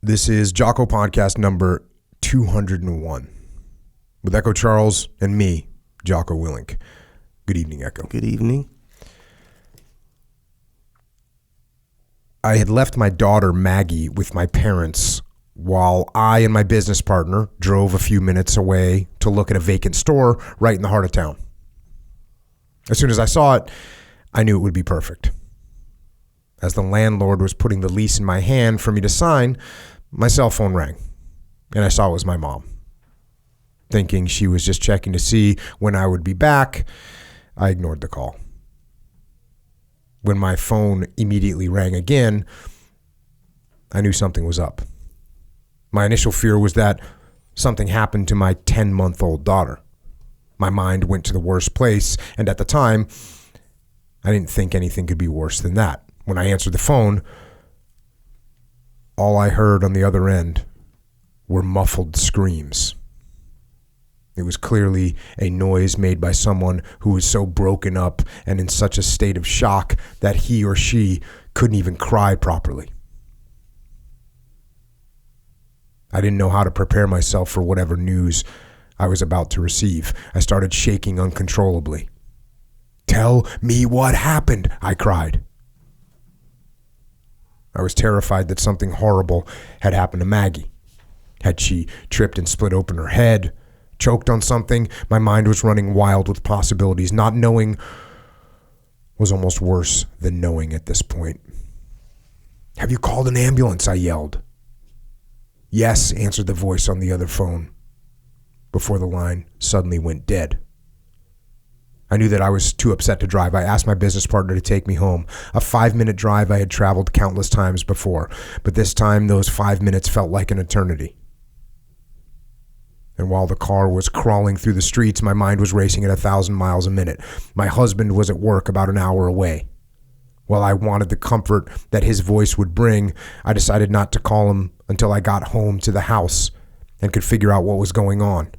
This is Jocko podcast number 201 with Echo Charles and me, Jocko Willink. Good evening, Echo. Good evening. I had left my daughter Maggie with my parents while I and my business partner drove a few minutes away to look at a vacant store right in the heart of town. As soon as I saw it, I knew it would be perfect. As the landlord was putting the lease in my hand for me to sign, my cell phone rang, and I saw it was my mom. Thinking she was just checking to see when I would be back, I ignored the call. When my phone immediately rang again, I knew something was up. My initial fear was that something happened to my 10-month-old daughter. My mind went to the worst place, and at the time, I didn't think anything could be worse than that. When I answered the phone, all I heard on the other end were muffled screams. It was clearly a noise made by someone who was so broken up and in such a state of shock that he or she couldn't even cry properly. I didn't know how to prepare myself for whatever news I was about to receive. I started shaking uncontrollably. "Tell me what happened," I cried. I was terrified that something horrible had happened to Maggie. Had she tripped and split open her head, choked on something? My mind was running wild with possibilities. Not knowing was almost worse than knowing at this point. "Have you called an ambulance?" I yelled. "Yes," answered the voice on the other phone, before the line suddenly went dead. I knew that I was too upset to drive. I asked my business partner to take me home. A 5-minute drive I had traveled countless times before, but this time those 5 minutes felt like an eternity. And while the car was crawling through the streets, my mind was racing at 1,000 miles a minute. My husband was at work about an hour away. While I wanted the comfort that his voice would bring, I decided not to call him until I got home to the house and could figure out what was going on.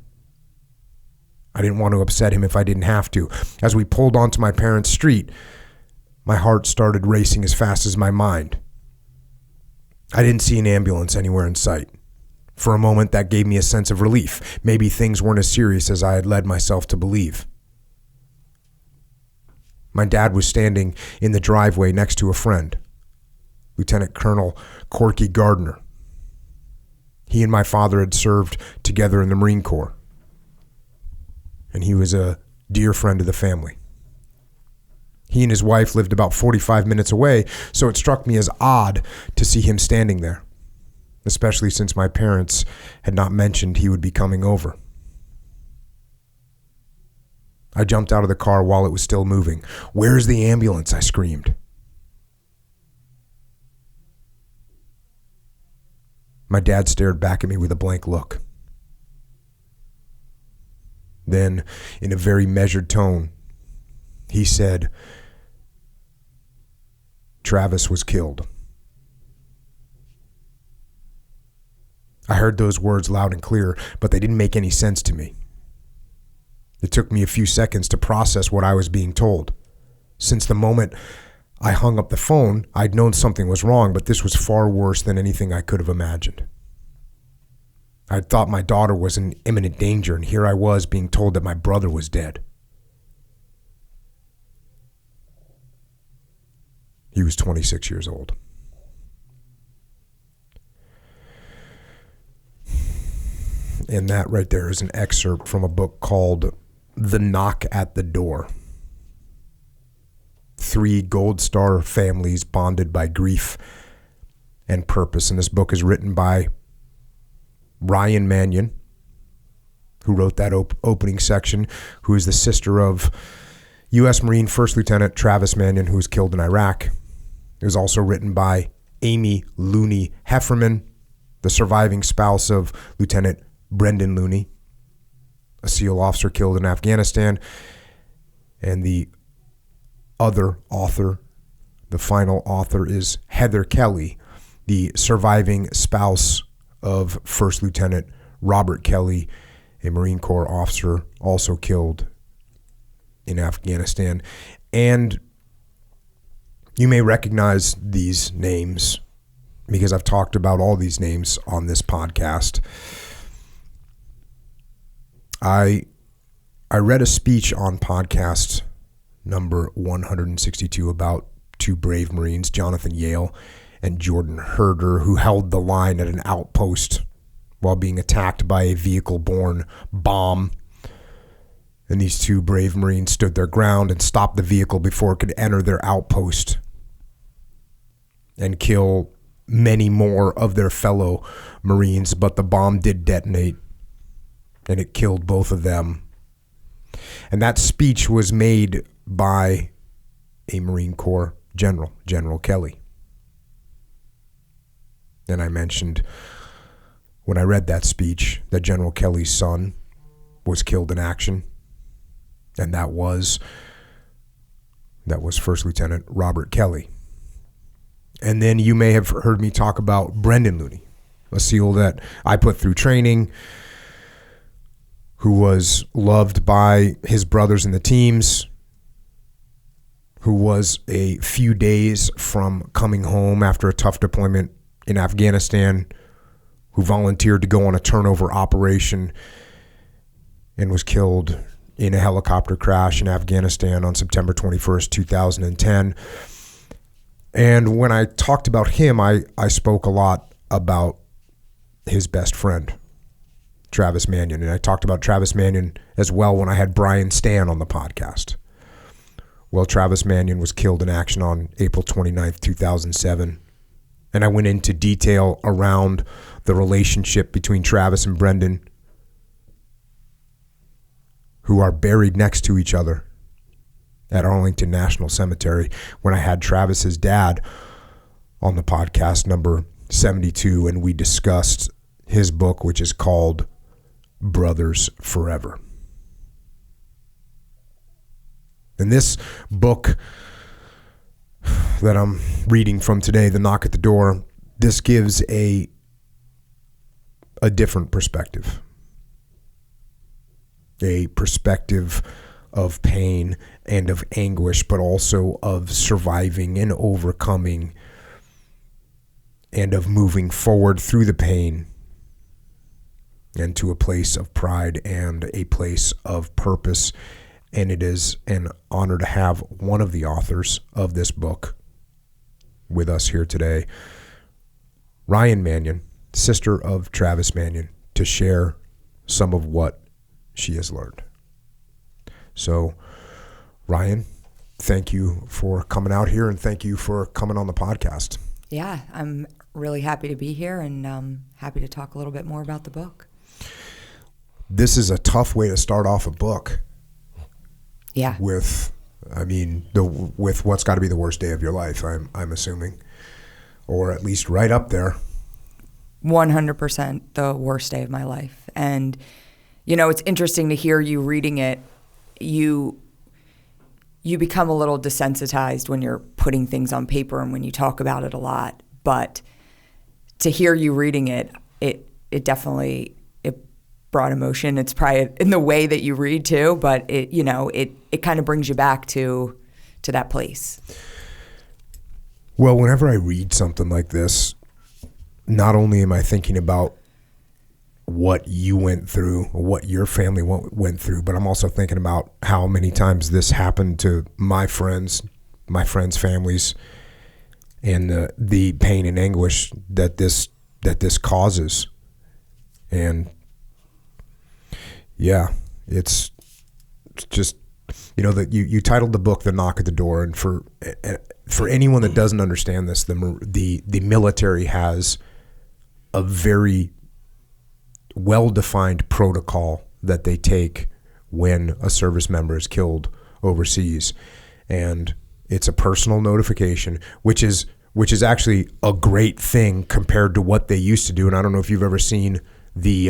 I didn't want to upset him if I didn't have to. As we pulled onto my parents' street, my heart started racing as fast as my mind. I didn't see an ambulance anywhere in sight. For a moment, that gave me a sense of relief. Maybe things weren't as serious as I had led myself to believe. My dad was standing in the driveway next to a friend, Lieutenant Colonel Corky Gardner. He and my father had served together in the Marine Corps, and he was a dear friend of the family. He and his wife lived about 45 minutes away, so it struck me as odd to see him standing there, especially since my parents had not mentioned he would be coming over. I jumped out of the car while it was still moving. "Where's the ambulance?" I screamed. My dad stared back at me with a blank look. Then, in a very measured tone, he said, "Travis was killed." I heard those words loud and clear, but they didn't make any sense to me. It took me a few seconds to process what I was being told. Since the moment I hung up the phone, I'd known something was wrong, but this was far worse than anything I could have imagined. I thought my daughter was in imminent danger, and here I was being told that my brother was dead. He was 26 years old. And that right there is an excerpt from a book called The Knock at the Door. 3 Gold Star families bonded by grief and purpose. And this book is written by Manion, who wrote that opening section, who is the sister of U.S. Marine First Lieutenant Travis Manion, who was killed in Iraq. It was also written by Amy Looney Hefferman, the surviving spouse of Lieutenant Brendan Looney, a SEAL officer killed in Afghanistan. And the other author, the final author, is Heather Kelly, the surviving spouse of First Lieutenant Robert Kelly, a Marine Corps officer also killed in Afghanistan. And you may recognize these names because I've talked about all these names on this podcast. I read a speech on podcast number 162 about two brave Marines, Jonathan Yale and Jordan Herder, who held the line at an outpost while being attacked by a vehicle-borne bomb. And these two brave Marines stood their ground and stopped the vehicle before it could enter their outpost and kill many more of their fellow Marines. But the bomb did detonate, and it killed both of them. And that speech was made by a Marine Corps general, General Kelly. And I mentioned when I read that speech that General Kelly's son was killed in action. And that was First Lieutenant Robert Kelly. And then you may have heard me talk about Brendan Looney, a SEAL that I put through training, who was loved by his brothers in the teams, who was a few days from coming home after a tough deployment in Afghanistan, who volunteered to go on a turnover operation and was killed in a helicopter crash in Afghanistan on September 21st, 2010. And when I talked about him, I spoke a lot about his best friend, Travis Manion. And I talked about Travis Manion as well when I had Brian Stan on the podcast. Well, Travis Manion was killed in action on April 29th, 2007. And I went into detail around the relationship between Travis and Brendan, who are buried next to each other at Arlington National Cemetery, when I had Travis's dad on the podcast number 72, and we discussed his book, which is called Brothers Forever. And this book that I'm reading from today, The Knock at the Door, this gives a different perspective. A perspective of pain and of anguish, but also of surviving and overcoming and of moving forward through the pain and to a place of pride and a place of purpose. And it is an honor to have one of the authors of this book with us here today, Ryan Manion, sister of Travis Manion, to share some of what she has learned. So, Ryan, thank you for coming out here, and thank you for coming on the podcast. Yeah, I'm really happy to be here, and happy to talk a little bit more about the book. This is a tough way to start off a book. Yeah. With what's got to be the worst day of your life, I'm assuming, or at least right up there. 100% the worst day of my life. And you know, it's interesting to hear you reading it. You become a little desensitized when you're putting things on paper and when you talk about it a lot. But to hear you reading it, it definitely brought emotion. It's probably in the way that you read too, but it kind of brings you back to that place. Well, whenever I read something like this, not only am I thinking about what you went through, or what your family went through, but I'm also thinking about how many times this happened to my friends' families, and the pain and anguish that this causes. And yeah, it's just, that you titled the book "The Knock at the Door," and for anyone that doesn't understand this, the military has a very well-defined protocol that they take when a service member is killed overseas, and it's a personal notification, which is actually a great thing compared to what they used to do. And I don't know if you've ever seen the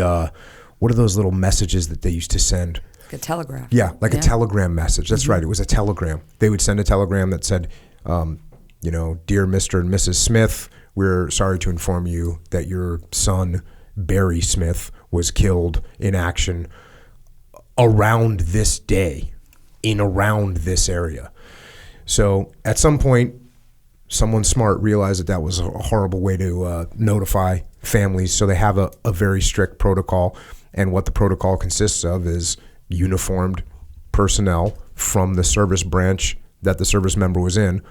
what are those little messages that they used to send? Like a telegraph. Yeah, like a telegram message. That's right. It was a telegram. They would send a telegram that said, "Dear Mr. and Mrs. Smith, we're sorry to inform you that your son Barry Smith was killed in action around this day, in around this area." So at some point, someone smart realized that that was a horrible way to notify families. So they have a very strict protocol. And what the protocol consists of is uniformed personnel from the service branch that the service member was in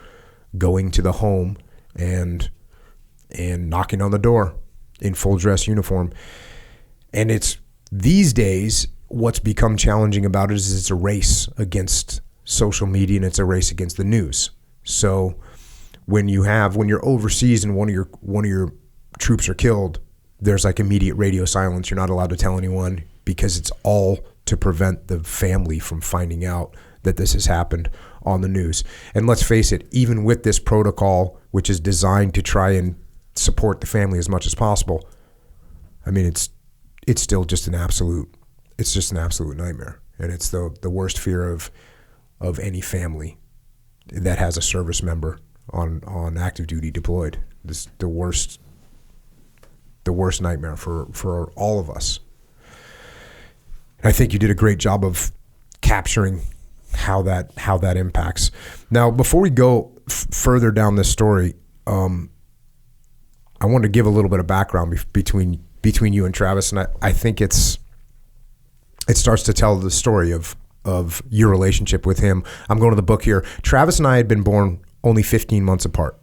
going to the home and knocking on the door in full dress uniform. And it's these days, what's become challenging about it is it's a race against social media and it's a race against the news. So when you're overseas and one of your troops are killed, there's like immediate radio silence. You're not allowed to tell anyone because it's all to prevent the family from finding out that this has happened on the news. And let's face it, even with this protocol, which is designed to try and support the family as much as possible, I mean, it's still just an absolute nightmare. And it's the worst fear of any family that has a service member on active duty deployed. This the worst nightmare for all of us. And I think you did a great job of capturing how that impacts. Now, before we go further down this story, I want to give a little bit of background between you and Travis, and I think it starts to tell the story of your relationship with him. I'm going to the book here. Travis and I had been born only 15 months apart.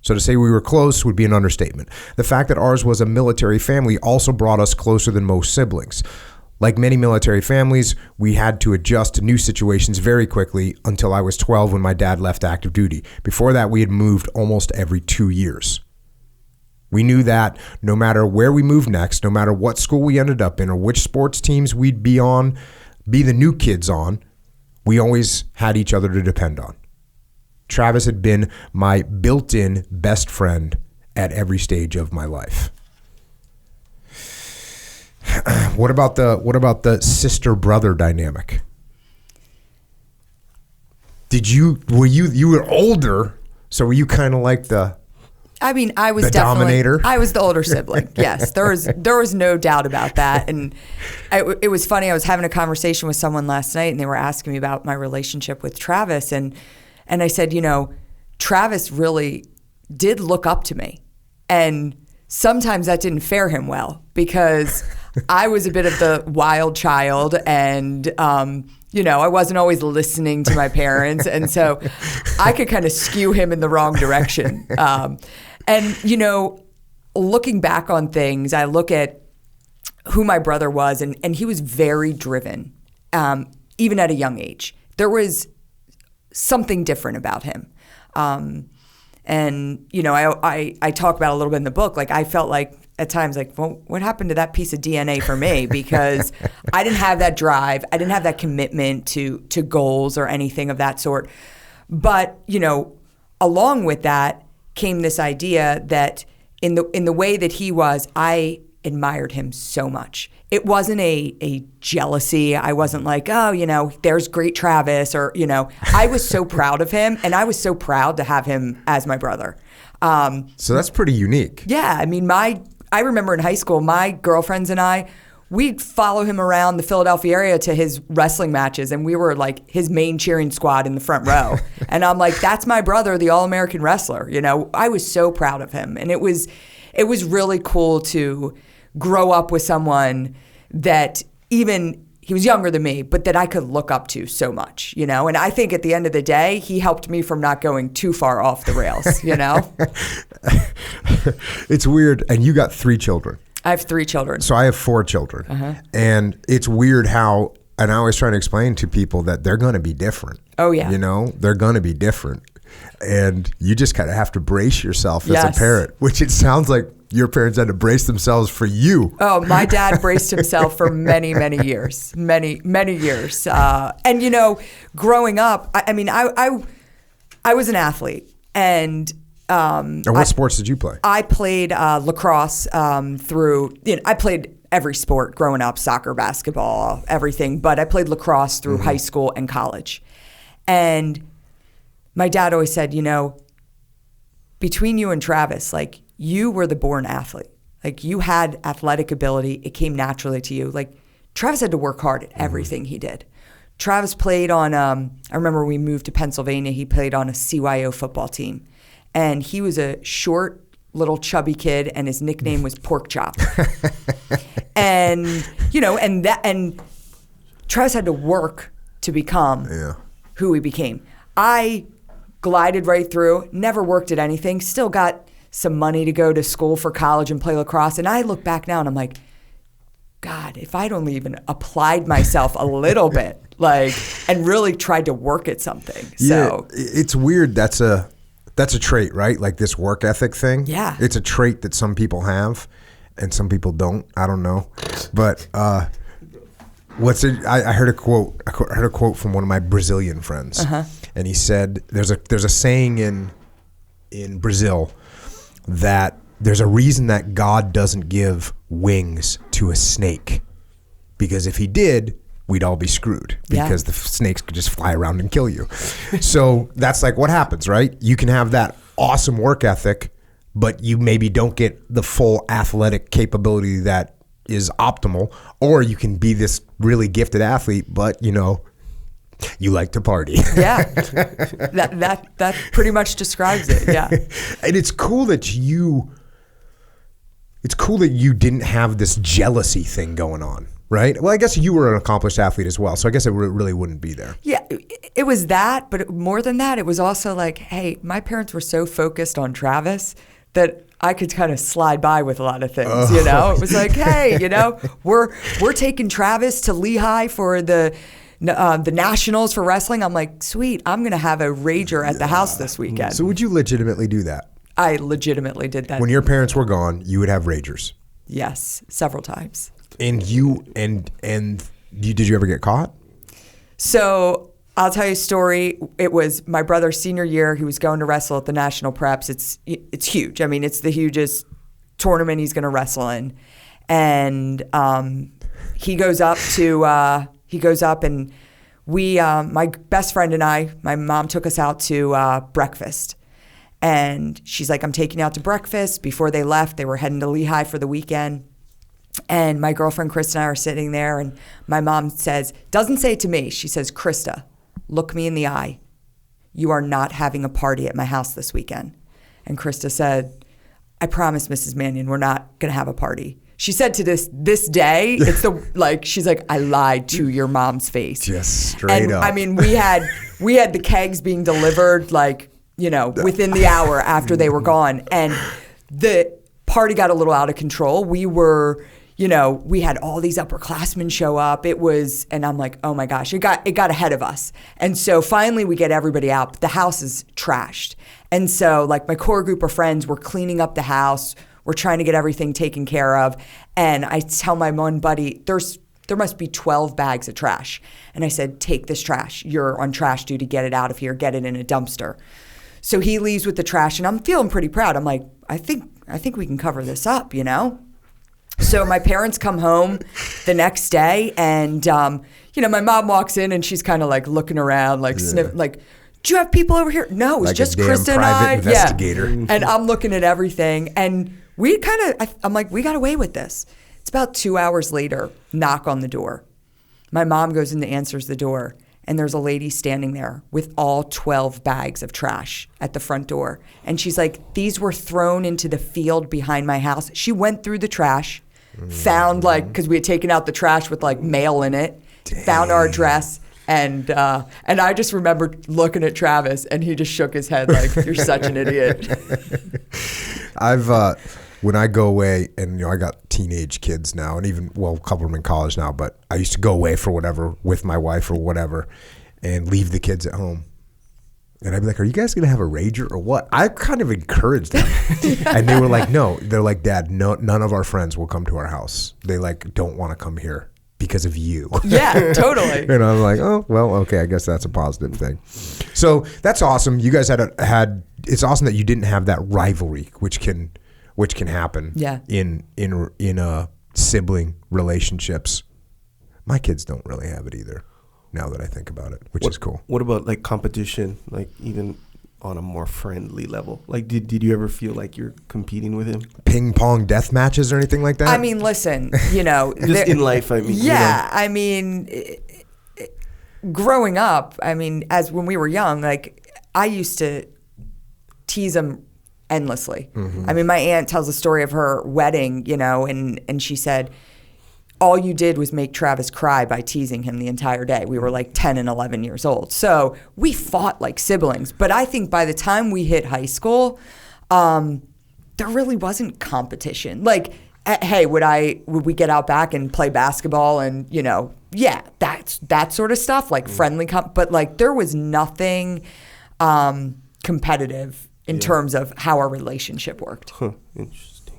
So to say we were close would be an understatement. The fact that ours was a military family also brought us closer than most siblings. Like many military families, we had to adjust to new situations very quickly until I was 12 when my dad left active duty. Before that, we had moved almost every 2 years. We knew that no matter where we moved next, no matter what school we ended up in or which sports teams we'd be the new kids on, we always had each other to depend on. Travis had been my built-in best friend at every stage of my life. What about the sister-brother dynamic? You were older, so were you kind of like I mean, I was the definitely dominator? I was the older sibling. Yes, there was no doubt about that. And it was funny. I was having a conversation with someone last night, and they were asking me about my relationship with Travis, and I said, Travis really did look up to me, and sometimes that didn't fare him well because I was a bit of the wild child, and I wasn't always listening to my parents, and so I could kind of skew him in the wrong direction. Looking back on things, I look at who my brother was, and he was very driven, even at a young age. There was something different about him. I talk about it a little bit in the book. Like, I felt like at times, like, well, what happened to that piece of DNA for me? Because I didn't have that drive. I didn't have that commitment to goals or anything of that sort. But, along with that came this idea that in the way that he was, I admired him so much. It wasn't a jealousy. I wasn't like, oh, there's great Travis, or, I was so proud of him, and I was so proud to have him as my brother. So that's pretty unique. Yeah. I mean, I remember in high school, my girlfriends and I, we'd follow him around the Philadelphia area to his wrestling matches, and we were like his main cheering squad in the front row. And I'm like, that's my brother, the All-American wrestler. I was so proud of him. And it was really cool to grow up with someone that even he was younger than me, but that I could look up to so much, And I think at the end of the day, he helped me from not going too far off the rails, It's weird. And you got 3 children. I have 3 children. So I have 4 children. Uh-huh. And it's weird how, and I always try to explain to people that they're going to be different. Oh, yeah. They're going to be different. And you just kind of have to brace yourself as Yes. a parent, which it sounds like your parents had to brace themselves for you. Oh, my dad braced himself for many, many years, many, many years. And, growing up, I was an athlete. And what sports did you play? I played lacrosse I played every sport growing up, soccer, basketball, everything. But I played lacrosse through high school and college. And my dad always said, between you and Travis, like, you were the born athlete. Like, you had athletic ability. It came naturally to you. Like, Travis had to work hard at everything he did. Travis played on, I remember we moved to Pennsylvania, he played on a CYO football team. and he was a short, little chubby kid, and his nickname was Pork Chop. And and Travis had to work to become who he became. I glided right through, never worked at anything, still got some money to go to school for college and play lacrosse. And I look back now and I'm like, God, if I'd only even applied myself a little bit, and really tried to work at something. So it's weird. That's a trait, right? Like this work ethic thing. Yeah. It's a trait that some people have and some people don't. I don't know. But I heard a quote. I heard a quote from one of my Brazilian friends. And he said there's a saying in Brazil that there's a reason that God doesn't give wings to a snake, because if he did, we'd all be screwed, because the snakes could just fly around and kill you. So that's like what happens, right? You can have that awesome work ethic, but you maybe don't get the full athletic capability that is optimal, or you can be this really gifted athlete, but you like to party. Yeah, that pretty much describes it. Yeah, and it's cool that you didn't have this jealousy thing going on, right? Well, I guess you were an accomplished athlete as well, so I guess it really wouldn't be there. Yeah, it was that, but more than that, it was also like, hey, my parents were so focused on Travis that I could kind of slide by with a lot of things. It was like, hey, we're taking Travis to Lehigh for the Nationals for wrestling. I'm like, sweet, I'm going to have a rager at the house this weekend. So would you legitimately do that? I legitimately did that. When your parents were gone, you would have ragers? Yes, several times. And did you ever get caught? So I'll tell you a story. It was my brother's senior year. He was going to wrestle at the National Preps. It's huge. I mean, it's the hugest tournament he's going to wrestle in. And he goes up and we, my best friend and I, my mom took us out to breakfast. And she's like, I'm taking you out to breakfast. Before they left, they were heading to Lehigh for the weekend. And my girlfriend Krista and I are sitting there, and my mom doesn't say it to me. She says, Krista, look me in the eye. You are not having a party at my house this weekend. And Krista said, I promise, Mrs. Manion, we're not going to have a party. She said to this day, she's like, I lied to your mom's face. Just straight up. I mean, we had the kegs being delivered within the hour after they were gone. And the party got a little out of control. We were, we had all these upperclassmen show up. And I'm like, oh my gosh, it got ahead of us. And so finally we get everybody out, but the house is trashed. And so my core group of friends were cleaning up the house. We're trying to get everything taken care of. And I tell my one buddy, there must be 12 bags of trash. And I said, take this trash. You're on trash duty. Get it out of here. Get it in a dumpster. So he leaves with the trash, and I'm feeling pretty proud. I'm like, I think we can cover this up, So my parents come home the next day, and my mom walks in, and she's kind of looking around, sniffing, do you have people over here? No, it's just Krista and I. Investigator. Yeah. And I'm looking at everything, and I'm like, we got away with this. It's about 2 hours later, knock on the door. My mom goes in and answers the door. And there's a lady standing there with all 12 bags of trash at the front door. And she's like, these were thrown into the field behind my house. She went through the trash, found because we had taken out the trash with mail in it, found our address. And I just remember looking at Travis, and he just shook his head like, you're such an idiot. When I go away, and I got teenage kids now, and a couple of them in college now, but I used to go away for whatever with my wife or whatever, and leave the kids at home. And I'd be like, are you guys going to have a rager or what? I kind of encouraged them. And they were like, no. They're like, Dad, no, none of our friends will come to our house. They don't want to come here because of you. Yeah, totally. And I'm like, oh, well, okay, I guess that's a positive thing. So that's awesome. You guys had it's awesome that you didn't have that rivalry, which can happen in sibling relationships. My kids don't really have it either, now that I think about it, which is cool. What about competition, even on a more friendly level? Did you ever feel like you're competing with him? Ping pong death matches or anything like that? I mean, listen, just in life, I mean. Yeah, I mean, growing up, I mean, as when we were young, I used to tease him endlessly. I mean, my aunt tells a story of her wedding, you know, and she said, all you did was make Travis cry by teasing him the entire day. We were like 10 and 11 years old. So we fought like siblings. But I think by the time we hit high school, there really wasn't competition. Like, hey, would we get out back and play basketball and, you know, yeah, that sort of stuff, like friendly but like there was nothing competitive in terms of how our relationship worked. Interesting.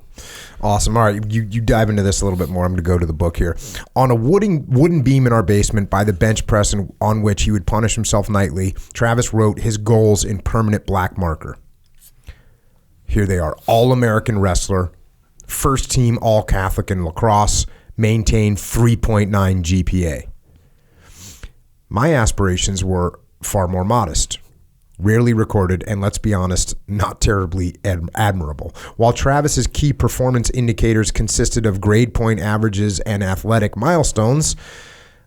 Awesome. All right, you dive into this a little bit more. I'm going to go to the book here. On a wooden beam in our basement by the bench press on which he would punish himself nightly, Travis wrote his goals in permanent black marker. Here they are. All-American wrestler, first team All-Catholic in lacrosse, maintained 3.9 GPA. My aspirations were far more modest. Rarely recorded, and let's be honest, not terribly admirable. While Travis's key performance indicators consisted of grade point averages and athletic milestones,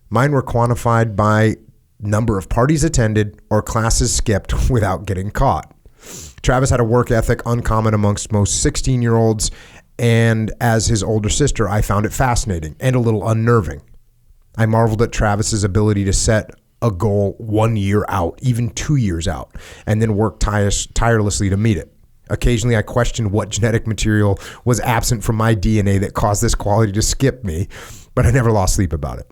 mine were quantified by number of parties attended or classes skipped without getting caught. Travis had a work ethic uncommon amongst most 16-year-olds, and as his older sister, I found it fascinating and a little unnerving. I marveled at Travis's ability to set a goal 1 year out, even 2 years out, and then work tirelessly to meet it. Occasionally, I questioned what genetic material was absent from my DNA that caused this quality to skip me, but I never lost sleep about it.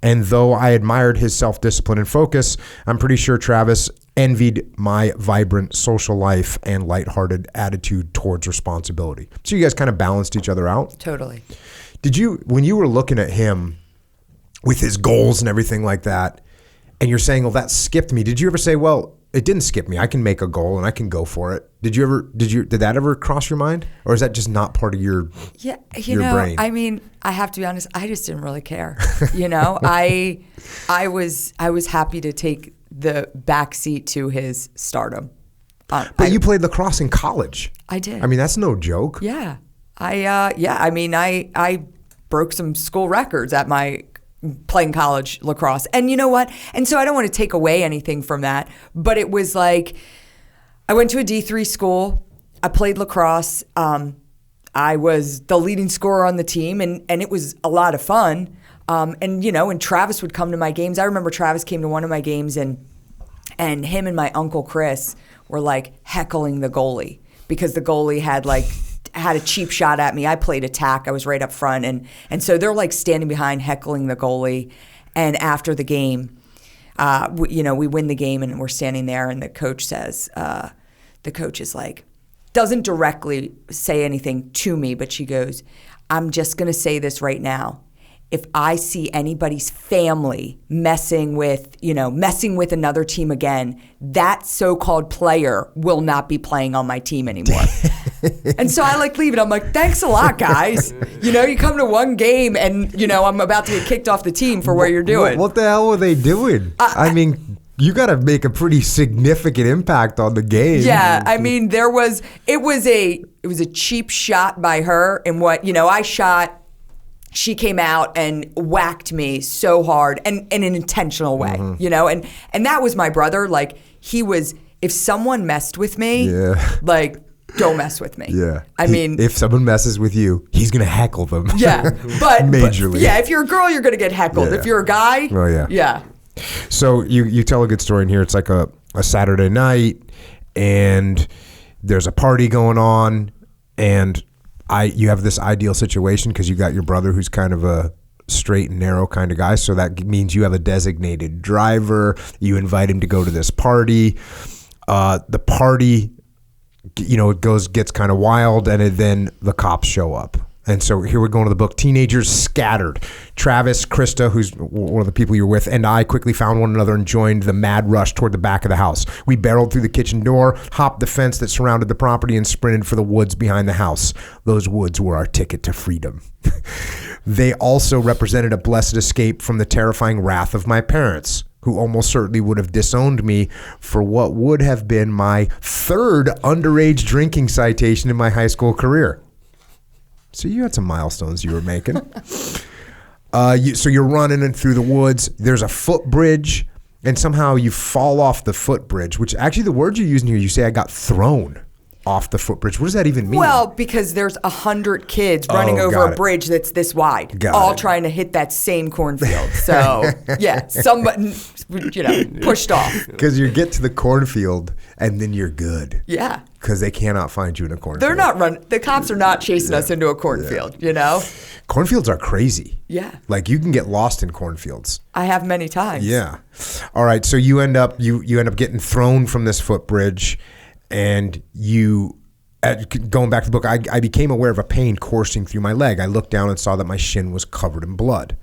And though I admired his self-discipline and focus, I'm pretty sure Travis envied my vibrant social life and lighthearted attitude towards responsibility. So you guys kind of balanced each other out? Totally. Did you, when you were looking at him with his goals and everything like that, and you're saying, well, that skipped me. Did you ever say, well, it didn't skip me. I can make a goal and I can go for it. Did that ever cross your mind? Or is that just not part of your brain? I mean, I have to be honest, I just didn't really care. You know, I was happy to take the back seat to his stardom. But you played lacrosse in college. I did. I mean, that's no joke. Yeah. I broke some school records at my playing college lacrosse. And you know what? And so I don't want to take away anything from that, but it was like, I went to a D3 school. I played lacrosse. I was the leading scorer on the team, and it was a lot of fun. And, you know, and Travis would come to my games. I remember Travis came to one of my games, and him and my Uncle Chris were like heckling the goalie because the goalie had a cheap shot at me. I played attack. I was right up front. And so they're like standing behind heckling the goalie. And after the game, we win the game and we're standing there and the coach says, the coach is like, doesn't directly say anything to me, but she goes, I'm just going to say this right now. If I see anybody's family messing with another team again, that so-called player will not be playing on my team anymore. And so I leave it. I'm like, thanks a lot, guys. You know, you come to one game and, you know, I'm about to get kicked off the team for what you're doing. What the hell were they doing? I mean, you got to make a pretty significant impact on the game. Yeah, I mean, it was a cheap shot by her, and I shot. She came out and whacked me so hard and in an intentional way, you know, and that was my brother. Like, if someone messed with me, don't mess with me. Yeah. I mean, if someone messes with you, he's going to heckle them. Yeah. But majorly. If you're a girl, you're going to get heckled. Yeah. If you're a guy, well, yeah. Yeah. So you tell a good story in here. It's like a Saturday night and there's a party going on, and you have this ideal situation because you got your brother who's kind of a straight and narrow kind of guy. So that means you have a designated driver. You invite him to go to this party. The party, you know, gets kind of wild, and then the cops show up. And so here we're going to the book. Teenagers scattered. Travis, Krista, who's one of the people you're with, and I quickly found one another and joined the mad rush toward the back of the house. We barreled through the kitchen door, hopped the fence that surrounded the property, and sprinted for the woods behind the house. Those woods were our ticket to freedom. They also represented a blessed escape from the terrifying wrath of my parents, who almost certainly would have disowned me for what would have been my third underage drinking citation in my high school career. So you had some milestones you were making. So you're running in through the woods. There's a footbridge And somehow you fall off the footbridge, which actually the word you're using here, you say I got thrown off the footbridge. What does that even mean? Well, because there's 100 kids running over got a it. bridge that's this wide, Got all it. trying to hit that same cornfield. So, yeah, somebody, pushed off. Because you get to the cornfield and then you're good. Yeah. Because they cannot find you in a cornfield. They're not running. The cops are not chasing us into a cornfield, Cornfields are crazy. Yeah. Like you can get lost in cornfields. I have many times. Yeah. All right. So you end up getting thrown from this footbridge, and going back to the book, I became aware of a pain coursing through my leg. I looked down and saw that my shin was covered in blood.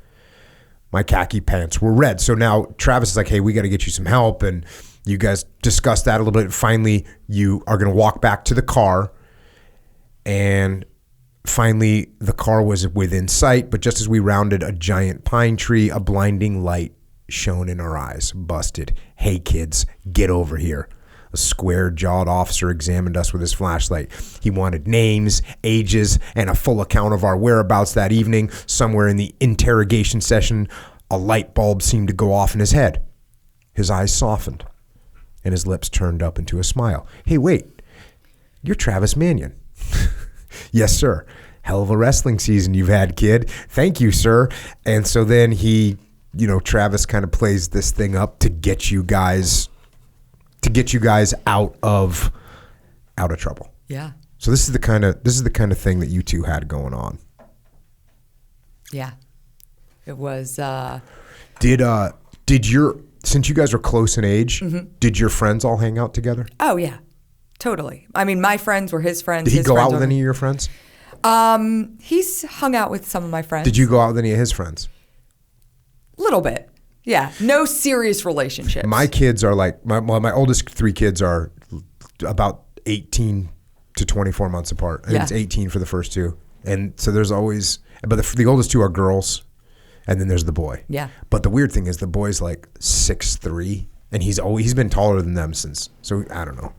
My khaki pants were red. So now Travis is like, hey, we got to get you some help. And you guys discussed that a little bit. Finally, you are going to walk back to the car. And finally, the car was within sight. But just as we rounded a giant pine tree, a blinding light shone in our eyes. Busted. Hey, kids, get over here. A square-jawed officer examined us with his flashlight. He wanted names, ages, and a full account of our whereabouts that evening. Somewhere in the interrogation session, a light bulb seemed to go off in his head. His eyes softened, and his lips turned up into a smile. Hey, wait. You're Travis Manion. Yes, sir. Hell of a wrestling season you've had, kid. Thank you, sir. And so then Travis kind of plays this thing up to get you guys out of trouble. Yeah. So this is the kind of thing that you two had going on. Yeah. It was since you guys were close in age, did your friends all hang out together? Oh yeah. Totally. I mean, my friends were his friends. Did he his go friends out with were- any of your friends? He's hung out with some of my friends. Did you go out with any of his friends? Little bit. Yeah. No serious relationships. My kids are like my oldest three kids are about 18 to 24 months apart. I think it's 18 for the first two. And so there's always, but the oldest two are girls, and then there's the boy. Yeah. But the weird thing is the boy's like 6'3", and he's been taller than them since. So I don't know.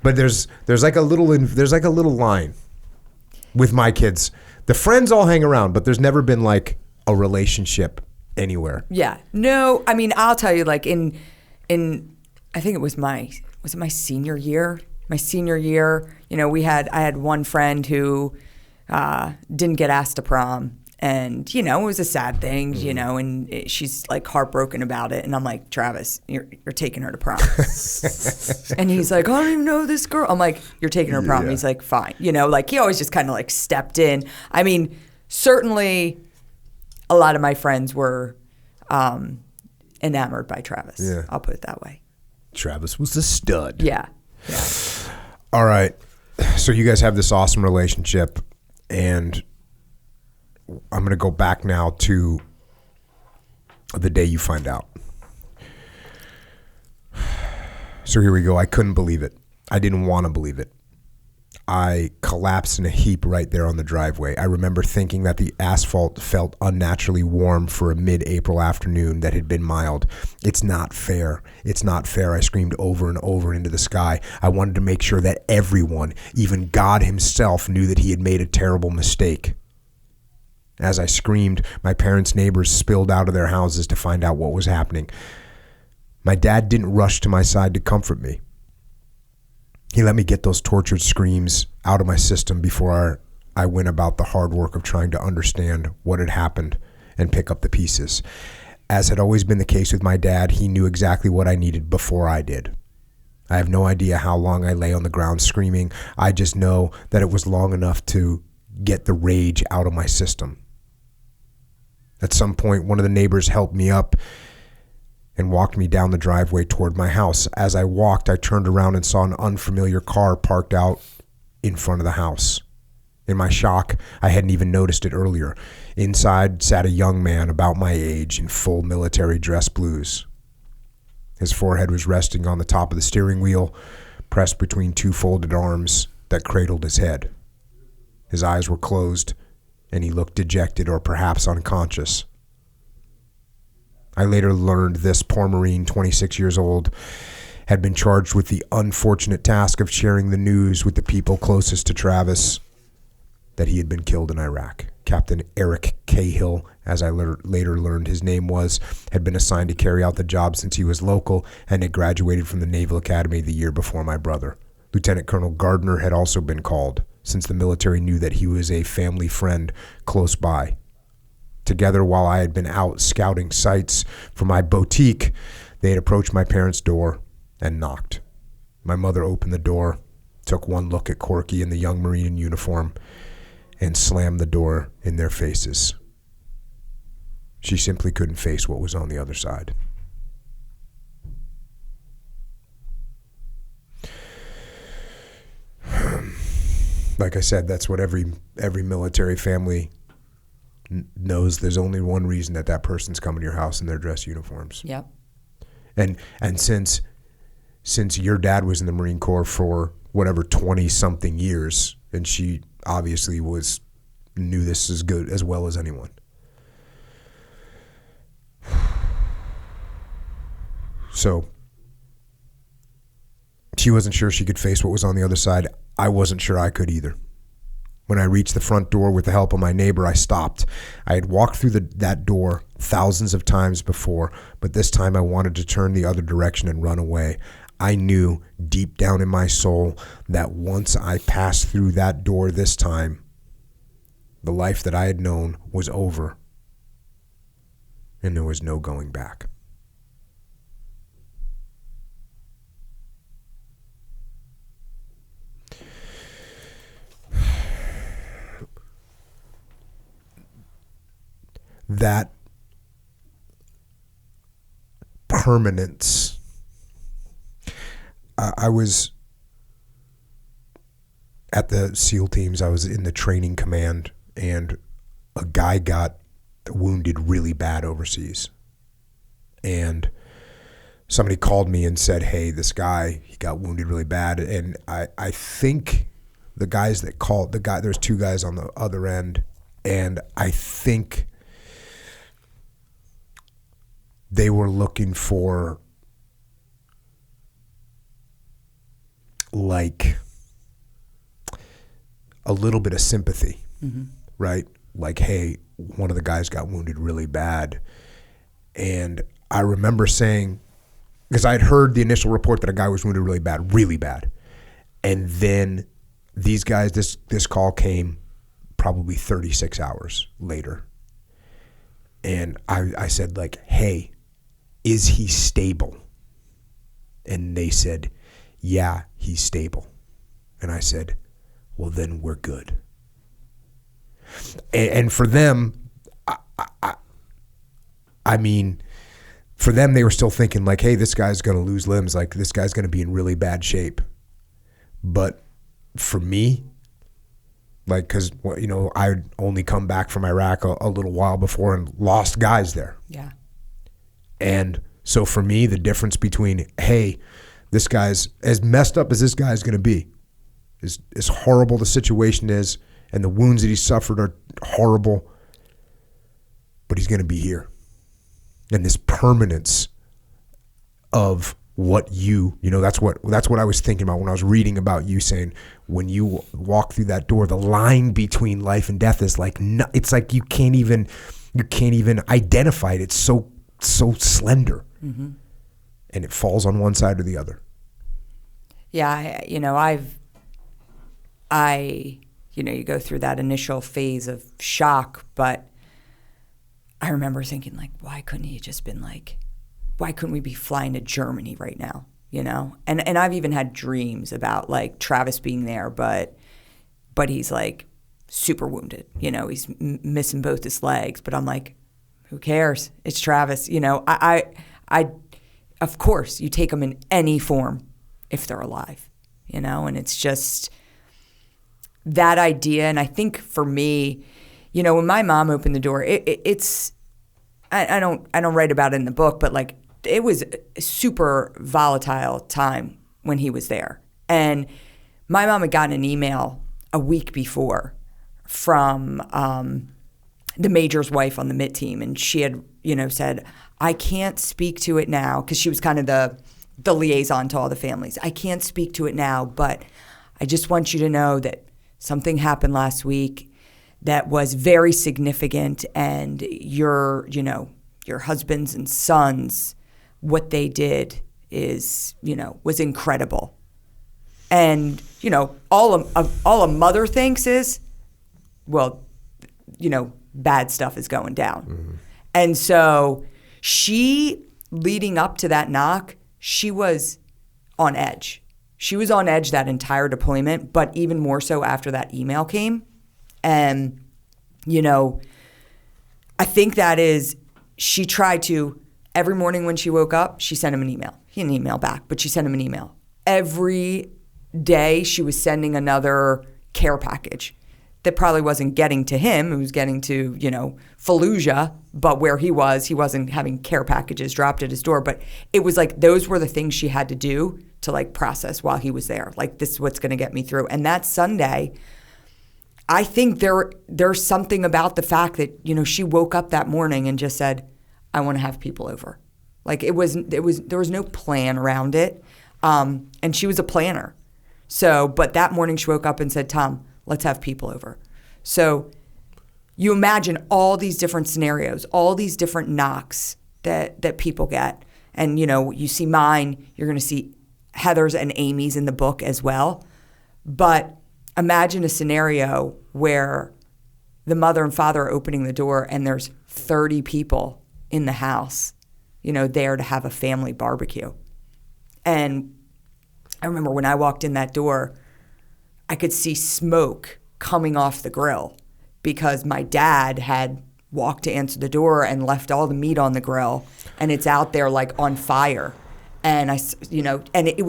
But there's like a little line with my kids. The friends all hang around, but there's never been like a relationship anywhere. Yeah. No, I mean, I'll tell you, like in I think it was my senior year? My senior year, I had one friend who didn't get asked to prom. And, it was a sad thing, and she's like heartbroken about it. And I'm like, Travis, you're taking her to prom. And he's like, I don't even know this girl. I'm like, you're taking her to prom. Yeah. He's like, fine. Like he always just kind of like stepped in. I mean, certainly a lot of my friends were enamored by Travis. Yeah. I'll put it that way. Travis was a stud. Yeah. All right. So you guys have this awesome relationship, and I'm going to go back now to the day you find out. So here we go. I couldn't believe it. I didn't want to believe it. I collapsed in a heap right there on the driveway. I remember thinking that the asphalt felt unnaturally warm for a mid-April afternoon that had been mild. It's not fair. It's not fair. I screamed over and over into the sky. I wanted to make sure that everyone, even God himself, knew that he had made a terrible mistake. As I screamed, my parents' neighbors spilled out of their houses to find out what was happening. My dad didn't rush to my side to comfort me. He let me get those tortured screams out of my system before I went about the hard work of trying to understand what had happened and pick up the pieces. As had always been the case with my dad, he knew exactly what I needed before I did. I have no idea how long I lay on the ground screaming. I just know that it was long enough to get the rage out of my system. At some point, one of the neighbors helped me up and walked me down the driveway toward my house. As I walked, I turned around and saw an unfamiliar car parked out in front of the house. In my shock, I hadn't even noticed it earlier. Inside sat a young man about my age in full military dress blues. His forehead was resting on the top of the steering wheel, pressed between two folded arms that cradled his head. His eyes were closed, and he looked dejected or perhaps unconscious. I later learned this poor Marine, 26 years old, had been charged with the unfortunate task of sharing the news with the people closest to Travis that he had been killed in Iraq. Captain Eric K. Cahill, as I later learned his name was, had been assigned to carry out the job since he was local and had graduated from the Naval Academy the year before my brother. Lieutenant Colonel Gardner had also been called, since the military knew that he was a family friend close by. Together, while I had been out scouting sites for my boutique, they had approached my parents' door and knocked. My mother opened the door, took one look at Corky and the young Marine in uniform, and slammed the door in their faces. She simply couldn't face what was on the other side. Like I said, that's what every military family knows. There's only one reason that person's coming to your house in their dress uniforms. Yep. And since your dad was in the Marine Corps for whatever 20 something years, and she obviously knew this as good as well as anyone. So she wasn't sure she could face what was on the other side. I wasn't sure I could either. When I reached the front door with the help of my neighbor, I stopped. I had walked through that door thousands of times before, but this time I wanted to turn the other direction and run away. I knew deep down in my soul that once I passed through that door this time, the life that I had known was over, and there was no going back. That permanence. I was at the SEAL teams. I was in the training command, and a guy got wounded really bad overseas. And somebody called me and said, hey, this guy, he got wounded really bad. And I think the guys that called, there's two guys on the other end, and I think they were looking for like a little bit of sympathy, right? Like, hey, one of the guys got wounded really bad. And I remember saying, because I had heard the initial report that a guy was wounded really bad. And then these guys, this call came probably 36 hours later. And I said, like, hey, is he stable? And they said, yeah, he's stable. And I said, well, then we're good. And for them, I mean, for them, they were still thinking like, hey, this guy's going to lose limbs. Like, this guy's going to be in really bad shape. But for me, like, because, you know, I'd only come back from Iraq a little while before and lost guys there. Yeah. And so for me, the difference between, hey, this guy's, as messed up as this guy's going to be, as horrible the situation is, and the wounds that he suffered are horrible, but he's going to be here. And this permanence of what you know, that's what I was thinking about when I was reading about you saying, when you walk through that door, the line between life and death is like, it's like you can't even identify it. It's so slender. Mm-hmm. And it falls on one side or the other. Yeah, you go through that initial phase of shock, but I remember thinking, like, why couldn't he just been like, why couldn't we be flying to Germany right now, you know? And I've even had dreams about, like, Travis being there, but he's, like, super wounded, you know? He's missing both his legs, but I'm like, who cares? It's Travis, you know? I of course, you take them in any form if they're alive, you know? And it's just that idea. And I think for me, you know, when my mom opened the door, it's I don't write about it in the book, but like it was a super volatile time when he was there. And my mom had gotten an email a week before from the major's wife on the MIT team, and she had, you know, said, I can't speak to it now, because she was kind of the liaison to all the families. I can't speak to it now, but I just want you to know that something happened last week that was very significant, and your husbands and sons, what they did is, was incredible. And, all a mother thinks is, well, bad stuff is going down. Mm-hmm. And so she, leading up to that knock, she was on edge. She was on edge that entire deployment, but even more so after that email came. And, I think that is, she tried to, every morning when she woke up, she sent him an email. He didn't email back, but she sent him an email. Every day she was sending another care package that probably wasn't getting to him. It was getting to, Fallujah, but where he wasn't having care packages dropped at his door. But it was like, those were the things she had to do to like process while he was there. Like, this is what's going to get me through. And that Sunday, I think there's something about the fact that, she woke up that morning and just said, I want to have people over. Like, there was no plan around it. And she was a planner. So, but that morning she woke up and said, Tom, let's have people over. So you imagine all these different scenarios, all these different knocks that people get. And, you see mine, you're going to see Heather's and Amy's in the book as well. But imagine a scenario where the mother and father are opening the door and there's 30 people in the house, there to have a family barbecue. And I remember when I walked in that door, I could see smoke coming off the grill because my dad had walked to answer the door and left all the meat on the grill, and it's out there like on fire. And and it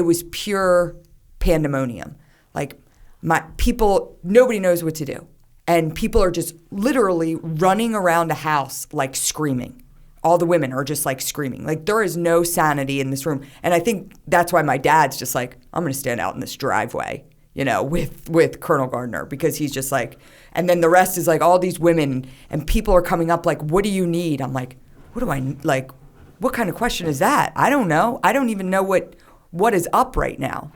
was pure pandemonium. Like, nobody knows what to do. And people are just literally running around the house like screaming. All the women are just like screaming. Like, there is no sanity in this room. And I think that's why my dad's just like, I'm going to stand out in this driveway, with Colonel Gardner, because he's just like, and then the rest is like all these women and people are coming up like, what do you need? I'm like, what kind of question is that? I don't know. I don't even know what is up right now,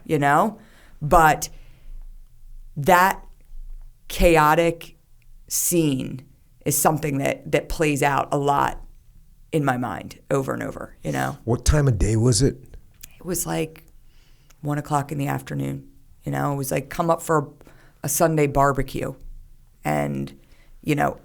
But that chaotic scene is something that plays out a lot in my mind over and over, What time of day was it? It was like 1:00 in the afternoon, it was like, come up for a Sunday barbecue, and,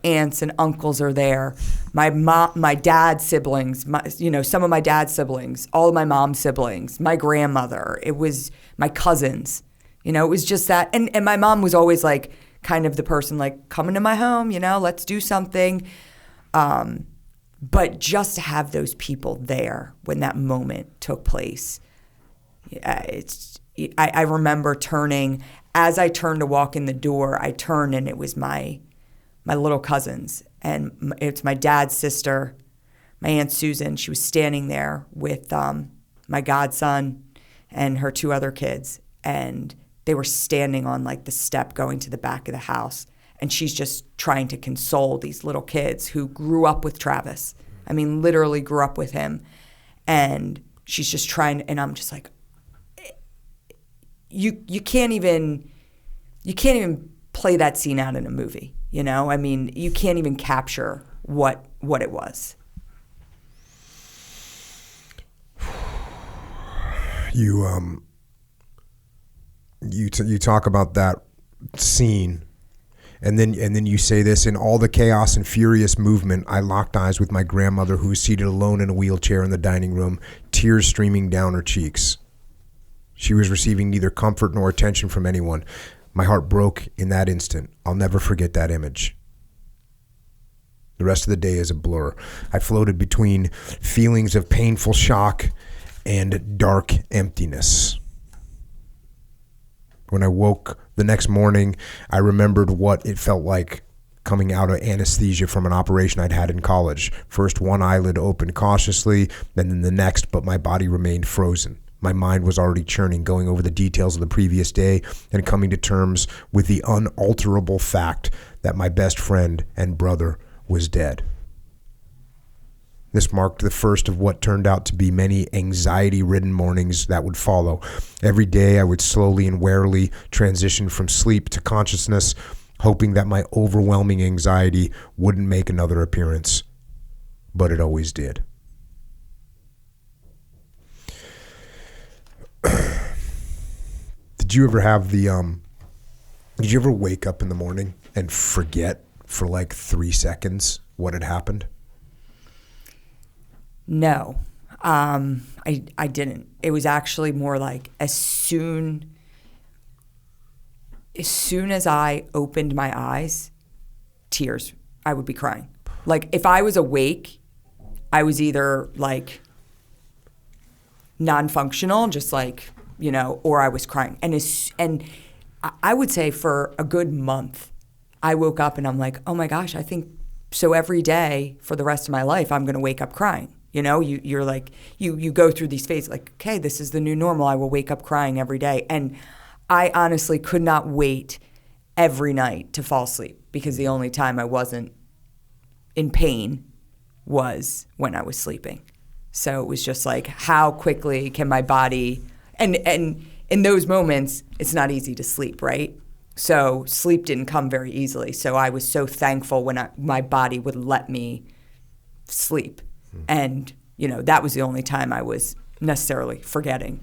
aunts and uncles are there. My dad's siblings, some of my dad's siblings, all of my mom's siblings, my grandmother, it was my cousins, it was just that. And my mom was always like kind of the person like, come into my home, let's do something. But just to have those people there when that moment took place, I remember turning, as I turned to walk in the door, I turned and it was my little cousins. And it's my dad's sister, my Aunt Susan. She was standing there with my godson and her two other kids. And they were standing on like the step going to the back of the house. And she's just trying to console these little kids who grew up with Travis. I mean, literally grew up with him. And she's just trying, and I'm just like, you can't even play that scene out in a movie, I mean, you can't even capture what it was. You talk about that scene. And then you say this, in all the chaos and furious movement, I locked eyes with my grandmother, who was seated alone in a wheelchair in the dining room, tears streaming down her cheeks. She was receiving neither comfort nor attention from anyone. My heart broke in that instant. I'll never forget that image. The rest of the day is a blur. I floated between feelings of painful shock and dark emptiness. When I woke the next morning, I remembered what it felt like coming out of anesthesia from an operation I'd had in college. First, one eyelid opened cautiously, then the next, but my body remained frozen. My mind was already churning, going over the details of the previous day and coming to terms with the unalterable fact that my best friend and brother was dead. This marked the first of what turned out to be many anxiety-ridden mornings that would follow. Every day I would slowly and warily transition from sleep to consciousness, hoping that my overwhelming anxiety wouldn't make another appearance, but it always did. Did you ever have did you ever wake up in the morning and forget for like 3 seconds what had happened? No, I didn't. It was actually more like as soon as I opened my eyes, tears, I would be crying. Like if I was awake, I was either like non-functional, just like, you know, or I was crying. And I would say for a good month, I woke up and I'm like, oh my gosh, I think so every day for the rest of my life, I'm going to wake up crying. You know, you're like, you go through these phases like, okay, this is the new normal. I will wake up crying every day. And I honestly could not wait every night to fall asleep because the only time I wasn't in pain was when I was sleeping. So it was just like, how quickly can my body, and in those moments, it's not easy to sleep, right? So sleep didn't come very easily. So I was so thankful when my body would let me sleep. And, you know, that was the only time I was necessarily forgetting.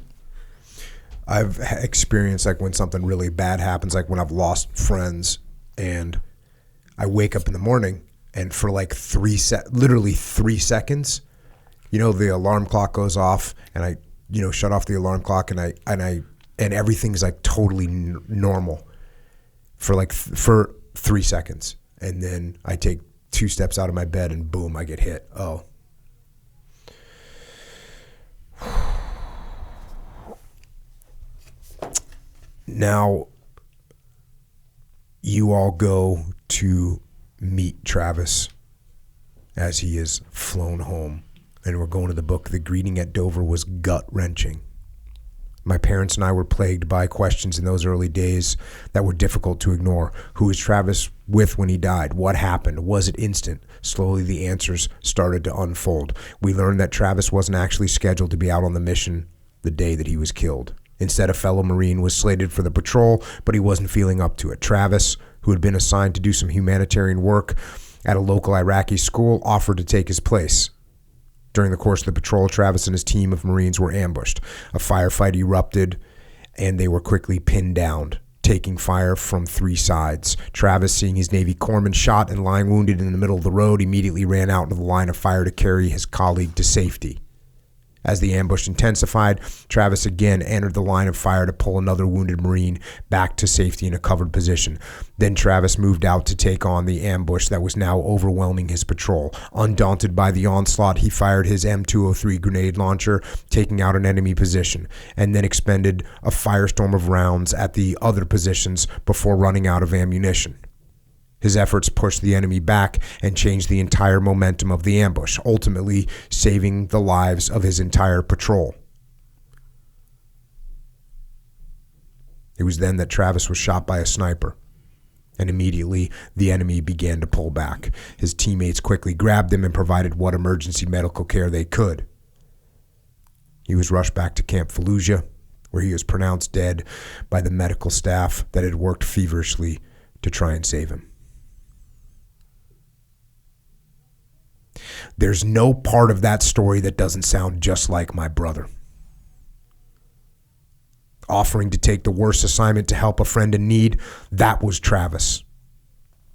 I've experienced like when something really bad happens, like when I've lost friends and I wake up in the morning and for like literally 3 seconds, you know, the alarm clock goes off and I, you know, shut off the alarm clock and everything's like totally normal for 3 seconds. And then I take 2 steps out of my bed and boom, I get hit. Oh. Now, you all go to meet Travis as he is flown home. And we're going to the book. The greeting at Dover was gut-wrenching. My parents and I were plagued by questions in those early days that were difficult to ignore. Who was Travis with when he died? What happened? Was it instant? Slowly the answers started to unfold. We learned that Travis wasn't actually scheduled to be out on the mission the day that he was killed. Instead, a fellow Marine was slated for the patrol, but he wasn't feeling up to it. Travis, who had been assigned to do some humanitarian work at a local Iraqi school, offered to take his place. During the course of the patrol, Travis and his team of Marines were ambushed. A firefight erupted, and they were quickly pinned down, taking fire from 3 sides. Travis, seeing his Navy corpsman shot and lying wounded in the middle of the road, immediately ran out into the line of fire to carry his colleague to safety. As the ambush intensified, Travis again entered the line of fire to pull another wounded Marine back to safety in a covered position. Then Travis moved out to take on the ambush that was now overwhelming his patrol. Undaunted by the onslaught, he fired his M203 grenade launcher, taking out an enemy position, and then expended a firestorm of rounds at the other positions before running out of ammunition. His efforts pushed the enemy back and changed the entire momentum of the ambush, ultimately saving the lives of his entire patrol. It was then that Travis was shot by a sniper, and immediately the enemy began to pull back. His teammates quickly grabbed him and provided what emergency medical care they could. He was rushed back to Camp Fallujah, where he was pronounced dead by the medical staff that had worked feverishly to try and save him. There's no part of that story that doesn't sound just like my brother. Offering to take the worst assignment to help a friend in need, that was Travis.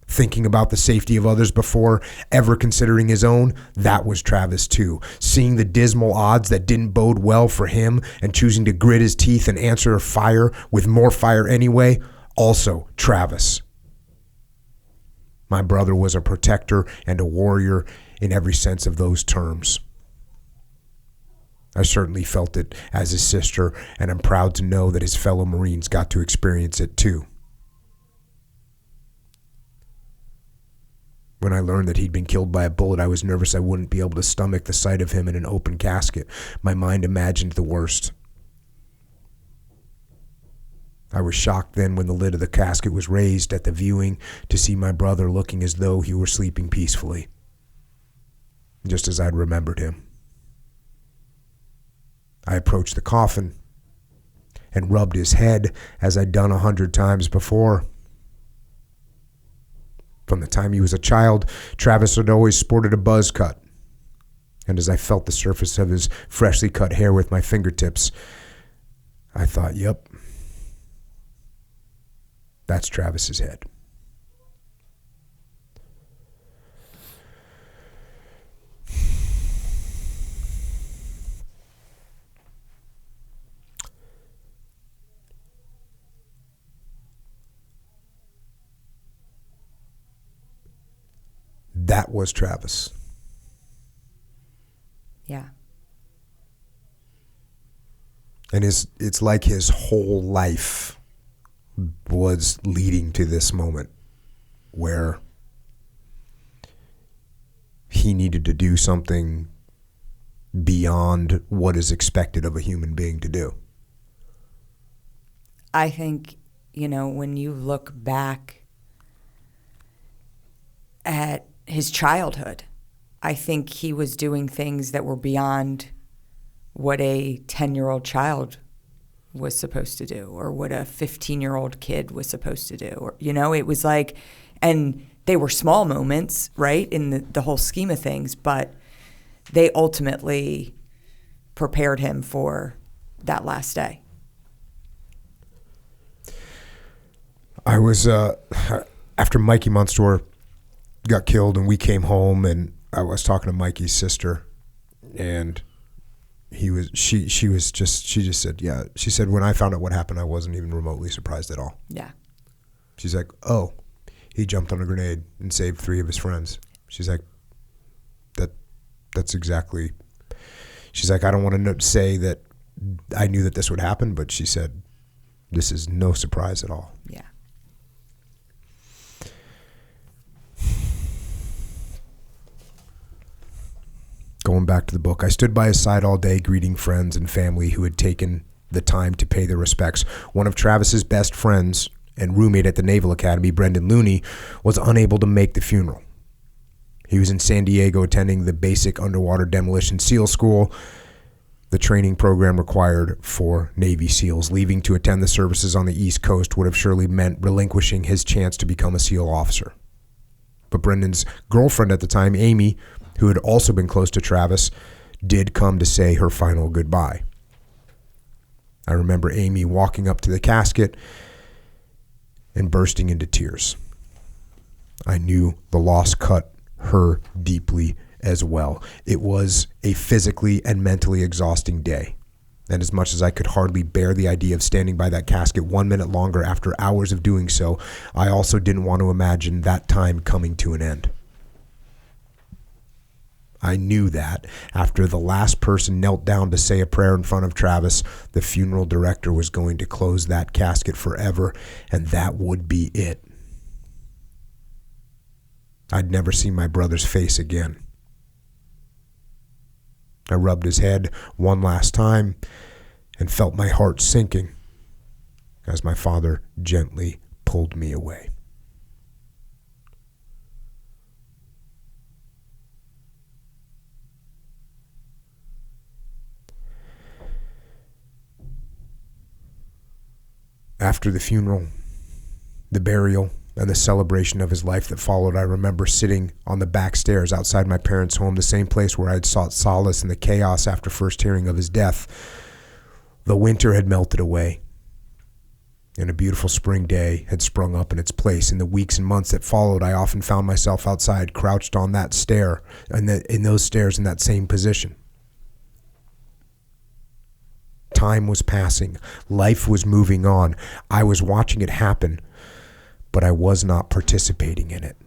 Thinking about the safety of others before ever considering his own, that was Travis too. Seeing the dismal odds that didn't bode well for him and choosing to grit his teeth and answer fire with more fire anyway, also Travis. My brother was a protector and a warrior in every sense of those terms. I certainly felt it as his sister, and I'm proud to know that his fellow Marines got to experience it too. When I learned that he'd been killed by a bullet, I was nervous I wouldn't be able to stomach the sight of him in an open casket. My mind imagined the worst. I was shocked then when the lid of the casket was raised at the viewing to see my brother looking as though he were sleeping peacefully, just as I'd remembered him. I approached the coffin and rubbed his head as I'd done 100 times before. From the time he was a child, Travis had always sported a buzz cut. And as I felt the surface of his freshly cut hair with my fingertips, I thought, yep, that's Travis's head. That was Travis. Yeah. And it's like his whole life was leading to this moment where he needed to do something beyond what is expected of a human being to do. I think, when you look back at his childhood, I think he was doing things that were beyond what a 10-year-old child was supposed to do, or what a 15-year-old kid was supposed to do. Or, it was like, and they were small moments, right, in the whole scheme of things, but they ultimately prepared him for that last day. I was, after Mikey Monstour got killed and we came home, and I was talking to Mikey's sister, and she just said, yeah, she said, when I found out what happened, I wasn't even remotely surprised at all. Yeah. She's like, oh, he jumped on a grenade and saved 3 of his friends. She's like, that's exactly, she's like, I don't want to say that I knew that this would happen, but she said, this is no surprise at all. Yeah. Going back to the book, I stood by his side all day greeting friends and family who had taken the time to pay their respects. One of Travis's best friends and roommate at the Naval Academy, Brendan Looney, was unable to make the funeral. He was in San Diego attending the basic underwater demolition SEAL school, the training program required for Navy SEALs. Leaving to attend the services on the East Coast would have surely meant relinquishing his chance to become a SEAL officer. But Brendan's girlfriend at the time, Amy, who had also been close to Travis, did come to say her final goodbye. I remember Amy walking up to the casket and bursting into tears. I knew the loss cut her deeply as well. It was a physically and mentally exhausting day. And as much as I could hardly bear the idea of standing by that casket 1 minute longer after hours of doing so, I also didn't want to imagine that time coming to an end. I knew that after the last person knelt down to say a prayer in front of Travis, the funeral director was going to close that casket forever, and that would be it. I'd never seen my brother's face again. I rubbed his head one last time and felt my heart sinking as my father gently pulled me away. After the funeral, the burial, and the celebration of his life that followed, I remember sitting on the back stairs outside my parents' home, the same place where I'd sought solace in the chaos after first hearing of his death. The winter had melted away, and a beautiful spring day had sprung up in its place. In the weeks and months that followed, I often found myself outside, crouched on that stair, and in those stairs in that same position. Time was passing. Life was moving on. I was watching it happen, but I was not participating in it.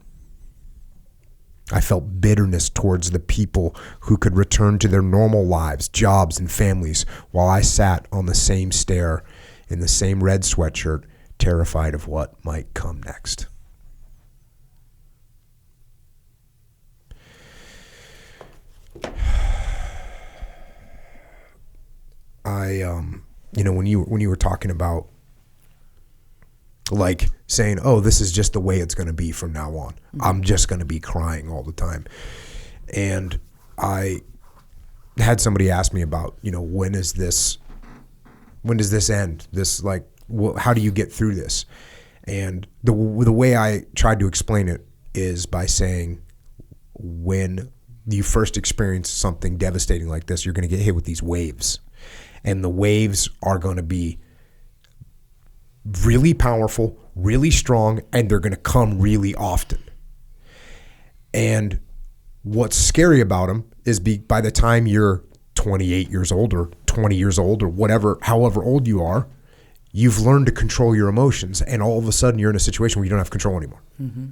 I felt bitterness towards the people who could return to their normal lives, jobs, and families, while I sat on the same stair in the same red sweatshirt, terrified of what might come next. When you were talking about like saying, oh, this is just the way it's going to be from now on. Mm-hmm. I'm just going to be crying all the time. And I had somebody ask me about, when does this end? This, like, how do you get through this? And the way I tried to explain it is by saying, when you first experience something devastating like this, you're going to get hit with these waves. And the waves are going to be really powerful, really strong, and they're going to come really often. And what's scary about them is by the time you're 28 years old or 20 years old or whatever, however old you are, you've learned to control your emotions, and all of a sudden you're in a situation where you don't have control anymore. Mm-hmm.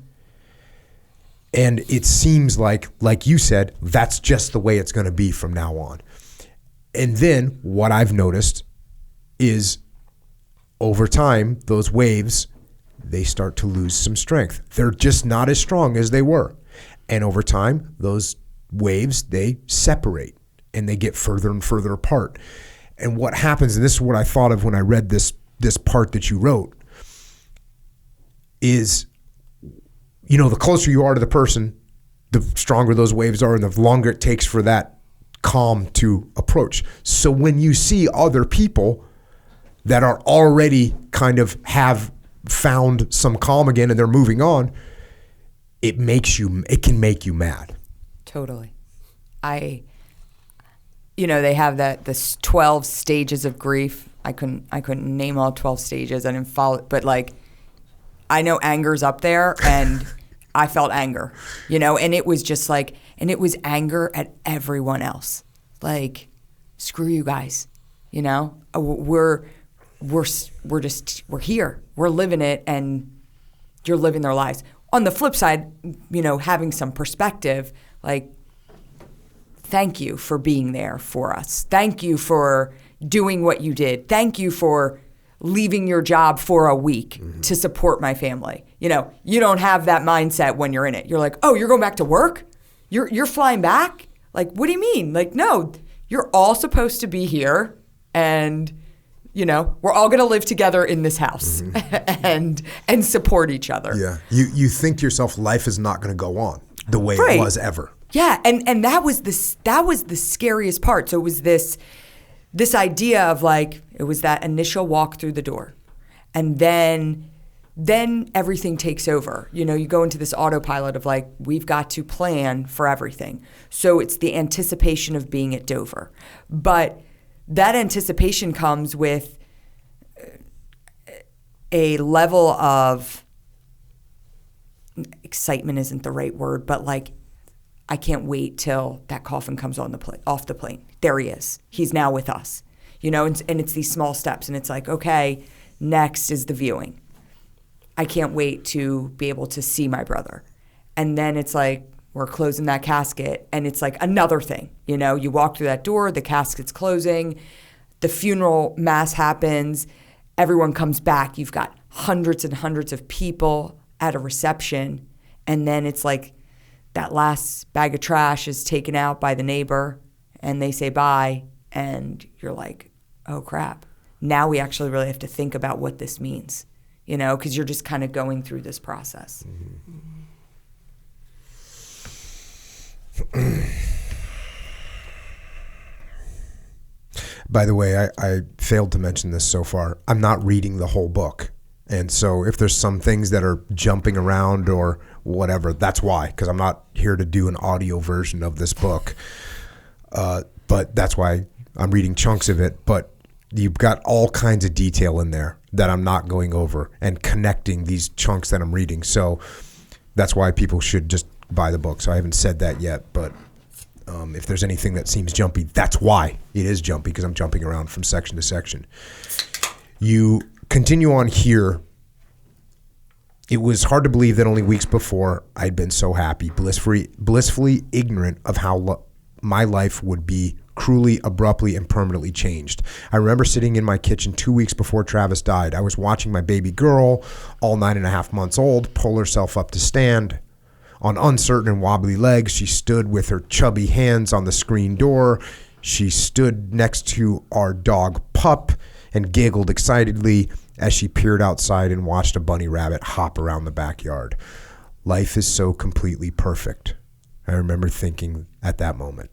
And it seems like you said, that's just the way it's going to be from now on. And then what I've noticed is over time, those waves, they start to lose some strength. They're just not as strong as they were. And over time, those waves, they separate and they get further and further apart. And what happens, and this is what I thought of when I read this part that you wrote, is, the closer you are to the person, the stronger those waves are and the longer it takes for that calm to approach. So when you see other people that are already kind of have found some calm again and they're moving on, it can make you mad. Totally. They have the 12 stages of grief. I couldn't name all 12 stages. I didn't follow it, but I know anger's up there, and I felt anger, and it was just and it was anger at everyone else. Screw you guys, we're here, we're living it, and you're living their lives. On the flip side, having some perspective, thank you for being there for us. Thank you for doing what you did. Thank you for leaving your job for a week to support my family. You don't have that mindset when you're in it. You're like, oh, you're going back to work? You're flying back? What do you mean? No, you're all supposed to be here, and we're all going to live together in this house and support each other. Yeah. You think to yourself, life is not going to go on the way it was ever. Yeah. And that was the scariest part. So it was this idea of it was that initial walk through the door, and then everything takes over. You go into this autopilot of we've got to plan for everything. So it's the anticipation of being at Dover. But that anticipation comes with a level of excitement isn't the right word, but I can't wait till that coffin comes off the plane. There he is. He's now with us. And it's these small steps, and it's okay, next is the viewing. I can't wait to be able to see my brother. And then it's we're closing that casket, and it's another thing. You walk through that door, the casket's closing, the funeral mass happens, everyone comes back. You've got hundreds and hundreds of people at a reception, and then it's that last bag of trash is taken out by the neighbor, and they say bye, and you're oh crap. Now we actually really have to think about what this means, because you're just kind of going through this process. By the way, I failed to mention this so far. I'm not reading the whole book. And so if there's some things that are jumping around or whatever, that's why, because I'm not here to do an audio version of this book. But that's why I'm reading chunks of it. But you've got all kinds of detail in there that I'm not going over and connecting these chunks that I'm reading. So that's why people should just buy the book. So I haven't said that yet, but if there's anything that seems jumpy, that's why it is jumpy, because I'm jumping around from section to section. You continue on here. It was hard to believe that only weeks before I'd been so happy, blissfully ignorant of how my life would be cruelly, abruptly, and permanently changed. I remember sitting in my kitchen 2 weeks before Travis died. I was watching my baby girl, all 9.5 months old, pull herself up to stand. On uncertain and wobbly legs, she stood with her chubby hands on the screen door. She stood next to our dog Pup and giggled excitedly as she peered outside and watched a bunny rabbit hop around the backyard. Life is so completely perfect. I remember thinking at that moment.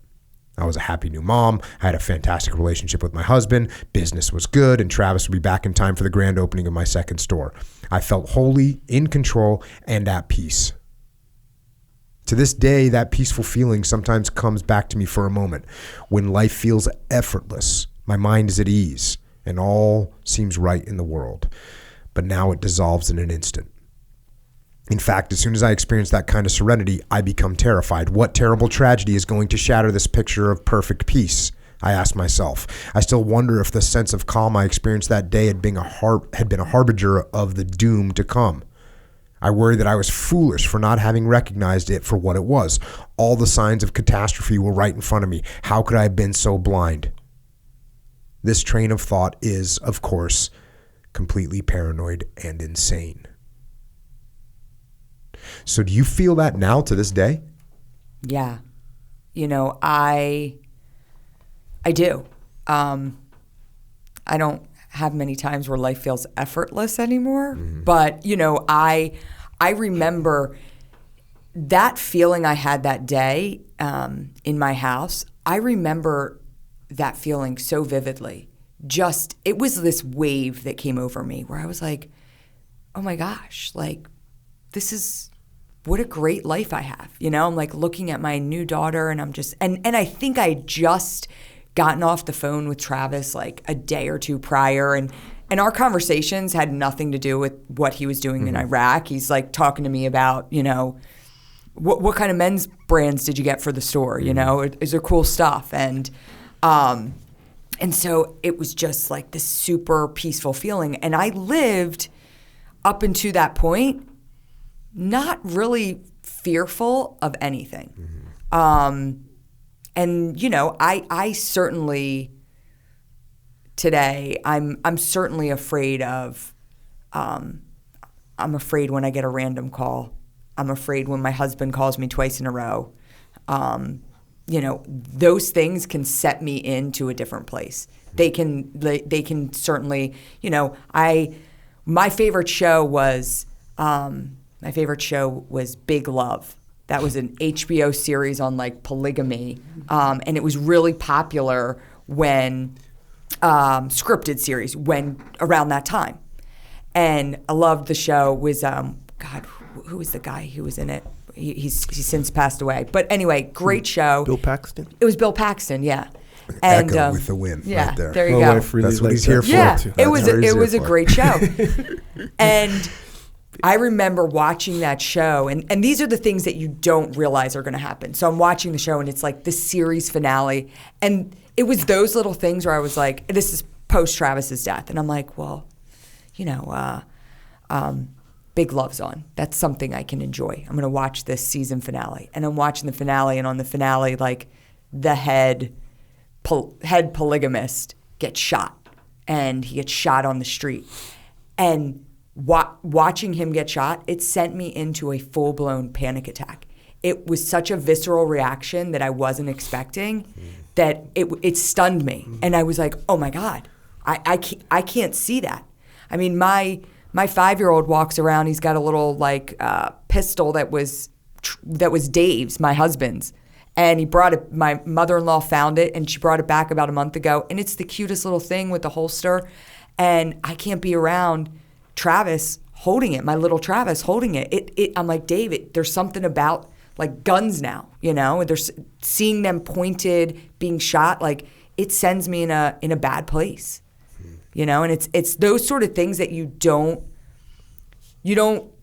I was a happy new mom. I had a fantastic relationship with my husband. Business was good, and Travis would be back in time for the grand opening of my second store. I felt wholly in control and at peace. To this day, that peaceful feeling sometimes comes back to me for a moment. When life feels effortless, my mind is at ease, and all seems right in the world. But now it dissolves in an instant. In fact, as soon as I experience that kind of serenity, I become terrified. What terrible tragedy is going to shatter this picture of perfect peace? I ask myself. I still wonder if the sense of calm I experienced that day had been a harbinger of the doom to come. I worry that I was foolish for not having recognized it for what it was. All the signs of catastrophe were right in front of me. How could I have been so blind? This train of thought is, of course, completely paranoid and insane. So do you feel that now to this day? Yeah. I do. I don't have many times where life feels effortless anymore. Mm-hmm. But, I remember that feeling I had that day in my house. I remember that feeling so vividly. It was this wave that came over me where I was like, oh my gosh, like, what a great life I have. I'm like looking at my new daughter and I'm just, and I think I just gotten off the phone with Travis like a day or two prior, and our conversations had nothing to do with what he was doing in Iraq. He's like talking to me about, what kind of men's brands did you get for the store? Is there cool stuff? And so it was just like this super peaceful feeling. And I lived up until that point, not really fearful of anything. And I certainly today I'm certainly afraid of. I'm afraid when I get a random call. I'm afraid when my husband calls me twice in a row. Those things can set me into a different place. They can certainly. My favorite show was Big Love. That was an HBO series on like polygamy, and it was really popular when scripted series when around that time. And I loved the show. Was who was the guy who was in it? He's since passed away. But anyway, great show. Bill Paxton? It was Bill Paxton, yeah. And Echo with the wind, yeah, right there. There you My go. wife really That's what likes he's here that. for. Yeah, it was a for. great show. And I remember watching that show, and these are the things that you don't realize are going to happen. So I'm watching the show, and it's like the series finale, and it was those little things where I was like, this is post Travis's death, and I'm like, well, Big Love's on. That's something I can enjoy. I'm going to watch this season finale, and I'm watching the finale, and on the finale, like the head polygamist gets shot, and he gets shot on the street, and watching him get shot, it sent me into a full-blown panic attack. It was such a visceral reaction that I wasn't expecting that it stunned me. And I was like, oh my God, I can't see that. I mean, my 5-year-old walks around, he's got a little like pistol that was Dave's, my husband's. And he brought it, my mother-in-law found it, and she brought it back about a month ago. And it's the cutest little thing with the holster. And I can't be around Travis holding it, my little Travis holding it. I'm like, David, there's something about like guns now, and there's seeing them pointed, being shot, like it sends me in a bad place, and it's those sort of things that you don't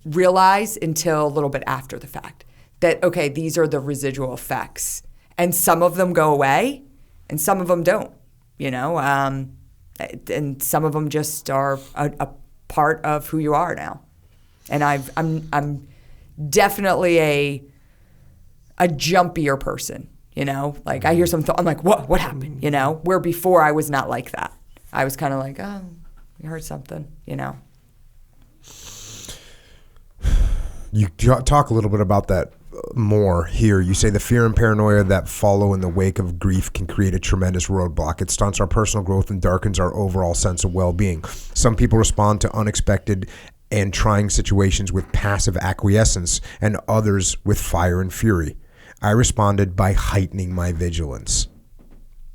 realize until a little bit after the fact that, okay, these are the residual effects, and some of them go away and some of them don't, and some of them just are a part of who you are now. And I'm definitely a jumpier person, like I hear something, I'm like, what happened, where before I was not like that. I was kind of like, oh, you heard something, You talk a little bit about that more here. You say the fear and paranoia that follow in the wake of grief can create a tremendous roadblock. It stunts our personal growth and darkens our overall sense of well-being. Some people respond to unexpected and trying situations with passive acquiescence, and others with fire and fury. I responded by heightening my vigilance.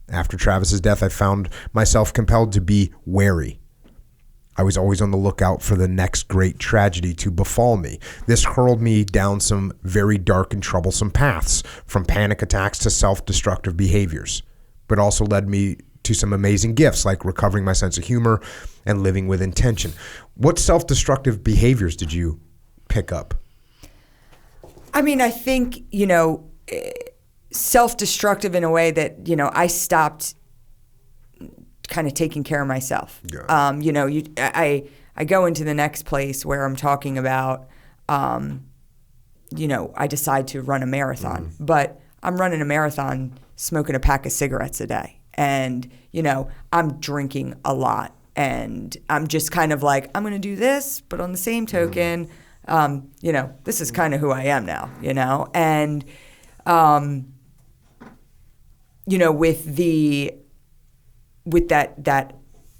After Travis's death, I found myself compelled to be wary. I was always on the lookout for the next great tragedy to befall me. This hurled me down some very dark and troublesome paths, from panic attacks to self-destructive behaviors, but also led me to some amazing gifts like recovering my sense of humor and living with intention. What self-destructive behaviors did you pick up? I mean, I think, self-destructive in a way that, I stopped kind of taking care of myself. Yeah. I go into the next place where I'm talking about, I decide to run a marathon, but I'm running a marathon smoking a pack of cigarettes a day. And, I'm drinking a lot, and I'm just kind of like, I'm going to do this, but on the same token, this is kind of who I am now, and, with that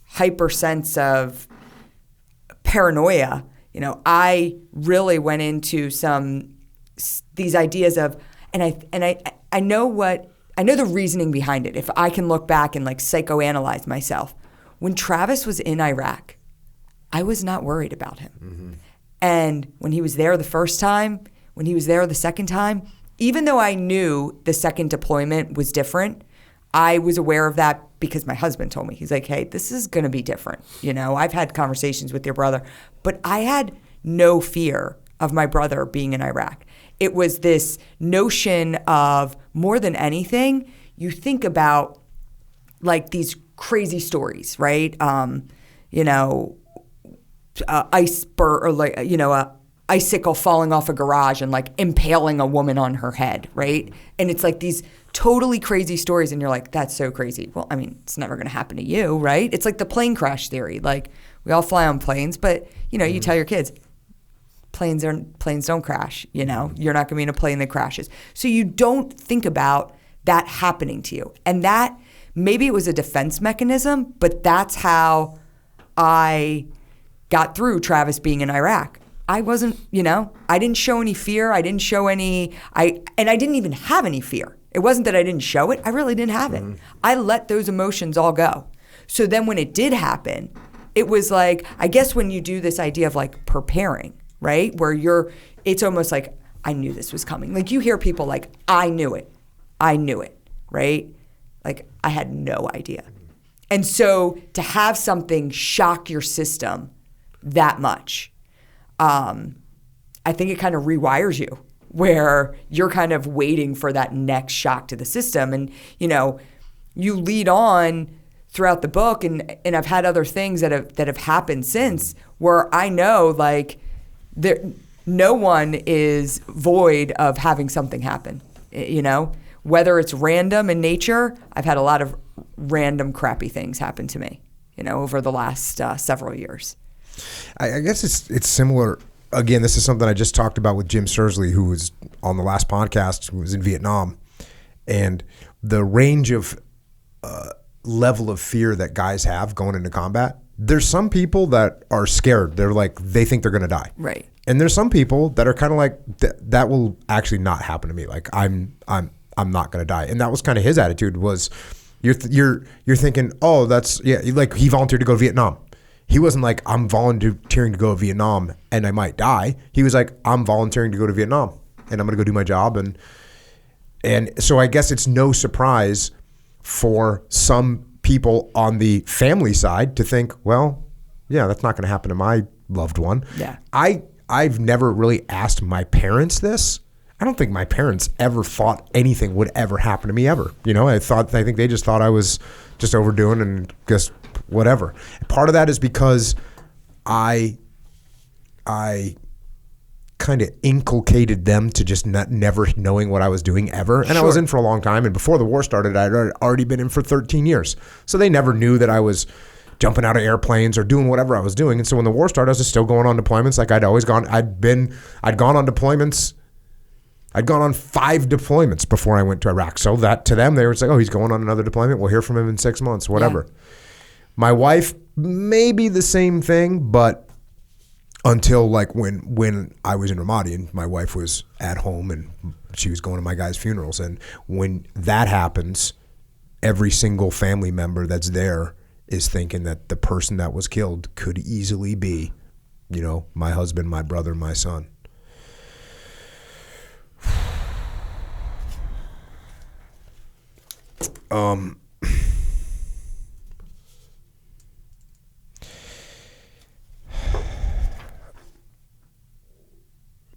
hyper sense of paranoia, I really went into these ideas of, I know the reasoning behind it. If I can look back and like psychoanalyze myself, when Travis was in Iraq, I was not worried about him. Mm-hmm. And when he was there the first time, when he was there the second time, even though I knew the second deployment was different, I was aware of that because my husband told me. He's like, hey, this is going to be different. I've had conversations with your brother, but I had no fear of my brother being in Iraq. It was this notion of, more than anything, you think about like these crazy stories, right? Iceberg, or like, a icicle falling off a garage and like impaling a woman on her head, right? And it's like these totally crazy stories, and you're like, that's so crazy. Well, I mean, it's never going to happen to you, right? It's like the plane crash theory. Like, we all fly on planes, but you tell your kids, planes don't crash. You're not going to be in a plane that crashes. So you don't think about that happening to you. And that, maybe it was a defense mechanism, but that's how I got through Travis being in Iraq. I wasn't, I didn't show any fear. I didn't show any, I didn't even have any fear. It wasn't that I didn't show it. I really didn't have it. I let those emotions all go. So then when it did happen, it was like, I guess when you do this idea of like preparing, right? Where it's almost like, I knew this was coming. Like, you hear people like, I knew it, right? Like, I had no idea. And so to have something shock your system that much, I think it kind of rewires you, where you're kind of waiting for that next shock to the system. And, you lead on throughout the book, and I've had other things that have happened since, where I know, like, no one is void of having something happen, whether it's random in nature. I've had a lot of random crappy things happen to me, over the last several years. I guess it's similar. Again, this is something I just talked about with Jim Sursley, who was on the last podcast, who was in Vietnam, and the range of level of fear that guys have going into combat. There's some people that are scared. They're like, they think they're going to die. Right. And there's some people that are kind of like, that will actually not happen to me. Like, I'm not going to die. And that was kind of his attitude, was you're thinking, oh, that's, yeah, like, he volunteered to go to Vietnam. He wasn't like, I'm volunteering to go to Vietnam and I might die. He was like, I'm volunteering to go to Vietnam and I'm going to go do my job. And so I guess it's no surprise for some people on the family side to think, well, yeah, that's not going to happen to my loved one. Yeah. I've never really asked my parents this. I don't think my parents ever thought anything would ever happen to me ever. I think they just thought I was just overdoing and just whatever. Part of that is because I kind of inculcated them to just never knowing what I was doing ever. And I was in for a long time. And before the war started, I'd already been in for 13 years. So they never knew that I was jumping out of airplanes or doing whatever I was doing. And so when the war started, I was just still going on deployments. Like, I'd always gone. I'd gone on deployments. I'd gone on 5 deployments before I went to Iraq. So that, to them, they were like, oh, he's going on another deployment. We'll hear from him in 6 months, whatever. Yeah. My wife, maybe the same thing, but until like when I was in Manion, my wife was at home and she was going to my guys' funerals. And when that happens, every single family member that's there is thinking that the person that was killed could easily be, my husband, my brother, my son.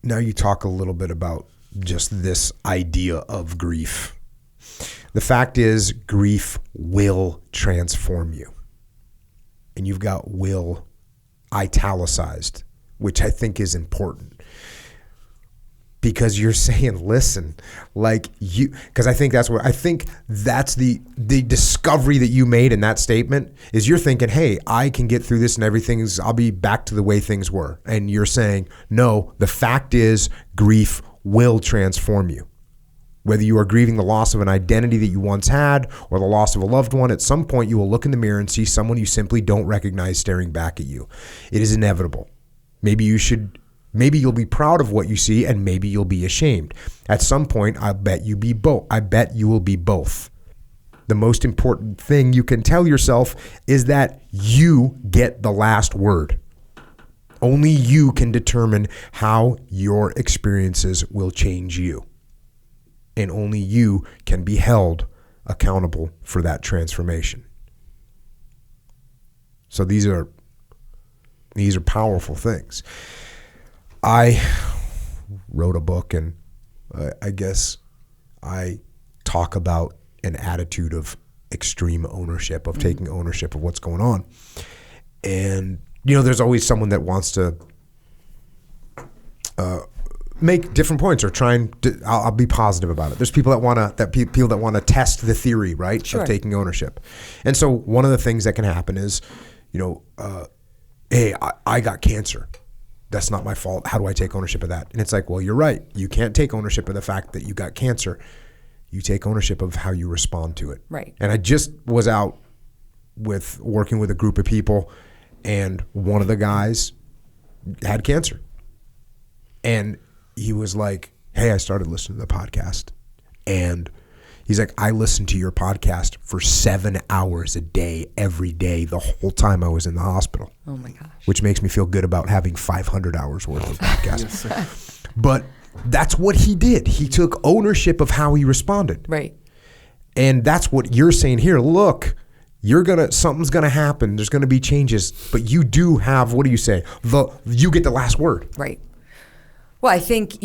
Now you talk a little bit about just this idea of grief. The fact is, grief will transform you. And you've got will italicized, which I think is important. Because you're saying, listen, because I think that's the discovery that you made in that statement is you're thinking, hey, I can get through this and I'll be back to the way things were. And you're saying, no, the fact is grief will transform you. Whether you are grieving the loss of an identity that you once had or the loss of a loved one, at some point you will look in the mirror and see someone you simply don't recognize staring back at you. It is inevitable. Maybe you'll be proud of what you see, and maybe you'll be ashamed. At some point, I bet you will be both. The most important thing you can tell yourself is that you get the last word. Only you can determine how your experiences will change you. And only you can be held accountable for that transformation. So these are powerful things. I wrote a book, and I guess I talk about an attitude of extreme ownership, of taking ownership of what's going on. And, there's always someone that wants to make different points or I'll be positive about it. There's people that want to test the theory, right? Sure. Of taking ownership. And so one of the things that can happen is, hey, I got cancer. That's not my fault. How do I take ownership of that? And it's like, well, you're right. You can't take ownership of the fact that you got cancer. You take ownership of how you respond to it. Right. And I just was out working with a group of people, and one of the guys had cancer. And he was like, hey, I started listening to the podcast. And he's like, I listened to your podcast for 7 hours a day, every day, the whole time I was in the hospital. Oh my gosh. Which makes me feel good about having 500 hours worth of podcast. Yes, but that's what he did. He took ownership of how he responded. Right. And that's what you're saying here. Look, something's gonna happen. There's gonna be changes, but you do have, what do you say? You get the last word. Right. Well, I think,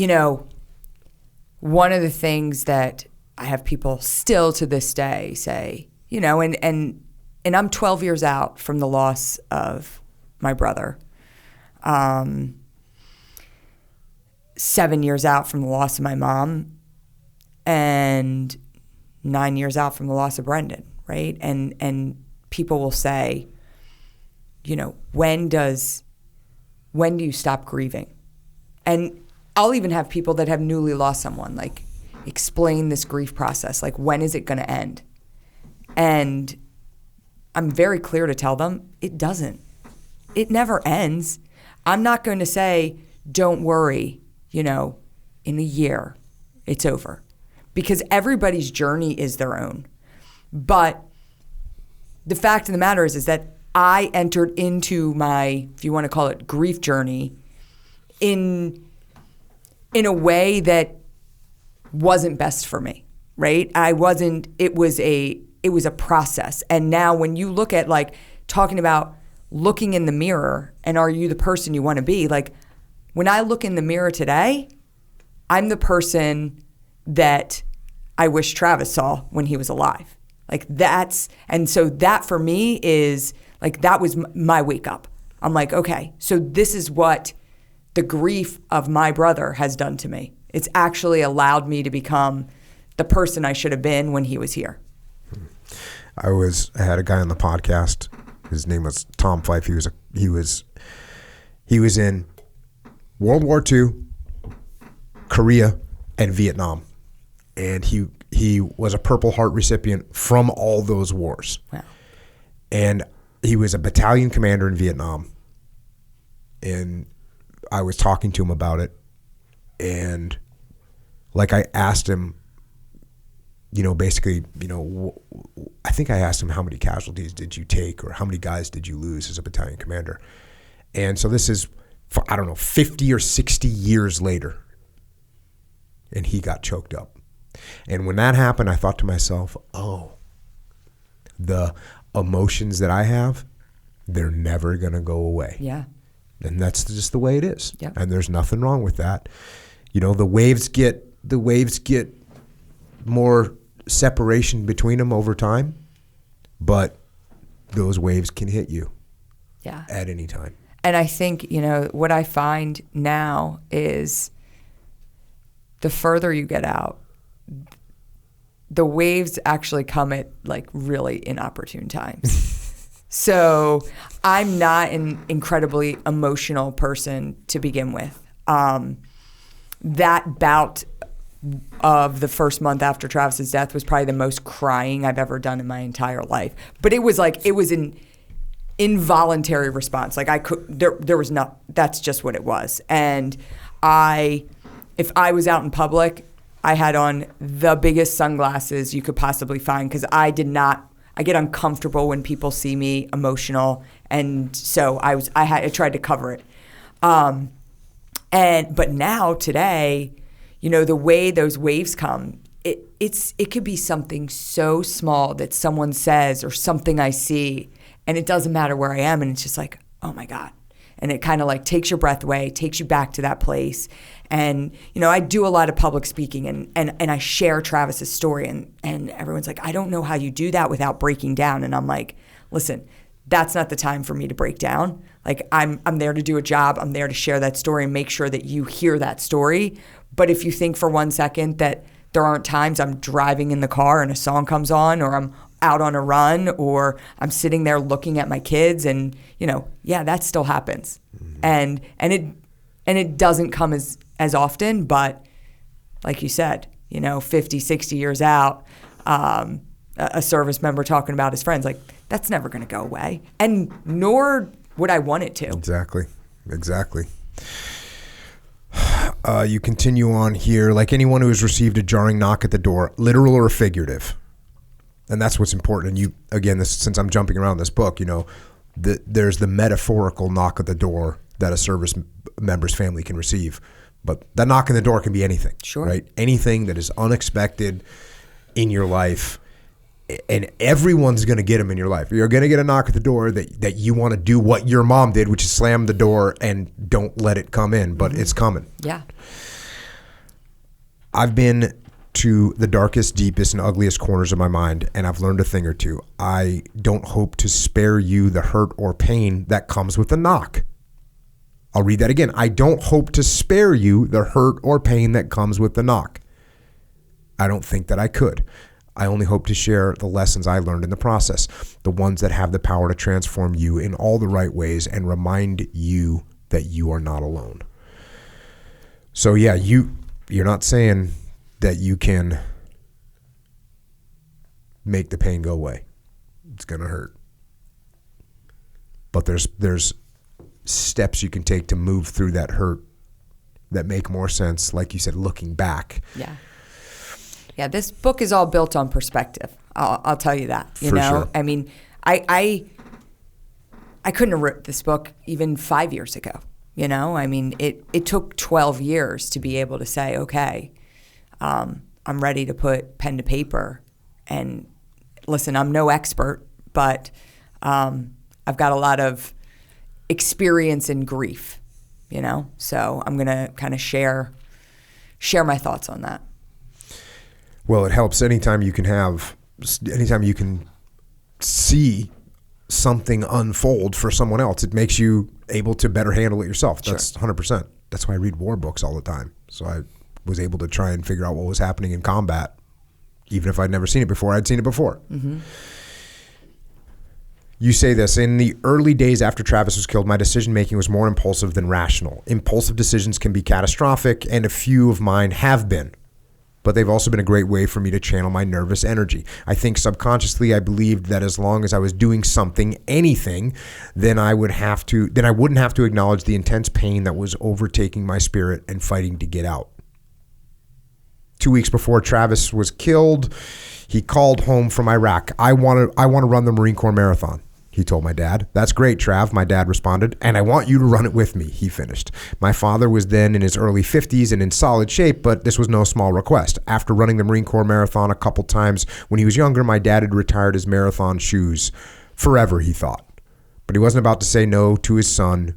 one of the things that I have people still to this day say, and I'm 12 years out from the loss of my brother, 7 years out from the loss of my mom, and 9 years out from the loss of Brendan, right? And people will say, when do you stop grieving? And I'll even have people that have newly lost someone, explain this grief process. When is it going to end? And I'm very clear to tell them, it doesn't. It never ends. I'm not going to say, don't worry, in a year, it's over. Because everybody's journey is their own. But the fact of the matter is that I entered into my, if you want to call it, grief journey in a way that wasn't best for me, right? It was a process. And now when you look at talking about looking in the mirror and are you the person you want to be? When I look in the mirror today, I'm the person that I wish Travis saw when he was alive. And so that for me is that was my wake up. I'm like, okay, so this is what the grief of my brother has done to me. It's actually allowed me to become the person I should have been when he was here. I had a guy on the podcast. His name was Tom Fife. He was in World War II, Korea, and Vietnam, and he was a Purple Heart recipient from all those wars. Wow. And he was a battalion commander in Vietnam, and I was talking to him about it, and I asked him, basically, I think I asked him, how many casualties did you take, or how many guys did you lose as a battalion commander? And so this is, I don't know, 50 or 60 years later, and he got choked up. And when that happened, I thought to myself, oh, the emotions that I have, they're never going to go away. Yeah. And that's just the way it is. Yeah. And there's nothing wrong with that. The waves get more separation between them over time, but those waves can hit you at any time. And I think, what I find now is the further you get out, the waves actually come at like really inopportune times. So I'm not an incredibly emotional person to begin with. That bout of the first month after Travis's death was probably the most crying I've ever done in my entire life. But it was an involuntary response. Like there was not, that's just what it was. And if I was out in public, I had on the biggest sunglasses you could possibly find, because I get uncomfortable when people see me emotional. And so I tried to cover it. But now today, the way those waves come, it could be something so small that someone says or something I see, and it doesn't matter where I am, and it's just like, oh my God. And it kind of like takes your breath away, takes you back to that place. And, I do a lot of public speaking, and I share Travis's story, and everyone's like, I don't know how you do that without breaking down. And I'm like, listen, that's not the time for me to break down. Like I'm there to do a job. I'm there to share that story and make sure that you hear that story. But if you think for 1 second that there aren't times I'm driving in the car and a song comes on, or I'm out on a run, or I'm sitting there looking at my kids, and that still happens. Mm-hmm. And it doesn't come as often, but like you said, 50, 60 years out, a service member talking about his friends, like that's never going to go away, and nor would I want it to. Exactly. You continue on here, like anyone who has received a jarring knock at the door, literal or figurative. And that's what's important. And you, again, since I'm jumping around this book, there's the metaphorical knock at the door that a service member's family can receive. But that knock on the door can be anything. Sure. Right? Anything that is unexpected in your life. And everyone's going to get them in your life. You're going to get a knock at the door that you want to do what your mom did, which is slam the door and don't let it come in, but it's coming. Yeah. I've been to the darkest, deepest, and ugliest corners of my mind, and I've learned a thing or two. I don't hope to spare you the hurt or pain that comes with a knock. I'll read that again. I don't hope to spare you the hurt or pain that comes with the knock. I don't think that I could. I only hope to share the lessons I learned in the process, the ones that have the power to transform you in all the right ways and remind you that you are not alone. So yeah, you're not saying that you can make the pain go away. It's going to hurt. But there's steps you can take to move through that hurt that make more sense, like you said, looking back. Yeah. Yeah, this book is all built on perspective. I'll tell you that. You know, sure. I mean, I couldn't have written this book even 5 years ago. You know, I mean, it took 12 years to be able to say, okay, I'm ready to put pen to paper. And listen, I'm no expert, but I've got a lot of experience in grief. You know, so I'm gonna kind of share my thoughts on that. Well, it helps anytime you can see something unfold for someone else. It makes you able to better handle it yourself. That's 100%. That's why I read war books all the time. So I was able to try and figure out what was happening in combat. Even if I'd never seen it before, I'd seen it before. Mm-hmm. You say this, in the early days after Travis was killed, my decision-making was more impulsive than rational. Impulsive decisions can be catastrophic, and a few of mine have been. But they've also been a great way for me to channel my nervous energy. I think subconsciously I believed that as long as I was doing something, anything, then I wouldn't have to acknowledge the intense pain that was overtaking my spirit and fighting to get out. 2 weeks before Travis was killed, he called home from Iraq. I want to run the Marine Corps Marathon, he told my dad. That's great, Trav, my dad responded. And I want you to run it with me, he finished. My father was then in his early 50s and in solid shape, but this was no small request. After running the Marine Corps Marathon a couple times when he was younger, my dad had retired his marathon shoes forever, he thought. But he wasn't about to say no to his son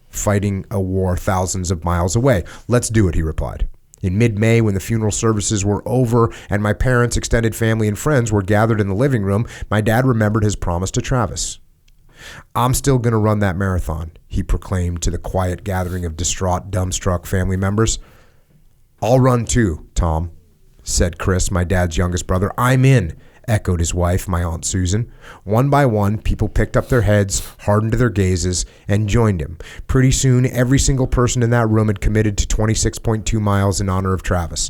fighting a war thousands of miles away. Let's do it, he replied. In mid-May, when the funeral services were over and my parents, extended family, and friends were gathered in the living room, my dad remembered his promise to Travis. I'm still going to run that marathon, he proclaimed to the quiet gathering of distraught, dumbstruck family members. I'll run too, Tom, said Chris, my dad's youngest brother. I'm in, echoed his wife, my Aunt Susan. One by one, people picked up their heads, hardened their gazes, and joined him. Pretty soon, every single person in that room had committed to 26.2 miles in honor of Travis.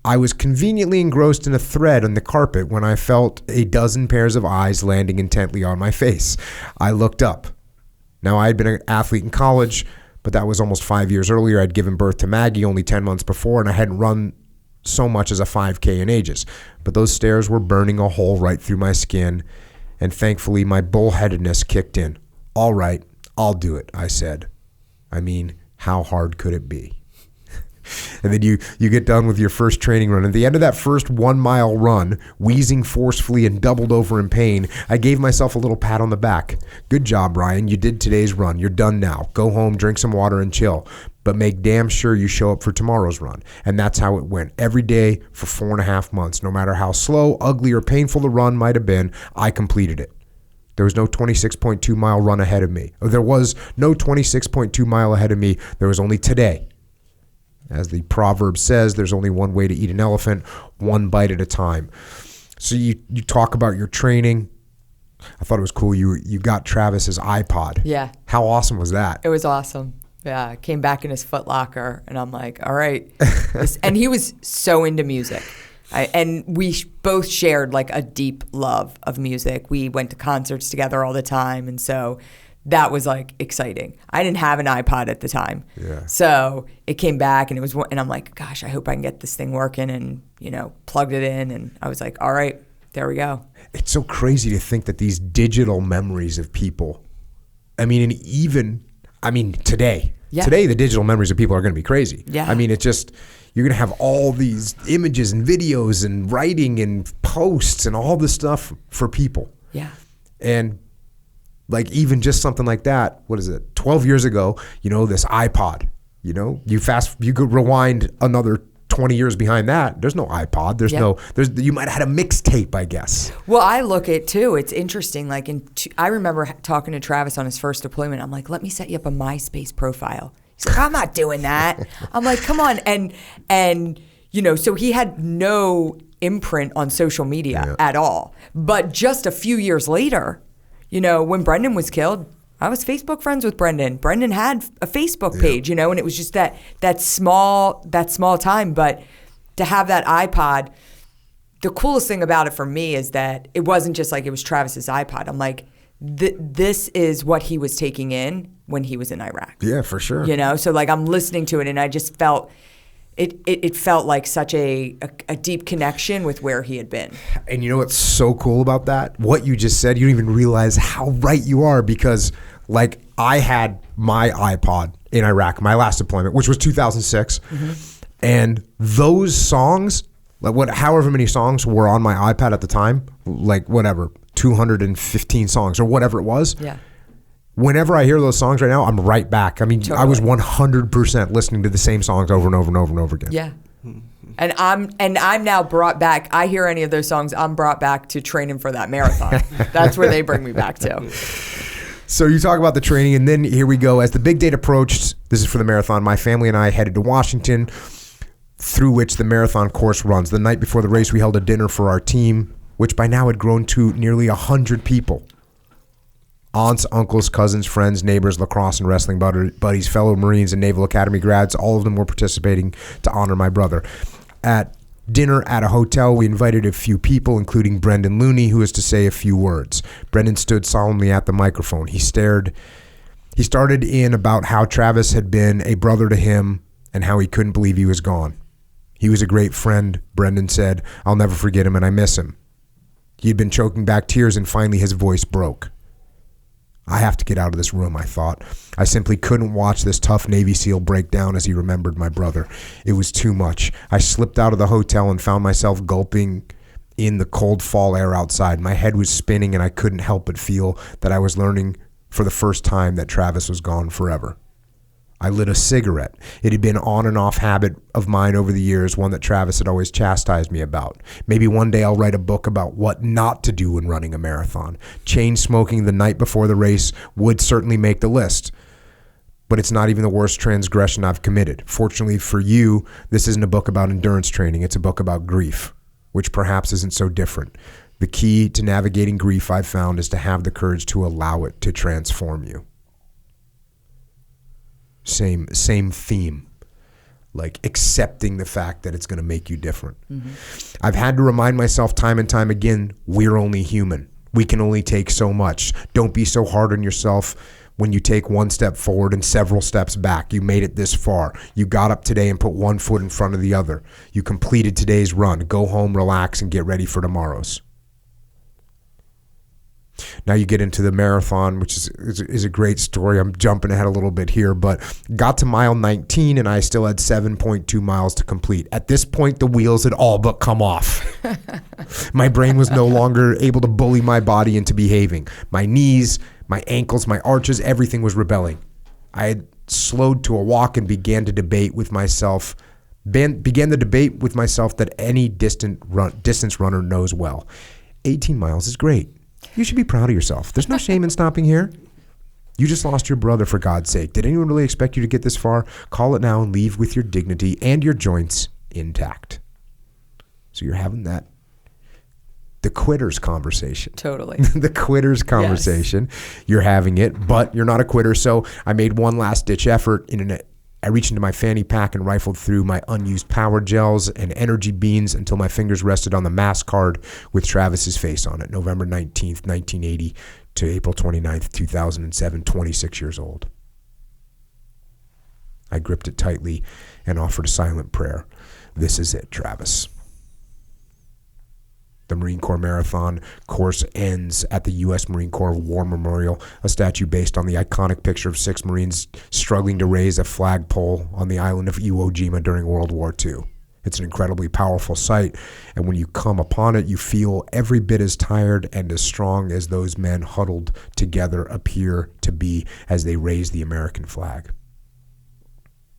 I was conveniently engrossed in a thread on the carpet when I felt a dozen pairs of eyes landing intently on my face. I looked up. Now, I had been an athlete in college, but that was almost 5 years earlier. I'd given birth to Maggie only 10 months before, and I hadn't run so much as a 5K in ages. But those stares were burning a hole right through my skin, and thankfully my bullheadedness kicked in. All right, I'll do it, I said. I mean, how hard could it be? And then you get done with your first training run. At the end of that first 1 mile run, wheezing forcefully and doubled over in pain, I gave myself a little pat on the back. Good job, Ryan. You did today's run. You're done now. Go home, drink some water, and chill. But make damn sure you show up for tomorrow's run. And that's how it went. Every day for 4.5 months. No matter how slow, ugly, or painful the run might have been, I completed it. There was no 26.2 mile run ahead of me. There was no 26.2 mile ahead of me. There was only today. As the proverb says, there's only one way to eat an elephant, one bite at a time. So you talk about your training. I thought it was cool. You got Travis's iPod. Yeah. How awesome was that? It was awesome. Yeah. I came back in his Foot Locker, and I'm like, all right. And he was so into music. And we both shared like a deep love of music. We went to concerts together all the time. And so that was like exciting. I didn't have an iPod at the time. Yeah. So it came back and I'm like, gosh, I hope I can get this thing working, and, plugged it in, and I was like, all right, there we go. It's so crazy to think that these digital memories of people, today, Yeah. Today the digital memories of people are going to be crazy. Yeah. It's just, you're going to have all these images and videos and writing and posts and all this stuff for people. Yeah. And like even just something like that, what is it, 12 years ago, this iPod, you could rewind another 20 years behind that. There's no iPod. You might have had a mixtape, I guess. Well, I look at too, it's interesting. Like I remember talking to Travis on his first deployment. I'm like, let me set you up a MySpace profile. He's like, I'm not doing that. I'm like, come on. And so he had no imprint on social media at all. But just a few years later, when Brendan was killed, I was Facebook friends with Brendan. Brendan had a Facebook page, and it was just that small time. But to have that iPod, the coolest thing about it for me is that it wasn't just like it was Travis's iPod. I'm like, this is what he was taking in when he was in Iraq. Yeah, for sure. So like I'm listening to it, and I just felt it felt like such a deep connection with where he had been. And you know what's so cool about that? What you just said, you don't even realize how right you are, because like I had my iPod in Iraq, my last deployment, which was 2006. Mm-hmm. And those songs, like however many songs were on my iPad at the time, like whatever, 215 songs or whatever it was. Yeah. Whenever I hear those songs right now, I'm right back. Totally. I was 100% listening to the same songs over and over and over and over again. Yeah. And I'm now brought back. I hear any of those songs, I'm brought back to training for that marathon. That's where they bring me back to. So you talk about the training, and then here we go. As the big date approached, this is for the marathon, my family and I headed to Washington, through which the marathon course runs. The night before the race, we held a dinner for our team, which by now had grown to nearly 100 people. Aunts, uncles, cousins, friends, neighbors, lacrosse and wrestling buddies, fellow Marines and Naval Academy grads, all of them were participating to honor my brother. At dinner at a hotel, we invited a few people, including Brendan Looney, who was to say a few words. Brendan stood solemnly at the microphone. He started in about how Travis had been a brother to him and how he couldn't believe he was gone. He was a great friend, Brendan said. I'll never forget him and I miss him. He had been choking back tears and finally his voice broke. I have to get out of this room, I thought. I simply couldn't watch this tough Navy SEAL break down as he remembered my brother. It was too much. I slipped out of the hotel and found myself gulping in the cold fall air outside. My head was spinning and I couldn't help but feel that I was learning for the first time that Travis was gone forever. I lit a cigarette. It had been an on and off habit of mine over the years, one that Travis had always chastised me about. Maybe one day I'll write a book about what not to do when running a marathon. Chain smoking the night before the race would certainly make the list. But it's not even the worst transgression I've committed. Fortunately for you, this isn't a book about endurance training. It's a book about grief, which perhaps isn't so different. The key to navigating grief, I've found, is to have the courage to allow it to transform you. Same theme, like accepting the fact that it's going to make you different. Mm-hmm. I've had to remind myself time and time again, we're only human. We can only take so much. Don't be so hard on yourself when you take one step forward and several steps back. You made it this far. You got up today and put one foot in front of the other. You completed today's run. Go home, relax, and get ready for tomorrow's. Now you get into the marathon, which is a great story. I'm jumping ahead a little bit here, but got to mile 19 and I still had 7.2 miles to complete. At this point, the wheels had all but come off. My brain was no longer able to bully my body into behaving. My knees, my ankles, my arches, everything was rebelling. I had slowed to a walk and began the debate with myself that any distance runner knows well. 18 miles is great. You should be proud of yourself. There's no shame in stopping here. You just lost your brother, for God's sake. Did anyone really expect you to get this far? Call it now and leave with your dignity and your joints intact. So you're having the quitter's conversation. Totally. The quitter's conversation. Yes. You're having it, but you're not a quitter. So I made one last ditch effort. I reached into my fanny pack and rifled through my unused power gels and energy beans until my fingers rested on the mass card with Travis's face on it. November 19th, 1980 to April 29th, 2007, 26 years old. I gripped it tightly and offered a silent prayer. This is it, Travis. The Marine Corps Marathon course ends at the U.S. Marine Corps War Memorial, a statue based on the iconic picture of 6 Marines struggling to raise a flagpole on the island of Iwo Jima during World War II. It's an incredibly powerful sight, and when you come upon it, you feel every bit as tired and as strong as those men huddled together appear to be as they raise the American flag.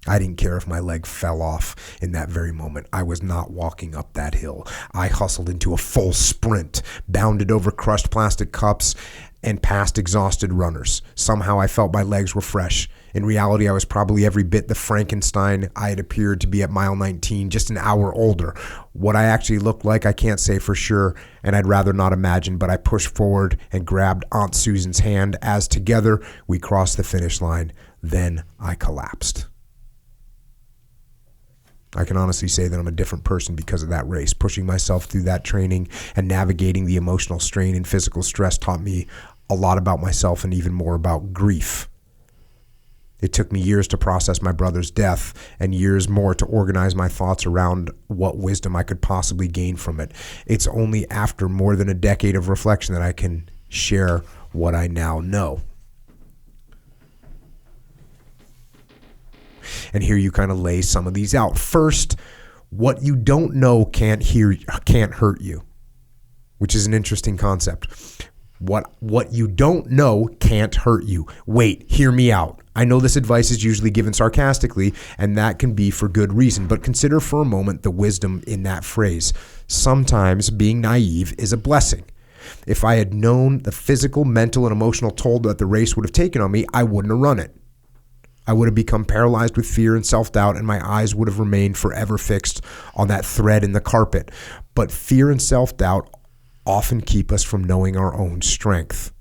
I didn't care if my leg fell off in that very moment. I was not walking up that hill. I hustled into a full sprint, bounded over crushed plastic cups and past exhausted runners. Somehow I felt my legs were fresh. In reality, I was probably every bit the Frankenstein I had appeared to be at mile 19, just an hour older. What I actually looked like, I can't say for sure, and I'd rather not imagine, but I pushed forward and grabbed Aunt Susan's hand as together we crossed the finish line. Then I collapsed. I can honestly say that I'm a different person because of that race. Pushing myself through that training and navigating the emotional strain and physical stress taught me a lot about myself and even more about grief. It took me years to process my brother's death and years more to organize my thoughts around what wisdom I could possibly gain from it. It's only after more than a decade of reflection that I can share what I now know. And here you kind of lay some of these out. First, what you don't know can't hurt you, which is an interesting concept. What you don't know can't hurt you. Wait, hear me out. I know this advice is usually given sarcastically, and that can be for good reason, but consider for a moment the wisdom in that phrase. Sometimes being naive is a blessing. If I had known the physical, mental, and emotional toll that the race would have taken on me, I wouldn't have run it. I would have become paralyzed with fear and self-doubt, and my eyes would have remained forever fixed on that thread in the carpet. But fear and self-doubt often keep us from knowing our own strength.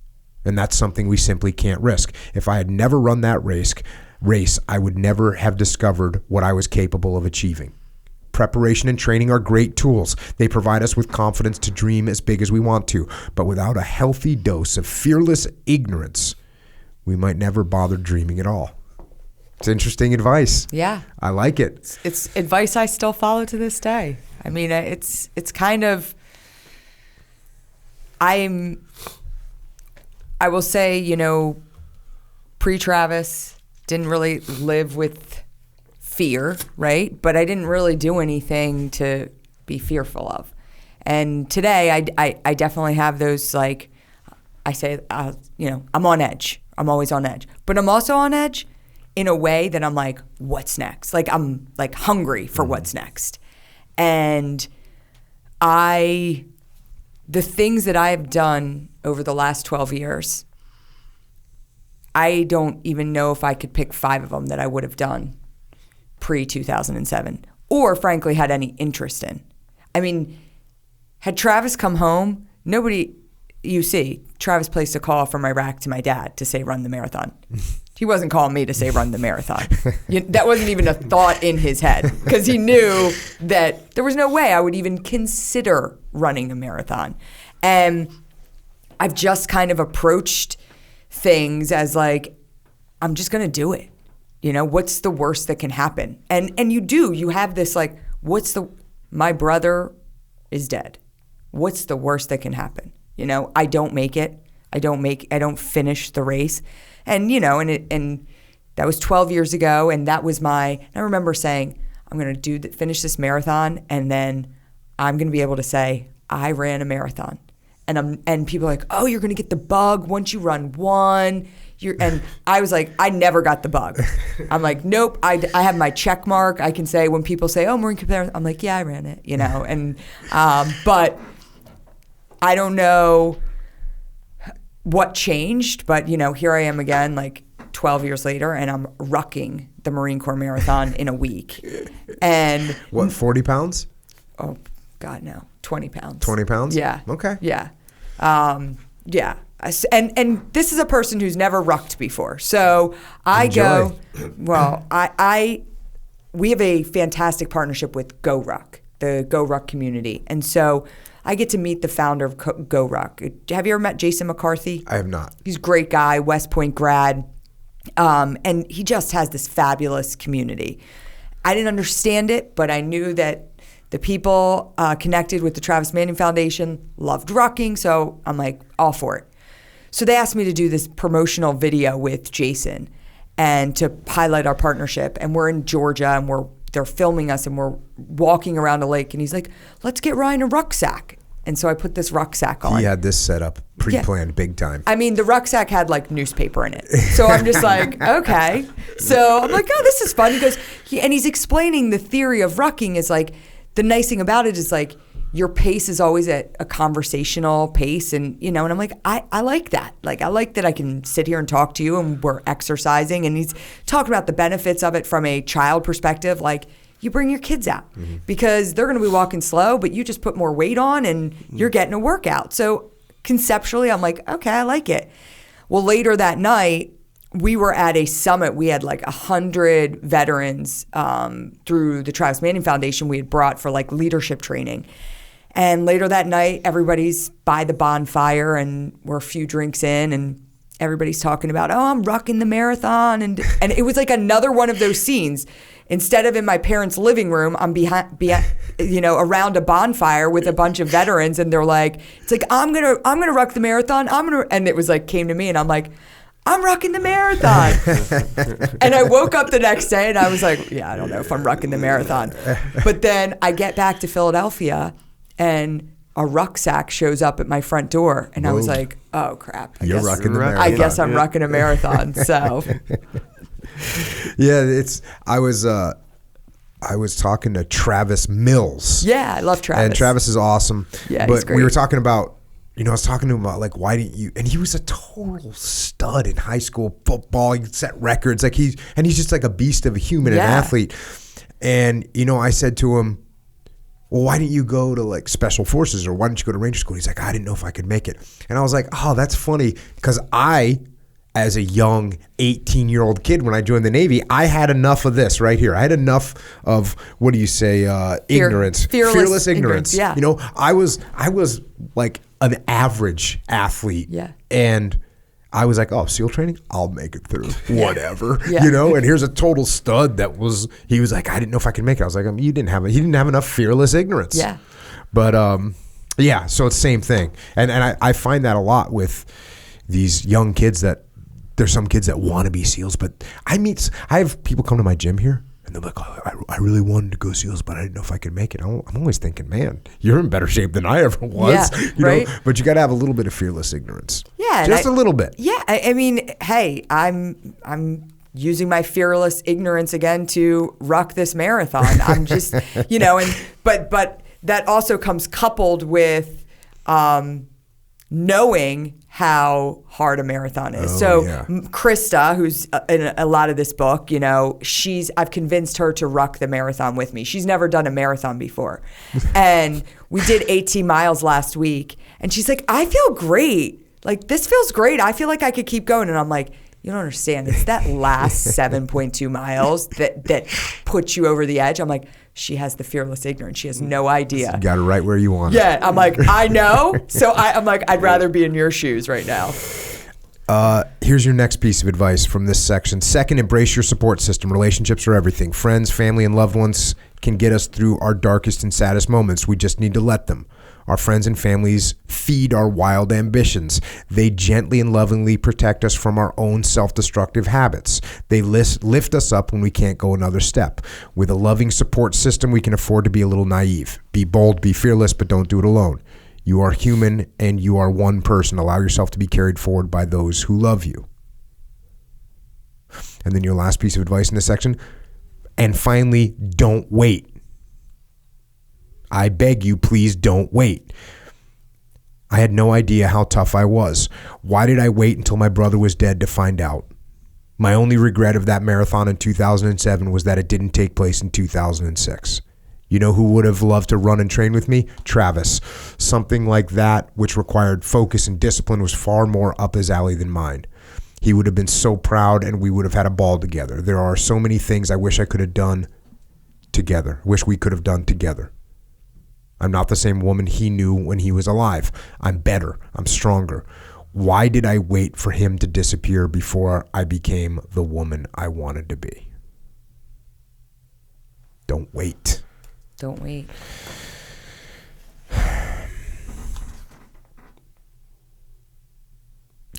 And that's something we simply can't risk. If I had never run that race, I would never have discovered what I was capable of achieving. Preparation and training are great tools. They provide us with confidence to dream as big as we want to. But without a healthy dose of fearless ignorance, we might never bother dreaming at all. It's interesting advice. Yeah. I like it. It's advice I still follow to this day. I mean, it's kind of, I will say, you know, pre-Travis, didn't really live with fear, right? But I didn't really do anything to be fearful of. And today, I definitely have those, like, I say, you know, I'm on edge. I'm always on edge. But I'm also on edge in a way that I'm like, what's next? Like, I'm like hungry for what's next. And the things that I have done over the last 12 years, I don't even know if I could pick 5 of them that I would have done pre-2007 or frankly had any interest in. I mean, had Travis come home, Travis placed a call from Iraq to my dad to say run the marathon. He wasn't calling me to say run the marathon. That wasn't even a thought in his head because he knew that there was no way I would even consider running a marathon. And I've just kind of approached things as like, I'm just going to do it. You know, what's the worst that can happen? And you have this like, my brother is dead. What's the worst that can happen? You know, I don't make it. I don't finish the race. And, you know, and that was 12 years ago. And that was I remember saying, I'm going to finish this marathon. And then I'm going to be able to say, I ran a marathon. And people are like, oh, you're going to get the bug once you run one. And I was like, I never got the bug. I'm like, nope. I have my check mark. I can say when people say, oh, Marine Corps Marathon, I'm like, yeah, I ran it, you know. And but I don't know what changed, but you know, here I am again, like 12 years later, and I'm rucking the Marine Corps Marathon in a week. And what, 40 pounds? Oh God, no, 20 pounds. 20 pounds? Yeah. Okay. Yeah. Yeah. And this is a person who's never rucked before. So I Enjoy. We have a fantastic partnership with Go Ruck, the Go Ruck community. And so I get to meet the founder of Go Ruck. Have you ever met Jason McCarthy? I have not. He's a great guy, West Point grad. And he just has this fabulous community. I didn't understand it, but I knew that the people connected with the Travis Manion Foundation loved rucking, so I'm like, all for it. So they asked me to do this promotional video with Jason and to highlight our partnership. And we're in Georgia, and they're filming us, and we're walking around a lake, and he's like, let's get Ryan a rucksack. And so I put this rucksack on. He had this set up pre-planned big time. I mean, the rucksack had like newspaper in it. So I'm just like, okay. So I'm like, oh, this is fun. He goes, and he's explaining the theory of rucking is like, the nice thing about it is like, your pace is always at a conversational pace. And, you know, and I'm like, I like that. Like, I like that I can sit here and talk to you and we're exercising. And he's talking about the benefits of it from a child perspective. Like, you bring your kids out because they're going to be walking slow, but you just put more weight on and you're getting a workout. So conceptually, I'm like, okay, I like it. Well, later that night, we were at a summit. We had like 100 veterans through the Travis Manion Foundation we had brought for like leadership training. And later that night, everybody's by the bonfire and we're a few drinks in and everybody's talking about, oh, I'm rucking the marathon. And it was like another one of those scenes. Instead of in my parents' living room, I'm behind, you know, around a bonfire with a bunch of veterans. And they're like, it's like, I'm gonna ruck the marathon. And it was like, came to me and I'm like, I'm rucking the marathon. And I woke up the next day and I was like, yeah, I don't know if I'm rucking the marathon. But then I get back to Philadelphia and a rucksack shows up at my front door. And I was like, oh, crap. You're rucking the marathon. I guess I'm rucking a marathon. So. Yeah, I was talking to Travis Mills. Yeah, I love Travis. And Travis is awesome. Yeah, but he's great. We were talking about, you know, I was talking to him about like, why didn't you? And he was a total stud in high school football. He set records. Like he's just like a beast of a human, an athlete. And you know, I said to him, well, why didn't you go to like special forces or why didn't you go to Ranger School? He's like, I didn't know if I could make it. And I was like, oh, that's funny because as a young 18-year-old kid when I joined the Navy, I had enough of this right here. I had enough of, what do you say, ignorance. Fearless ignorance. Yeah. You know, I was like an average athlete. Yeah. And I was like, oh, SEAL training? I'll make it through. Whatever. Yeah. You know, and here's a total stud he was like, I didn't know if I could make it. I was like, he didn't have enough fearless ignorance. Yeah. But yeah, so it's the same thing. And I find that a lot with these young kids there's some kids that want to be SEALs, but I have people come to my gym here and they're like, oh, I really wanted to go SEALs, but I didn't know if I could make it. I'm always thinking, man, you're in better shape than I ever was. Yeah, you right? know? But you got to have a little bit of fearless ignorance. Yeah. Just a little bit. Yeah. I mean, hey, I'm using my fearless ignorance again to ruck this marathon. I'm just, but that also comes coupled with knowing how hard a marathon is. Krista, who's in a lot of this book, I've convinced her to ruck the marathon with me. She's never done a marathon before. And we did 18 miles last week. And she's like, I feel great. Like, this feels great. I feel like I could keep going. And I'm like, you don't understand. It's that last 7.2 miles that puts you over the edge. I'm like, she has the fearless ignorance. She has no idea. You got it right where you want it. Yeah, I'm like, I know. So I'm like, I'd rather be in your shoes right now. Here's your next piece of advice from this section. Second, embrace your support system. Relationships are everything. Friends, family, and loved ones can get us through our darkest and saddest moments. We just need to let them. Our friends and families feed our wild ambitions. They gently and lovingly protect us from our own self-destructive habits. They lift us up when we can't go another step. With a loving support system, we can afford to be a little naive. Be bold, be fearless, but don't do it alone. You are human and you are one person. Allow yourself to be carried forward by those who love you. And then your last piece of advice in this section. And finally, don't wait. I beg you, please don't wait. I had no idea how tough I was. Why did I wait until my brother was dead to find out? My only regret of that marathon in 2007 was that it didn't take place in 2006. You know who would have loved to run and train with me? Travis. Something like that, which required focus and discipline, was far more up his alley than mine. He would have been so proud and we would have had a ball together. There are so many things I wish I could have done together. Wish we could have done together. I'm not the same woman he knew when he was alive. I'm better. I'm stronger. Why did I wait for him to disappear before I became the woman I wanted to be? Don't wait. Don't wait.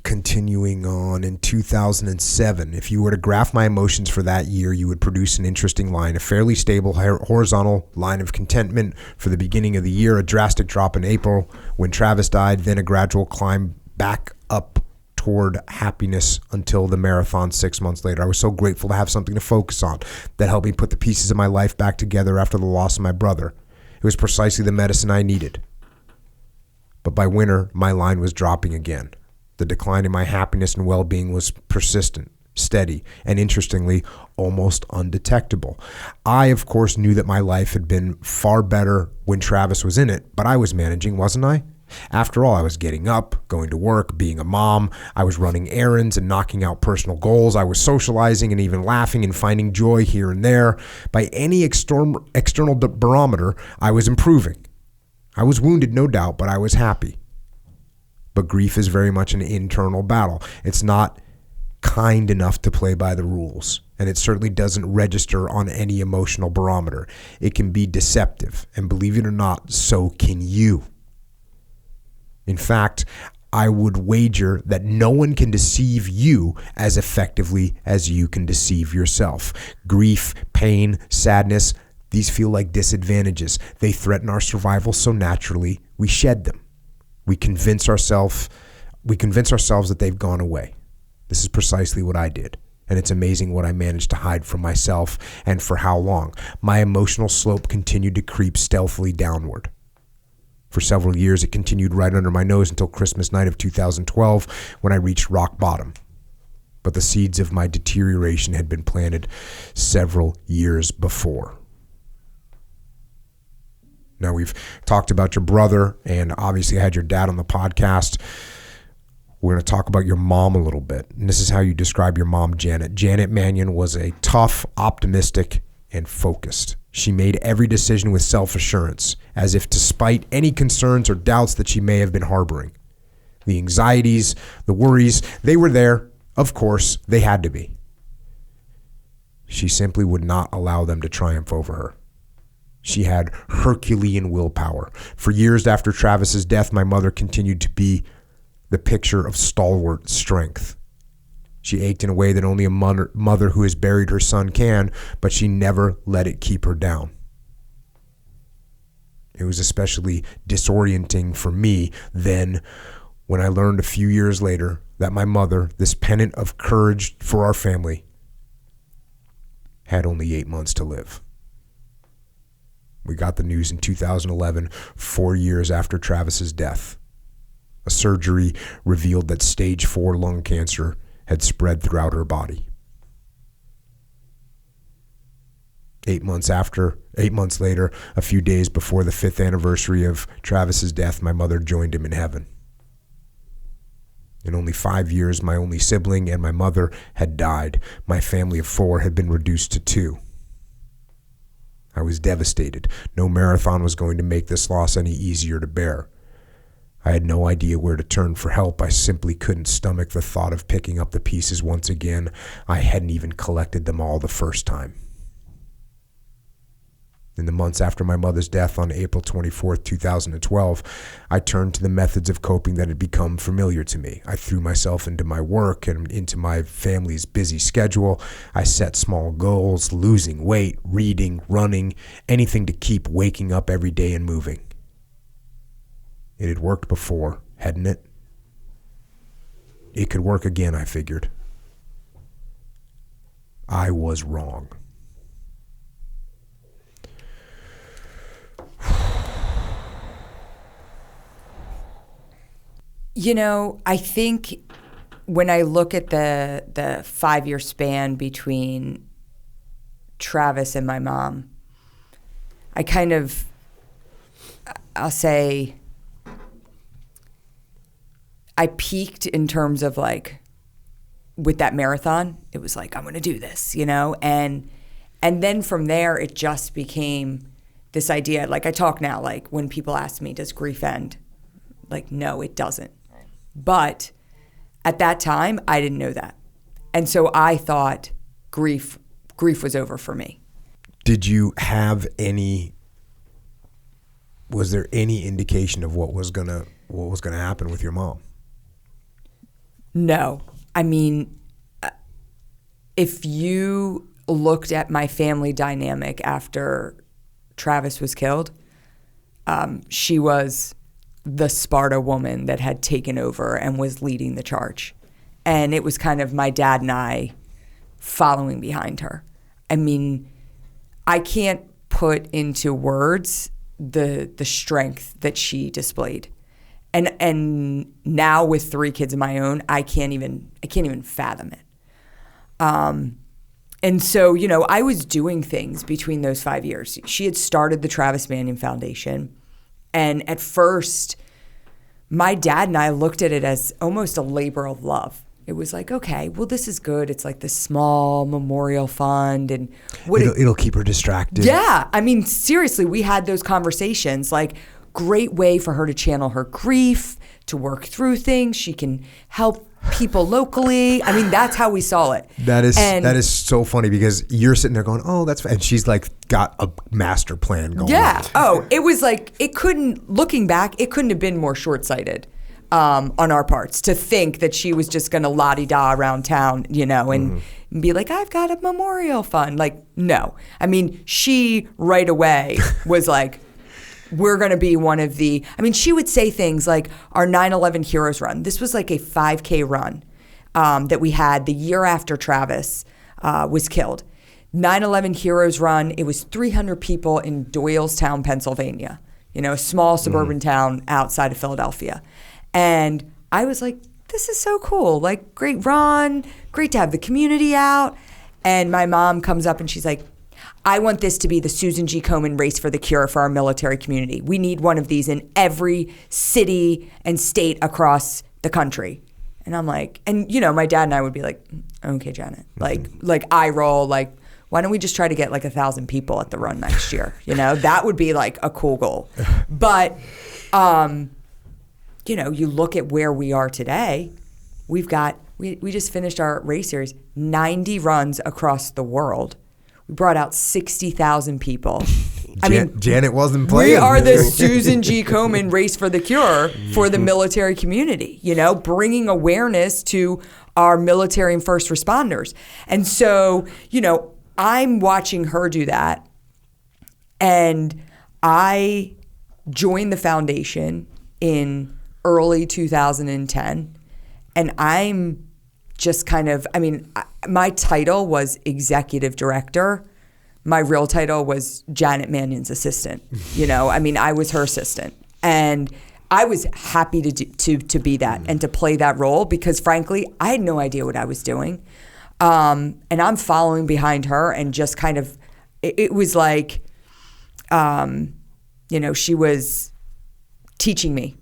Continuing on, in 2007, if you were to graph my emotions for that year, you would produce an interesting line, a fairly stable horizontal line of contentment for the beginning of the year, a drastic drop in April when Travis died, then a gradual climb back up toward happiness until the marathon 6 months later. I was so grateful to have something to focus on that helped me put the pieces of my life back together after the loss of my brother. It was precisely the medicine I needed. But by winter, my line was dropping again. The decline in my happiness and well-being was persistent, steady, and interestingly, almost undetectable. I, of course, knew that my life had been far better when Travis was in it, but I was managing, wasn't I? After all, I was getting up, going to work, being a mom. I was running errands and knocking out personal goals. I was socializing and even laughing and finding joy here and there. By any external barometer, I was improving. I was wounded, no doubt, but I was happy. But grief is very much an internal battle. It's not kind enough to play by the rules, and it certainly doesn't register on any emotional barometer. It can be deceptive, and believe it or not, so can you. In fact, I would wager that no one can deceive you as effectively as you can deceive yourself. Grief, pain, sadness, these feel like disadvantages. They threaten our survival so naturally, we shed them. We convince ourselves that they've gone away. This is precisely what I did. And it's amazing what I managed to hide from myself and for how long. My emotional slope continued to creep stealthily downward. For several years, it continued right under my nose until Christmas night of 2012 when I reached rock bottom. But the seeds of my deterioration had been planted several years before. Now, we've talked about your brother, and obviously I had your dad on the podcast. We're going to talk about your mom a little bit. And this is how you describe your mom, Janet. Janet Manion was a tough, optimistic, and focused. She made every decision with self-assurance, as if despite any concerns or doubts that she may have been harboring. The anxieties, the worries, they were there. Of course, they had to be. She simply would not allow them to triumph over her. She had Herculean willpower. For years after Travis's death, my mother continued to be the picture of stalwart strength. She ached in a way that only a mother who has buried her son can, but she never let it keep her down. It was especially disorienting for me then when I learned a few years later that my mother, this pennant of courage for our family, had only 8 months to live. We got the news in 2011, 4 years after Travis's death. A surgery revealed that stage 4 lung cancer had spread throughout her body. 8 months later, a few days before the 5th anniversary of Travis's death, my mother joined him in heaven. In only 5 years, my only sibling and my mother had died. My family of 4 had been reduced to 2. I was devastated. No marathon was going to make this loss any easier to bear. I had no idea where to turn for help. I simply couldn't stomach the thought of picking up the pieces once again. I hadn't even collected them all the first time. In the months after my mother's death on April 24th, 2012, I turned to the methods of coping that had become familiar to me. I threw myself into my work and into my family's busy schedule. I set small goals, losing weight, reading, running, anything to keep waking up every day and moving. It had worked before, hadn't it? It could work again, I figured. I was wrong. You know, I think when I look at the 5-year span between Travis and my mom, I'll say I peaked in terms of like with that marathon. It was like, I'm going to do this, you know? And then from there, it just became this idea. Like I talk now, like when people ask me, does grief end? Like, no, it doesn't. But at that time, I didn't know that. And so I thought grief was over for me. Did you have was there any indication of what was gonna happen with your mom? No. I mean, if you looked at my family dynamic after Travis was killed, she was the Sparta woman that had taken over and was leading the charge. And it was kind of my dad and I following behind her. I mean, I can't put into words the strength that she displayed. And now with 3 kids of my own, I can't even fathom it. And so, you know, I was doing things between those 5 years. She had started the Travis Manion Foundation. And at first, my dad and I looked at it as almost a labor of love. It was like, okay, well, this is good. It's like this small memorial fund. And it'll keep her distracted. Yeah. I mean, seriously, we had those conversations. Like, great way for her to channel her grief, to work through things. She can help people locally. I mean, that's how we saw it. That is so funny because you're sitting there going, oh, that's, and she's like got a master plan going. Yeah. Oh, it was like, looking back, it couldn't have been more short-sighted on our parts to think that she was just going to la-di-da around town, you know, and be like, I've got a memorial fund. Like, no. I mean, she right away was like, we're going to be one of the, I mean, she would say things like our 9/11 Heroes Run. This was like a 5K run that we had the year after Travis was killed. 9/11 Heroes Run, it was 300 people in Doylestown, Pennsylvania, you know, a small suburban town outside of Philadelphia. And I was like, this is so cool. Like, great run, great to have the community out. And my mom comes up and she's like, I want this to be the Susan G. Komen Race for the Cure for our military community. We need one of these in every city and state across the country. And I'm like, and you know, my dad and I would be like, okay, Janet, like eye roll, like, why don't we just try to get like 1,000 people at the run next year? You know, that would be like a cool goal. But you look at where we are today. We just finished our race series, 90 runs across the world. We brought out 60,000 people. Janet wasn't playing. We are the Susan G. Komen Race for the Cure for the military community, bringing awareness to our military and first responders. And so, I'm watching her do that. And I joined the foundation in early 2010. And I'm just my title was executive director. My real title was Janet Manion's assistant. I was her assistant. And I was happy to be that and to play that role because, frankly, I had no idea what I was doing. And I'm following behind her and just kind of, it was like, she was teaching me,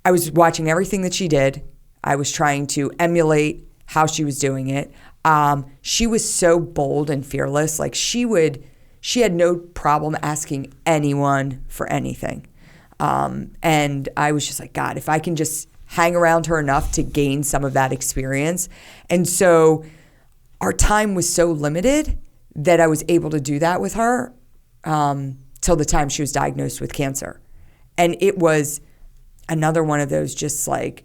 I was watching everything that she did. I was trying to emulate how she was doing it. She was so bold and fearless. Like she had no problem asking anyone for anything. And I was just like, God, if I can just hang around her enough to gain some of that experience. And so our time was so limited that I was able to do that with her till the time she was diagnosed with cancer. And it was another one of those just like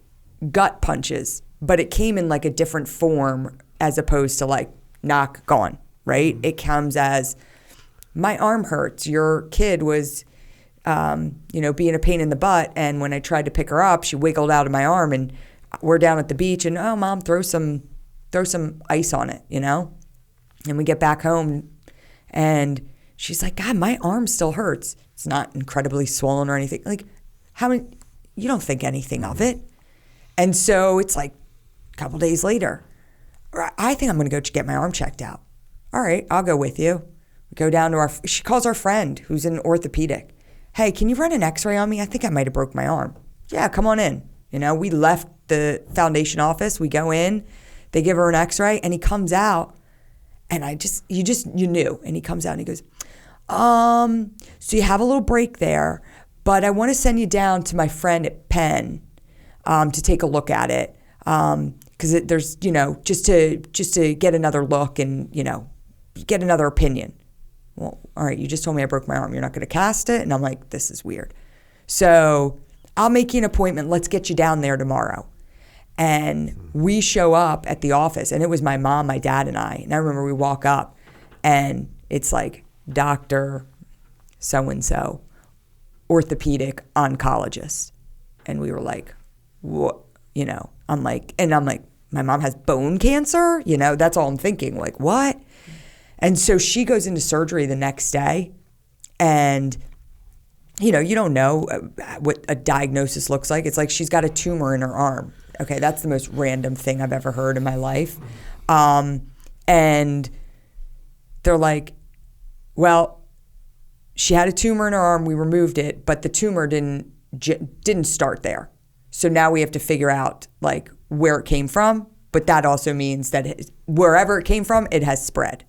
gut punches, but it came in like a different form as opposed to like knock, gone, right? It comes as my arm hurts. Your kid was, being a pain in the butt. And when I tried to pick her up, she wiggled out of my arm and we're down at the beach and, oh, Mom, throw some ice on it, And we get back home and she's like, God, my arm still hurts. It's not incredibly swollen or anything. Like, you don't think anything of it. And so it's like a couple days later, I think I'm going to go get my arm checked out. All right, I'll go with you. We go down to she calls our friend who's an orthopedic. Hey, can you run an x-ray on me? I think I might have broke my arm. Yeah, come on in. We left the foundation office. We go in, they give her an x-ray and he comes out and you knew. And he comes out and he goes, so you have a little break there, but I want to send you down to my friend at Penn to take a look at it. Because there's, just to get another look and, get another opinion. Well, all right, you just told me I broke my arm. You're not going to cast it? And I'm like, this is weird. So I'll make you an appointment. Let's get you down there tomorrow. And we show up at the office, and it was my mom, my dad, and I. And I remember we walk up, and it's like, Dr. So-and-so, orthopedic oncologist. And we were like, what? I'm like, my mom has bone cancer? That's all I'm thinking. Like, what? And so she goes into surgery the next day and, you don't know what a diagnosis looks like. It's like she's got a tumor in her arm. Okay, that's the most random thing I've ever heard in my life. And they're like, well, she had a tumor in her arm. We removed it, but the tumor didn't start there. So now we have to figure out like where it came from, but that also means that wherever it came from, it has spread.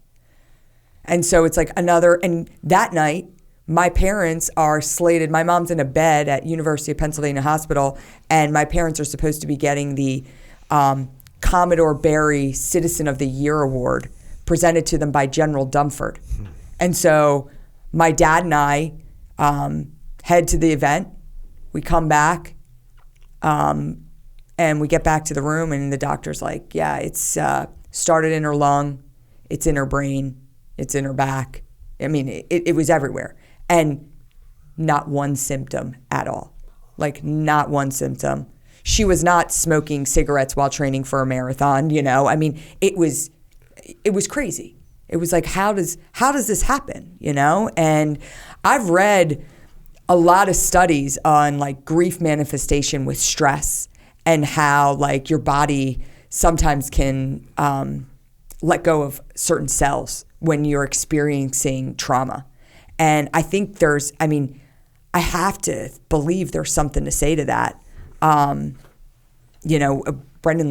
And so it's like and that night, my parents are slated, my mom's in a bed at University of Pennsylvania Hospital, and my parents are supposed to be getting the Commodore Barry Citizen of the Year Award presented to them by General Dumford. And so my dad and I head to the event. We come back, and we get back to the room, and the doctor's like, yeah, it's started in her lung, it's in her brain, it's in her back. I mean, it was everywhere. And not one symptom at all. Like, not one symptom. She was not smoking cigarettes while training for a marathon, I mean, it was crazy. It was like, how does this happen, And I've read a lot of studies on like grief manifestation with stress and how like your body sometimes can let go of certain cells when you're experiencing trauma. And I think I have to believe there's something to say to that. Brendan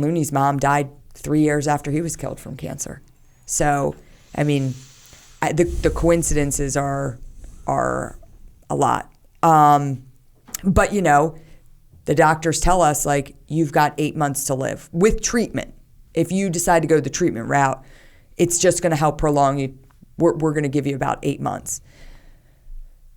Looney's mom died 3 years after he was killed from cancer. So, the coincidences are a lot. But, the doctors tell us, like, you've got 8 months to live with treatment. If you decide to go the treatment route, it's just going to help prolong you. We're going to give you about 8 months.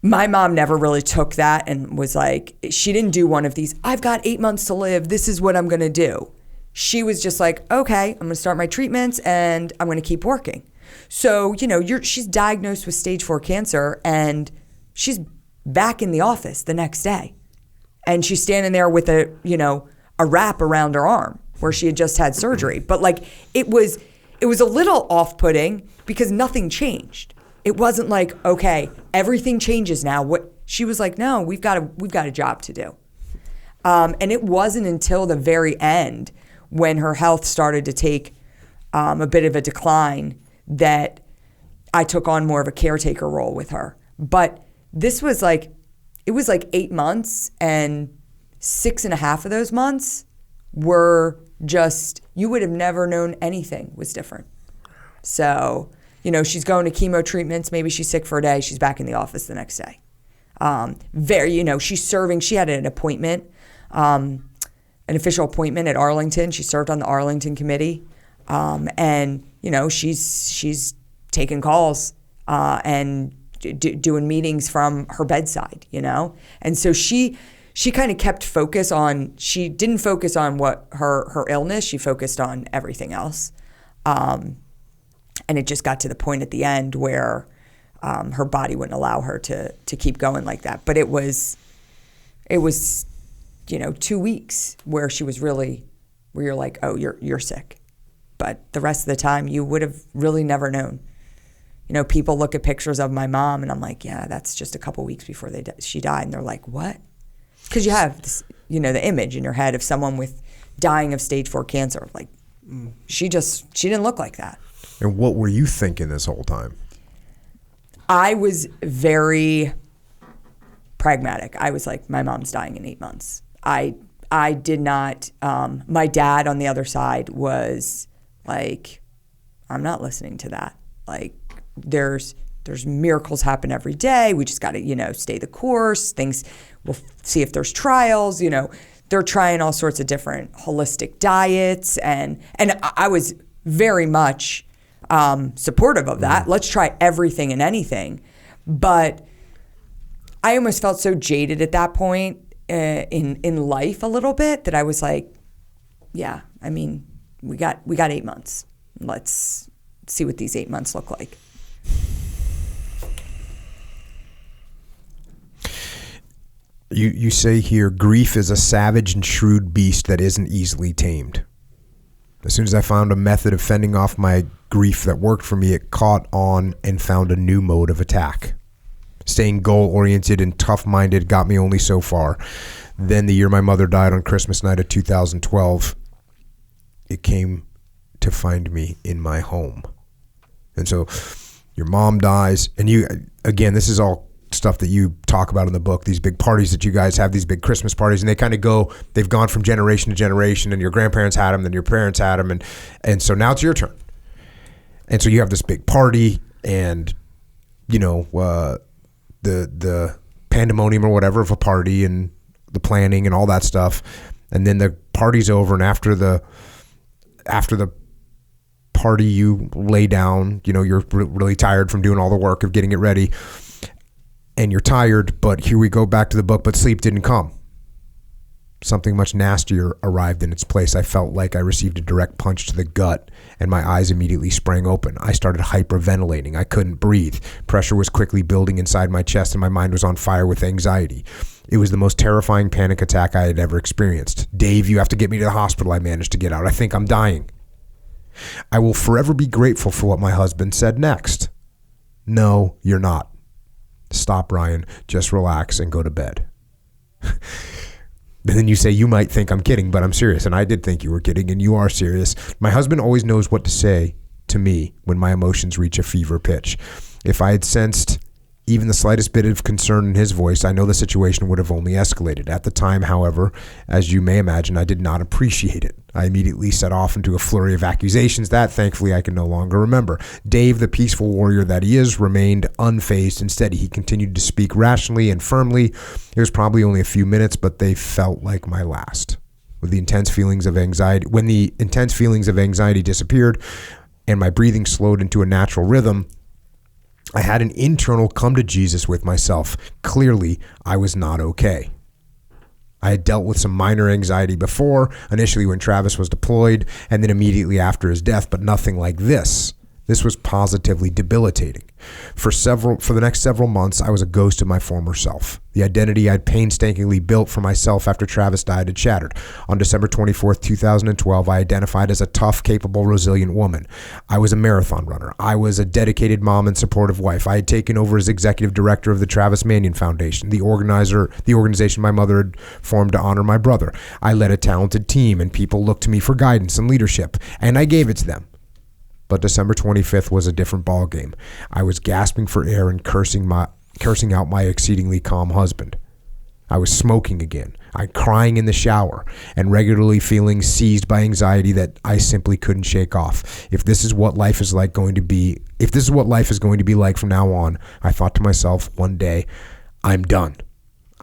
My mom never really took that and was like, she didn't do one of these, I've got 8 months to live, this is what I'm going to do. She was just like, okay, I'm going to start my treatments and I'm going to keep working. So, she's diagnosed with stage 4 cancer and she's back in the office the next day. And she's standing there with a wrap around her arm where she had just had surgery. But like, it was a little off-putting because nothing changed. It wasn't like, okay, everything changes now. What she was like, no, we've got a job to do. And it wasn't until the very end when her health started to take a bit of a decline that I took on more of a caretaker role with her. But this was like, it was like 8 months, and 6.5 of those months were just, you would have never known anything was different. So, she's going to chemo treatments. Maybe she's sick for a day. She's back in the office the next day. She's serving. She had an appointment, an official appointment at Arlington. She served on the Arlington committee. She's taking calls and doing meetings from her bedside, And so she kind of kept focus on, she didn't focus on what her illness, she focused on everything else. And it just got to the point at the end where her body wouldn't allow her to keep going like that. But it was 2 weeks where she was really, where you're like, oh, you're sick. But the rest of the time you would have really never known. People look at pictures of my mom and I'm like, yeah, that's just a couple weeks before she died. And they're like, what? Because you have this, the image in your head of someone with dying of stage 4 cancer. Like, she didn't look like that. And what were you thinking this whole time? I was very pragmatic. I was like, my mom's dying in 8 months. I did not, my dad on the other side was like, I'm not listening to that. Like, there's miracles happen every day. We just got to, stay the course. We'll see if there's trials. They're trying all sorts of different holistic diets, and I was very much supportive of that. Let's try everything and anything. But I almost felt so jaded at that point in life a little bit that I was like, yeah, I mean, we got 8 months. Let's see what these 8 months look like. You say here, grief is a savage and shrewd beast that isn't easily tamed. As soon as I found a method of fending off my grief that worked for me, it caught on and found a new mode of attack. Staying goal-oriented and tough-minded got me only so far. Then the year my mother died on Christmas night of 2012, it came to find me in my home. And so your mom dies, and you, again, this is all stuff that you talk about in the book, these big parties that you guys have, these big Christmas parties, and they've gone from generation to generation, and your grandparents had them, then your parents had them, and so now it's your turn. And so you have this big party, and the pandemonium or whatever of a party and the planning and all that stuff, and then the party's over, and after the party you lay down, you're really tired from doing all the work of getting it ready, and you're tired, but here we go back to the book, but sleep didn't come. Something much nastier arrived in its place. I felt like I received a direct punch to the gut, and my eyes immediately sprang open. I started hyperventilating. I couldn't breathe. Pressure was quickly building inside my chest, and my mind was on fire with anxiety. It was the most terrifying panic attack I had ever experienced. Dave, you have to get me to the hospital. I managed to get out. I think I'm dying. I will forever be grateful for what my husband said next. No, you're not. Stop, Ryan. Just relax and go to bed. And then you say, you might think I'm kidding, but I'm serious. And I did think you were kidding, and you are serious. My husband always knows what to say to me when my emotions reach a fever pitch. If I had sensed even the slightest bit of concern in his voice, I know the situation would have only escalated. At the time, however, as you may imagine, I did not appreciate it. I immediately set off into a flurry of accusations that, thankfully, I can no longer remember. Dave, the peaceful warrior that he is, remained unfazed. Instead, he continued to speak rationally and firmly. It was probably only a few minutes, but they felt like my last. When the intense feelings of anxiety disappeared and my breathing slowed into a natural rhythm, I had an internal come to Jesus with myself. Clearly, I was not okay. I had dealt with some minor anxiety before, initially when Travis was deployed, and then immediately after his death, but nothing like this. This was positively debilitating. For the next several months, I was a ghost of my former self. The identity I'd painstakingly built for myself after Travis died had shattered. On December 24th, 2012, I identified as a tough, capable, resilient woman. I was a marathon runner. I was a dedicated mom and supportive wife. I had taken over as executive director of the Travis Manion Foundation, the organization my mother had formed to honor my brother. I led a talented team, and people looked to me for guidance and leadership, and I gave it to them. But December 25th was a different ballgame. I was gasping for air and cursing out my exceedingly calm husband. I was smoking again. I crying in the shower and regularly feeling seized by anxiety that I simply couldn't shake off. If this is what life is going to be like from now on, I thought to myself one day, I'm done.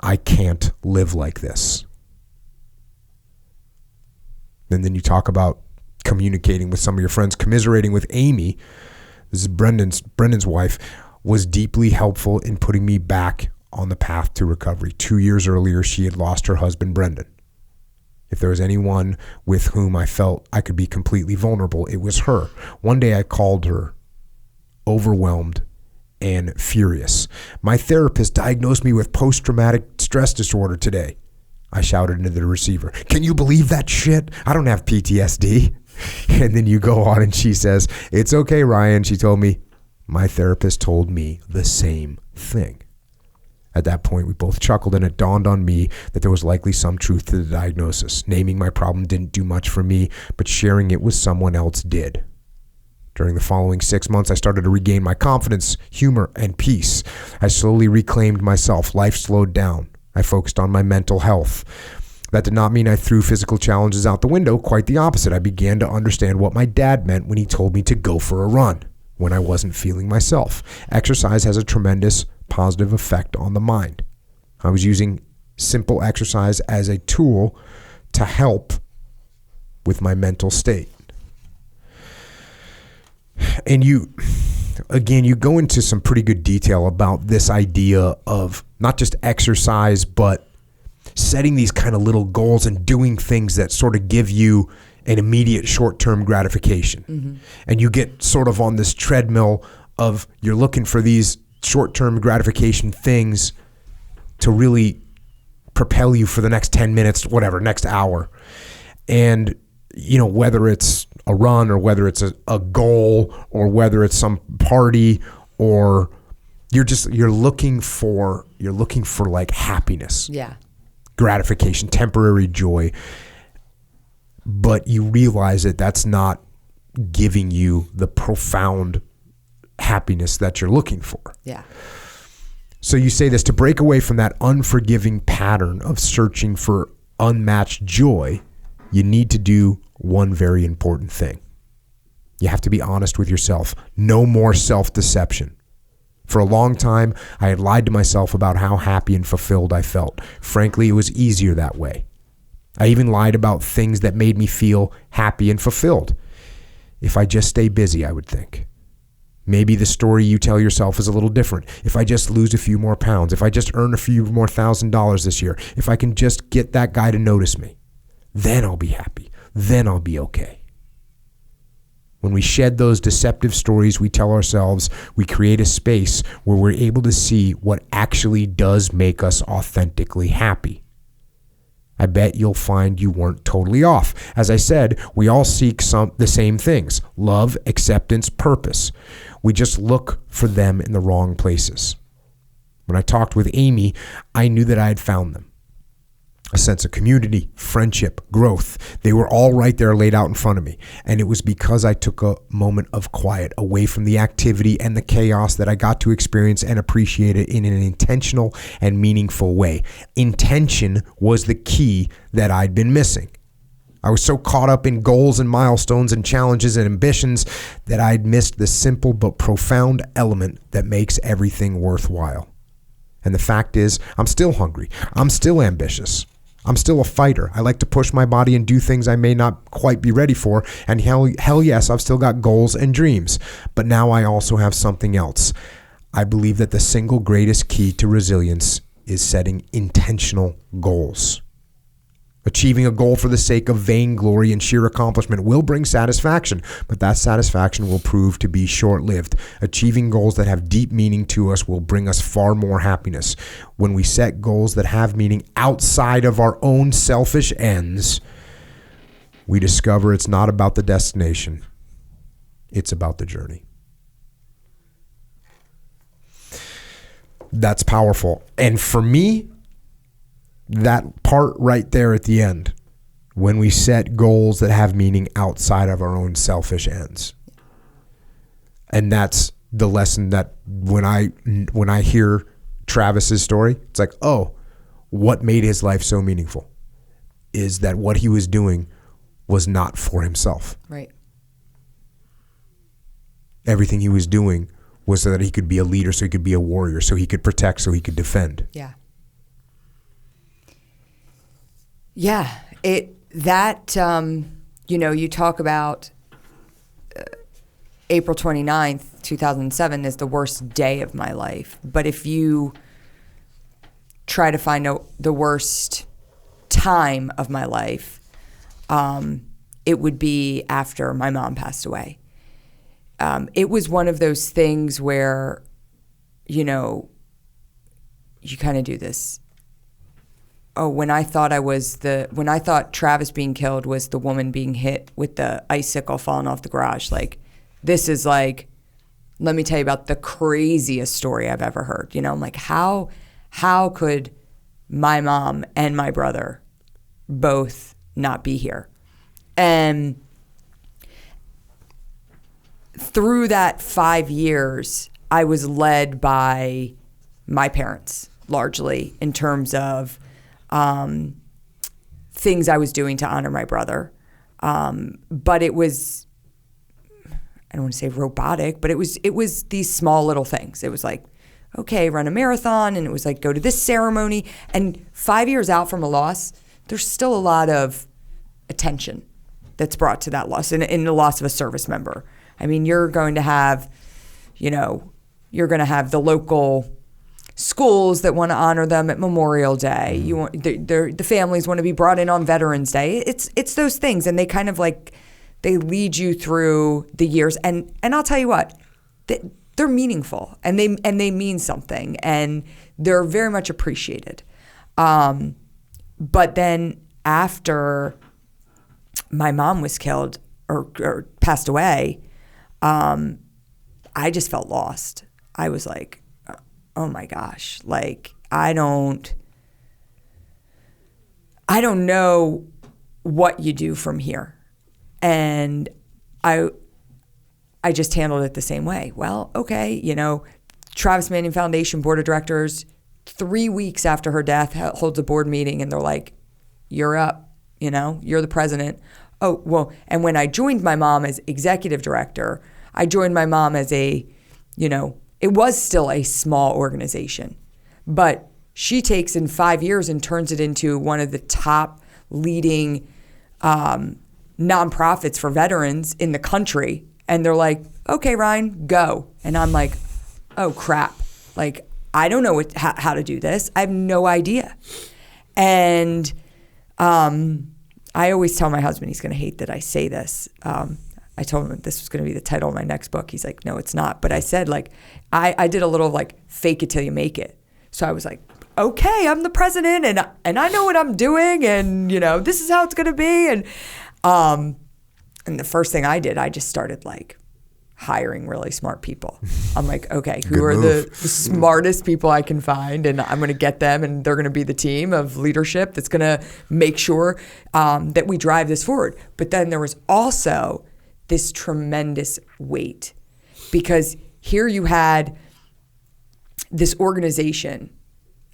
I can't live like this. And then you talk about communicating with some of your friends, commiserating with Amy. This is Brendan's wife, was deeply helpful in putting me back on the path to recovery. 2 years earlier, she had lost her husband, Brendan. If there was anyone with whom I felt I could be completely vulnerable, it was her. One day I called her, overwhelmed and furious. My therapist diagnosed me with post-traumatic stress disorder today. I shouted into the receiver. Can you believe that shit? I don't have PTSD. And then you go on and she says, it's okay, Ryan. She told me, my therapist told me the same thing. At that point, we both chuckled, and it dawned on me that there was likely some truth to the diagnosis. Naming my problem didn't do much for me, but sharing it with someone else did. During the following 6 months, I started to regain my confidence, humor, and peace. I slowly reclaimed myself. Life slowed down. I focused on my mental health. That did not mean I threw physical challenges out the window. Quite the opposite. I began to understand what my dad meant when he told me to go for a run when I wasn't feeling myself. Exercise has a tremendous positive effect on the mind. I was using simple exercise as a tool to help with my mental state. And you go into some pretty good detail about this idea of not just exercise, but setting these kind of little goals and doing things that sort of give you an immediate short-term gratification. Mm-hmm. And you get sort of on this treadmill of you're looking for these short-term gratification things to really propel you for the next 10 minutes, whatever, next hour. And, whether it's a run or whether it's a goal or whether it's some party or you're looking for like happiness. Yeah. Gratification, temporary joy, but you realize that that's not giving you the profound happiness that you're looking for. Yeah. So you say this: to break away from that unforgiving pattern of searching for unmatched joy, you need to do one very important thing. You have to be honest with yourself. No more self-deception. For a long time, I had lied to myself about how happy and fulfilled I felt. Frankly, it was easier that way. I even lied about things that made me feel happy and fulfilled. If I just stay busy, I would think. Maybe the story you tell yourself is a little different. If I just lose a few more pounds, if I just earn a few more $1,000 this year, if I can just get that guy to notice me, then I'll be happy. Then I'll be okay. When we shed those deceptive stories we tell ourselves, we create a space where we're able to see what actually does make us authentically happy. I bet you'll find you weren't totally off. As I said, we all seek the same things: love, acceptance, purpose. We just look for them in the wrong places. When I talked with Amy, I knew that I had found them. a sense of community, friendship, growth. They were all right there laid out in front of me. And it was because I took a moment of quiet away from the activity and the chaos that I got to experience and appreciate it in an intentional and meaningful way. Intention was the key that I'd been missing. I was so caught up in goals and milestones and challenges and ambitions that I'd missed the simple but profound element that makes everything worthwhile. And the fact is, I'm still hungry. I'm still ambitious. I'm still a fighter. I like to push my body and do things I may not quite be ready for. And hell yes, I've still got goals and dreams. But now I also have something else. I believe that the single greatest key to resilience is setting intentional goals. Achieving a goal for the sake of vainglory and sheer accomplishment will bring satisfaction, but that satisfaction will prove to be short-lived. Achieving goals that have deep meaning to us will bring us far more happiness. When we set goals that have meaning outside of our own selfish ends, we discover it's not about the destination. It's about the journey. That's powerful. And for me, that part right there at the end, when we set goals that have meaning outside of our own selfish ends. And that's the lesson that when I hear Travis's story, it's like, oh, what made his life so meaningful is that what he was doing was not for himself. Right. Everything he was doing was so that he could be a leader, so he could be a warrior, so he could protect, so he could defend. Yeah. Yeah, you talk about April 29th, 2007 is the worst day of my life. But if you try to find the worst time of my life, it would be after my mom passed away. It was one of those things where, you kind of do this. Oh, when I thought Travis being killed was the woman being hit with the icicle falling off the garage. Like, this is like, let me tell you about the craziest story I've ever heard. I'm like, how could my mom and my brother both not be here? And through that 5 years, I was led by my parents largely in terms of things I was doing to honor my brother. But it was, I don't want to say robotic, but it was these small little things. It was like, okay, run a marathon, and it was like, go to this ceremony. And 5 years out from a loss, there's still a lot of attention that's brought to that loss, in the loss of a service member. I mean, you're going to have the local schools that want to honor them at Memorial Day. The families want to be brought in on Veterans Day. It's those things, and they kind of like, they lead you through the years. And I'll tell you what, they're meaningful, and they mean something, and they're very much appreciated. But then after my mom was killed or passed away, I just felt lost. I was like, oh my gosh, like I don't know what you do from here. And I just handled it the same way. Well, okay, Travis Manion Foundation Board of Directors, 3 weeks after her death, holds a board meeting, and they're like, you're up, you're the president. Oh, well, and when I joined my mom as executive director, I joined my mom as it was still a small organization, but she takes in 5 years and turns it into one of the top leading nonprofits for veterans in the country. And they're like, okay, Ryan, go. And I'm like, oh crap. Like, I don't know how to do this. I have no idea. And I always tell my husband, he's going to hate that I say this. I told him this was going to be the title of my next book. He's like, no, it's not. But I said, like, I did a little like fake it till you make it. So I was like, okay, I'm the president, and I know what I'm doing, and this is how it's going to be. And the first thing I did, I just started like hiring really smart people. I'm like, okay, who Good are move. the smartest people I can find, and I'm going to get them, and they're going to be the team of leadership that's going to make sure that we drive this forward. But then there was also this tremendous weight, because here you had this organization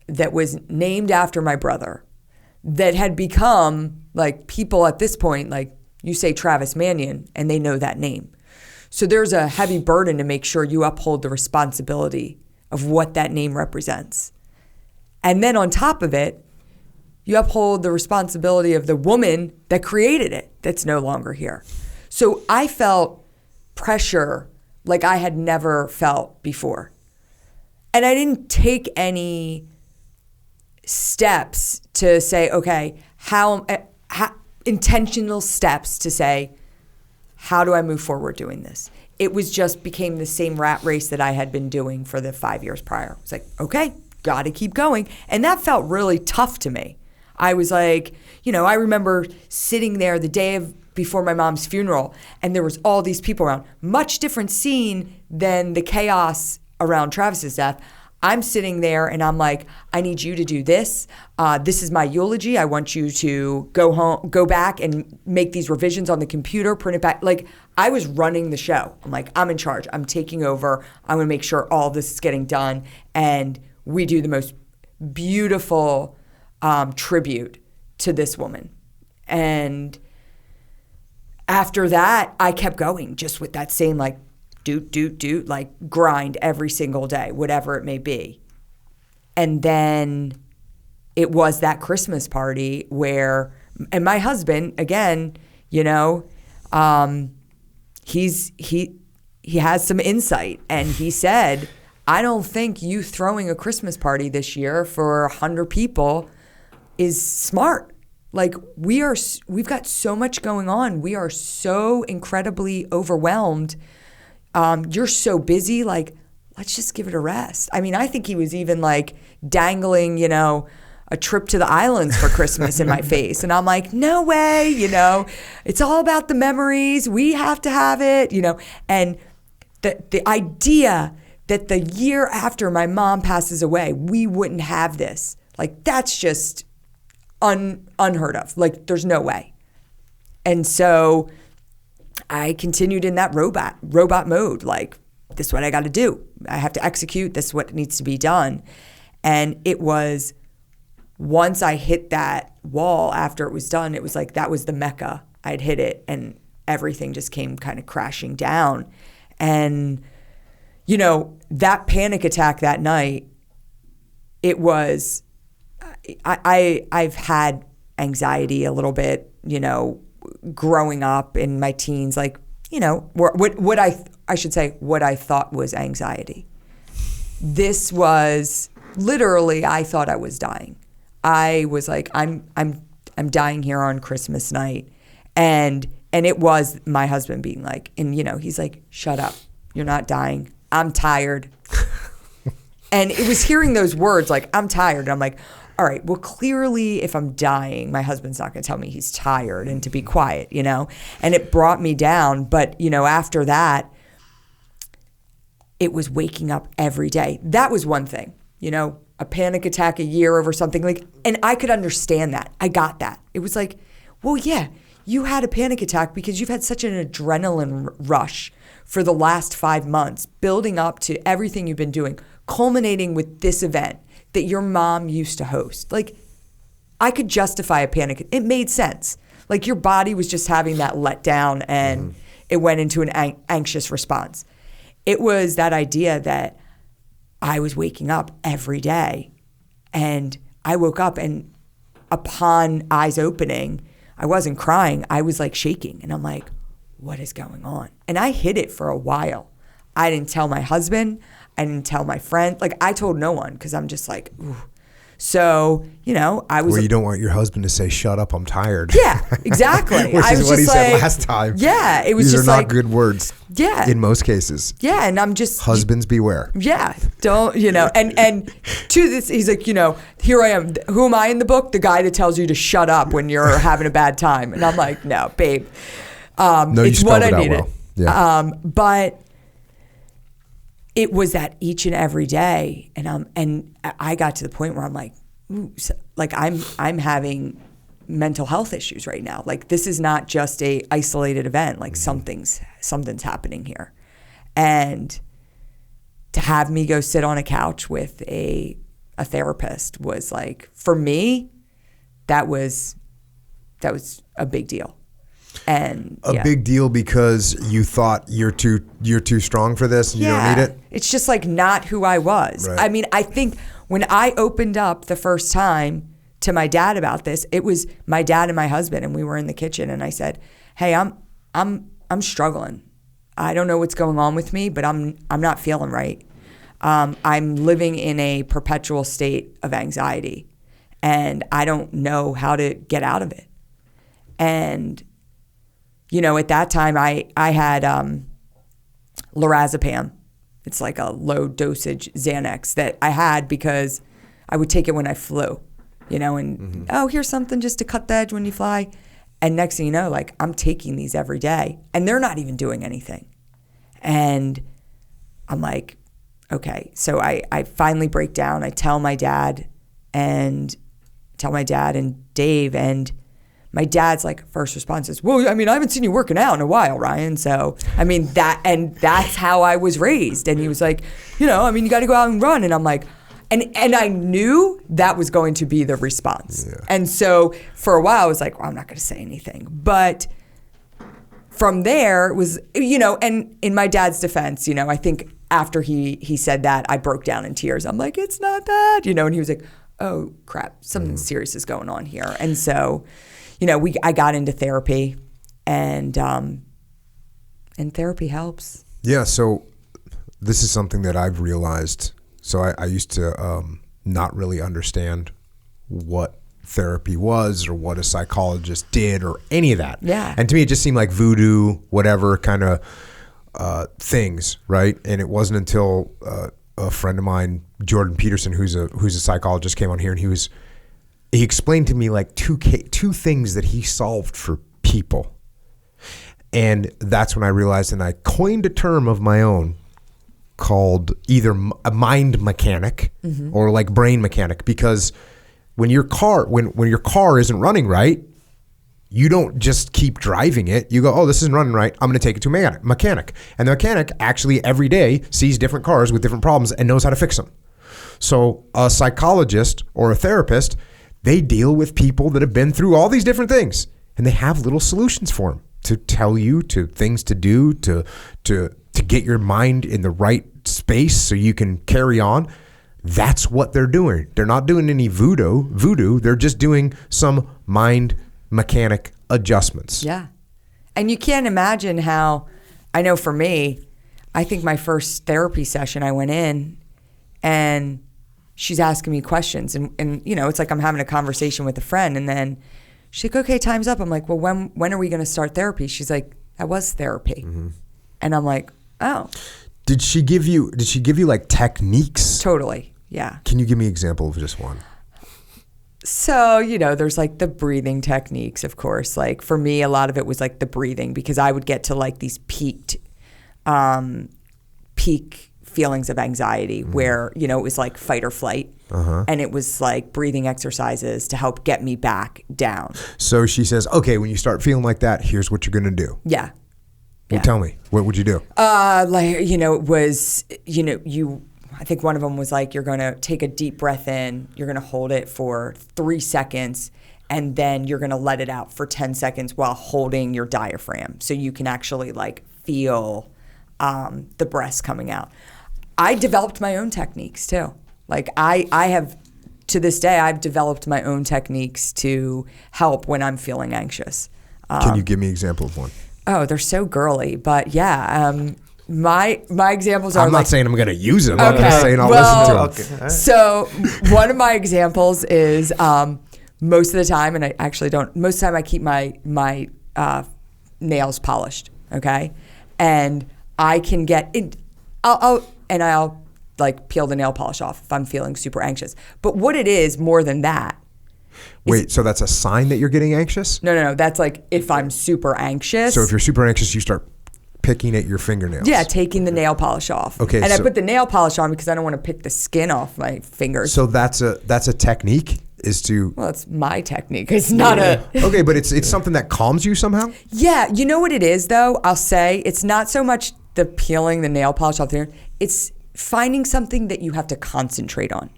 that was named after my brother, that had become, like, people at this point, like, you say Travis Manion and they know that name. So there's a heavy burden to make sure you uphold the responsibility of what that name represents. And then on top of it, you uphold the responsibility of the woman that created it, that's no longer here. So I felt pressure like I had never felt before. And I didn't take any steps to say, okay, how intentional steps to say, how do I move forward doing this? It was just became the same rat race that I had been doing for the 5 years prior. It's like, okay, got to keep going. And that felt really tough to me. I was like, I remember sitting there the day before my mom's funeral, and there was all these people around. Much different scene than the chaos around Travis's death. I'm sitting there and I'm like, I need you to do this. This is my eulogy. I want you to go home, go back and make these revisions on the computer, print it back. Like, I was running the show. I'm like, I'm in charge. I'm taking over. I'm going to make sure all this is getting done. And we do the most beautiful tribute to this woman. And after that, I kept going just with that same, like, like, grind every single day, whatever it may be. And then it was that Christmas party where, and my husband, again, he has some insight, and he said, I don't think you throwing a Christmas party this year for 100 people is smart. Like, we've got so much going on. We are so incredibly overwhelmed. You're so busy, like, let's just give it a rest. I mean, I think he was even, like, dangling, a trip to the islands for Christmas in my face. And I'm like, no way, it's all about the memories. We have to have it, And the idea that the year after my mom passes away, we wouldn't have this, like, that's just unheard of. Like, there's no way. And so I continued in that robot mode. Like, this is what I got to do. I have to execute. This is what needs to be done. And it was, once I hit that wall after it was done, it was like, that was the Mecca. I'd hit it and everything just came kind of crashing down. And, that panic attack that night, it was, I've had anxiety a little bit, growing up in my teens, like, what I thought was anxiety. This was literally, I thought I was dying. I was like, I'm dying here on Christmas night. And it was my husband being like, and he's like, shut up. You're not dying. I'm tired. And it was hearing those words, like, I'm tired. And I'm like, all right, well, clearly if I'm dying, my husband's not going to tell me he's tired and to be quiet, And it brought me down. But, after that, it was waking up every day. That was one thing, a panic attack a year over something, like, and I could understand that. I got that. It was like, well, yeah, you had a panic attack because you've had such an adrenaline rush for the last 5 months, building up to everything you've been doing, culminating with this event that your mom used to host. Like, I could justify a panic. It made sense. Like, your body was just having that letdown and it went into an anxious response. It was that idea that I was waking up every day, and I woke up, and upon eyes opening, I wasn't crying. I was, like, shaking. And I'm like, what is going on? And I hid it for a while. I didn't tell my husband. I didn't tell my friend. Like, I told no one because I'm just like, ooh. So, I was. Well, you don't want your husband to say, shut up, I'm tired. Yeah, exactly. Which I is was what just he said like, last time. Yeah, it was These just are like. not good words. Yeah. In most cases. Yeah, and I'm just. Husbands beware. Yeah, don't, and to this, he's like, here I am. Who am I in the book? The guy that tells you to shut up when you're having a bad time. And I'm like, no, babe. No, it's you what spelled I it out needed. well. Yeah. But it was that each and every day. And I got to the point where I'm like, ooh, like I'm having mental health issues right now. Like this is not just a isolated event. Like something's happening here. And to have me go sit on a couch with a therapist was like, for me, that was a big deal. And a big deal because you thought you're too strong for this and you don't need it? It's just like not who I was. Right. I mean, I think when I opened up the first time to my dad about this, it was my dad and my husband, and we were in the kitchen, and I said, "Hey, I'm struggling. I don't know what's going on with me, but I'm not feeling right. I'm living in a perpetual state of anxiety, and I don't know how to get out of it." And you know, at that time, I had lorazepam. It's like a low dosage Xanax that I had because I would take it when I flew, you know, and oh, here's something just to cut the edge when you fly. And next thing you know, like I'm taking these every day and they're not even doing anything. And I'm like, okay. So I finally break down. I tell my dad and Dave, and my dad's like first response is, well, I mean, I haven't seen you working out in a while, Ryan. So, I mean, that's how I was raised. And he was like, you know, I mean, you got to go out and run. And I'm like, and I knew that was going to be the response. Yeah. And so for a while I was like, well, I'm not going to say anything. But from there it was, you know, and in my dad's defense, you know, I think after he said that, I broke down in tears. I'm like, it's not that, you know, and he was like, oh crap, something serious is going on here. And so, you know, I got into therapy, and therapy helps. Yeah. So this is something that I've realized. So I used to not really understand what therapy was or what a psychologist did or any of that. Yeah. And to me, it just seemed like voodoo, whatever kind of things, right? And it wasn't until a friend of mine, Jordan Peterson, who's a psychologist, came on here, and he explained to me like two things that he solved for people. And that's when I realized, and I coined a term of my own called either a mind mechanic or like brain mechanic, because when your car isn't running right, you don't just keep driving it. You go, oh, this isn't running right, I'm going to take it to a mechanic. And the mechanic actually every day sees different cars with different problems and knows how to fix them. So a psychologist or a therapist, they deal with people that have been through all these different things, and they have little solutions for them to tell you, to things to do, to get your mind in the right space so you can carry on. That's what they're doing. They're not doing any voodoo. They're just doing some mind mechanic adjustments. Yeah. And you can't imagine how, I know for me, I think my first therapy session, I went in and she's asking me questions, and you know, it's like I'm having a conversation with a friend, and then she's like, okay, time's up. I'm like, well, when are we going to start therapy? She's like, that was therapy. And I'm like, oh. Did she give you like techniques? Totally. Yeah. Can you give me an example of just one? So, you know, there's like the breathing techniques, of course. Like for me, a lot of it was like the breathing, because I would get to like these peak feelings of anxiety where, you know, it was like fight or flight. And it was like breathing exercises to help get me back down. So she says, okay, when you start feeling like that, here's what you're going to do. Yeah. Well, tell me, what would you do? Like, you know, it was, you know, I think one of them was like, you're going to take a deep breath in, you're going to hold it for 3 seconds, and then you're going to let it out for 10 seconds while holding your diaphragm. So you can actually like feel the breaths coming out. I developed my own techniques too. Like I have, to this day, I've developed my own techniques to help when I'm feeling anxious. Can you give me an example of one? Oh, they're so girly, but yeah. My examples are. I'm not saying I'm going to use them. Okay. I'm just saying I'll listen to them. Okay. So one of my examples is most of the time, and I actually don't. Most of the time, I keep my nails polished. Okay, and I can get it. I'll like peel the nail polish off if I'm feeling super anxious. But what it is more than that. Wait, so that's a sign that you're getting anxious? No. That's like if I'm super anxious. So if you're super anxious, you start picking at your fingernails. Yeah, taking the nail polish off. Okay, and I so- put the nail polish on because I don't want to pick the skin off my fingers. So that's a technique, is to. Well, it's my technique. It's not Okay, but it's something that calms you somehow. Yeah, you know what it is though? I'll say it's not so much the peeling the nail polish off there. It's finding something that you have to concentrate on.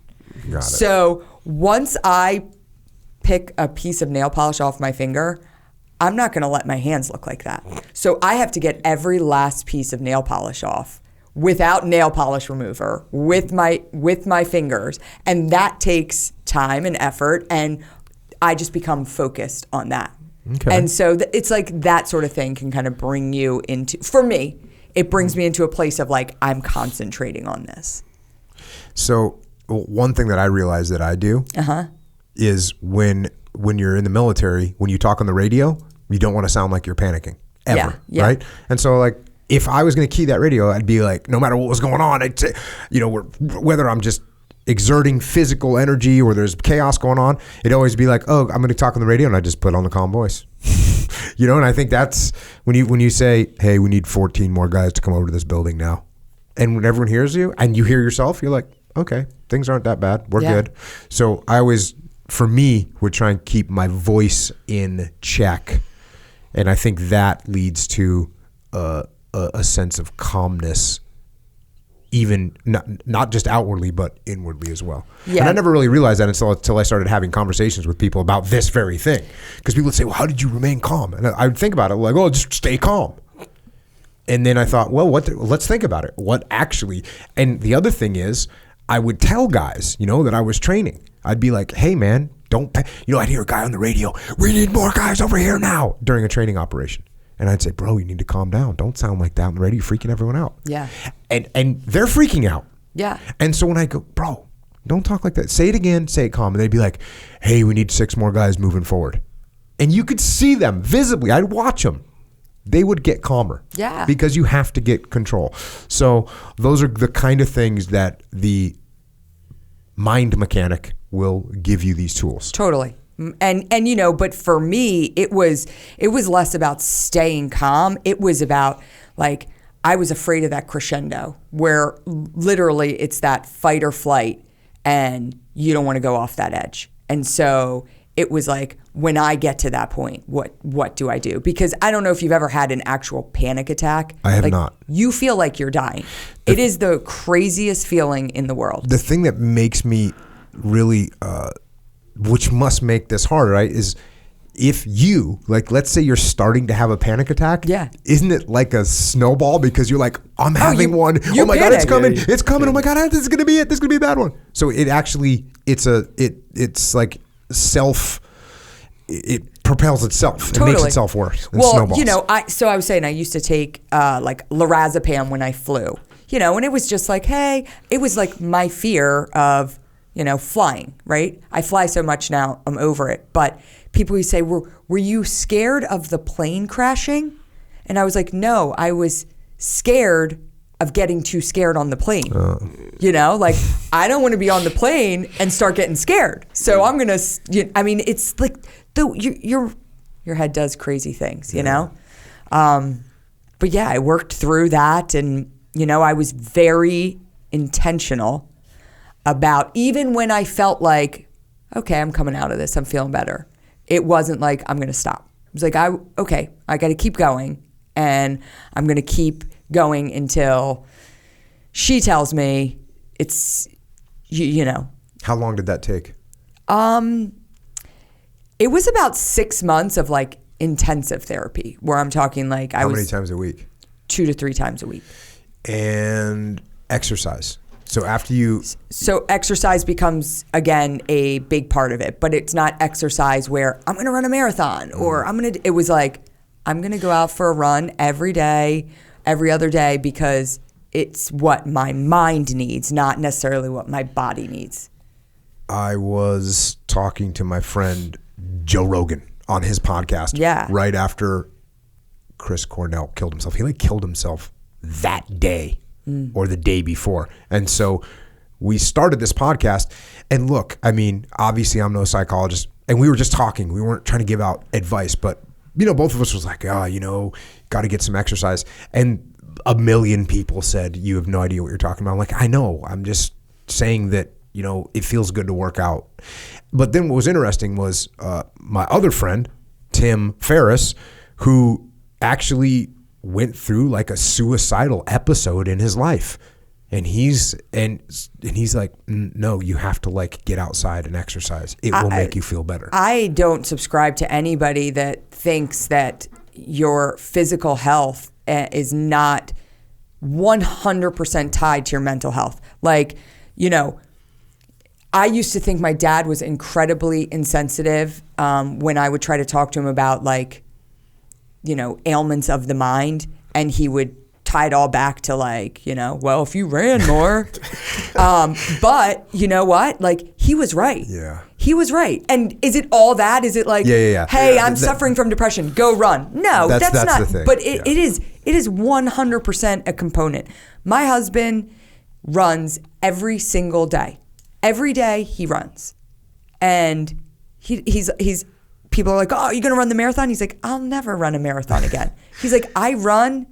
Got it. So once I pick a piece of nail polish off my finger, I'm not going to let my hands look like that. So I have to get every last piece of nail polish off without nail polish remover with my fingers, and that takes time and effort, and I just become focused on that. Okay. And so it's like that sort of thing can kind of bring you into, for me, it brings me into a place of like, I'm concentrating on this. So one thing that I realize that I do is when you're in the military, when you talk on the radio, you don't want to sound like you're panicking ever, Yeah. right? And so like, if I was going to key that radio, I'd be like, no matter what was going on, I'd say, whether I'm just exerting physical energy or there's chaos going on, it'd always be like, oh, I'm going to talk on the radio, and I just put on the calm voice. And I think that's when you say, hey, we need 14 more guys to come over to this building now. And when everyone hears you and you hear yourself, you're like, okay, things aren't that bad. We're good. So I always, for me, would try and keep my voice in check. And I think that leads to a sense of calmness, even not just outwardly, but inwardly as well. Yeah. And I never really realized that until I started having conversations with people about this very thing. Because people would say, well, how did you remain calm? And I would think about it like, oh, just stay calm. And then I thought, well, let's think about it. What actually, and the other thing is, I would tell guys, that I was training. I'd be like, hey, man, I'd hear a guy on the radio, we need more guys over here now, during a training operation. And I'd say, bro, you need to calm down. Don't sound like that on the radio. You're freaking everyone out. Yeah. And they're freaking out. Yeah. And so when I go, bro, don't talk like that. Say it again. Say it calm. And they'd be like, hey, we need 6 more guys moving forward. And you could see them visibly. I'd watch them. They would get calmer. Yeah. Because you have to get control. So those are the kind of things that the mind mechanic will give you these tools. Totally. And but for me, it was less about staying calm. It was about like, I was afraid of that crescendo where literally it's that fight or flight and you don't want to go off that edge. And so it was like, when I get to that point, what do I do? Because I don't know if you've ever had an actual panic attack. I have not. You feel like you're dying. It is the craziest feeling in the world. The thing that makes me really, which must make this hard, right, is if you, like, let's say you're starting to have a panic attack, isn't it like a snowball? Because you're like, I'm having one. Oh my God, it's coming. It's coming. Oh my God, this is going to be it. This is going to be a bad one. So it actually, it's like it propels itself. Totally. It makes itself worse. Well, snowballs. I was saying I used to take like lorazepam when I flew, and it was just like, hey, it was like my fear of, flying, right? I fly so much now, I'm over it. But people would say, were you scared of the plane crashing? And I was like, no, I was scared of getting too scared on the plane. Like, I don't want to be on the plane and start getting scared. So I'm going to, it's like, your head does crazy things, But yeah, I worked through that, and, I was very intentional about, even when I felt like, okay, I'm coming out of this, I'm feeling better. It wasn't like, I'm going to stop. It was like, I got to keep going, and I'm going to keep going until she tells me it's, How long did that take? It was about 6 months of like intensive therapy, where I'm talking like How many times a week? 2 to 3 times a week. And exercise. So exercise becomes, again, a big part of it, but it's not exercise where I'm going to run a marathon or it was like, I'm going to go out for a run every day, every other day, because it's what my mind needs, not necessarily what my body needs. I was talking to my friend Joe Rogan on his podcast right after Chris Cornell killed himself. He killed himself that day or the day before. And so we started this podcast, and look, obviously I'm no psychologist, and we were just talking. We weren't trying to give out advice, but both of us was like, got to get some exercise. And a million people said, you have no idea what you're talking about. I'm like, I know. I'm just saying that, it feels good to work out. But then what was interesting was my other friend, Tim Ferriss, who actually went through like a suicidal episode in his life. And he's like, no, you have to like get outside and exercise. It will make you feel better. I don't subscribe to anybody that thinks that your physical health is not 100% tied to your mental health. Like, I used to think my dad was incredibly insensitive when I would try to talk to him about like, ailments of the mind, and he would tie it all back to like, well, if you ran more. But you know what? Like, he was right. Yeah. He was right. And is it all that? Is it like, yeah. hey, I'm suffering from depression, go run? No, that's not. The thing. But it is 100% a component. My husband runs every single day. Every day he runs. And he's people are like, oh, you're going to run the marathon? He's like, I'll never run a marathon again. He's like, I run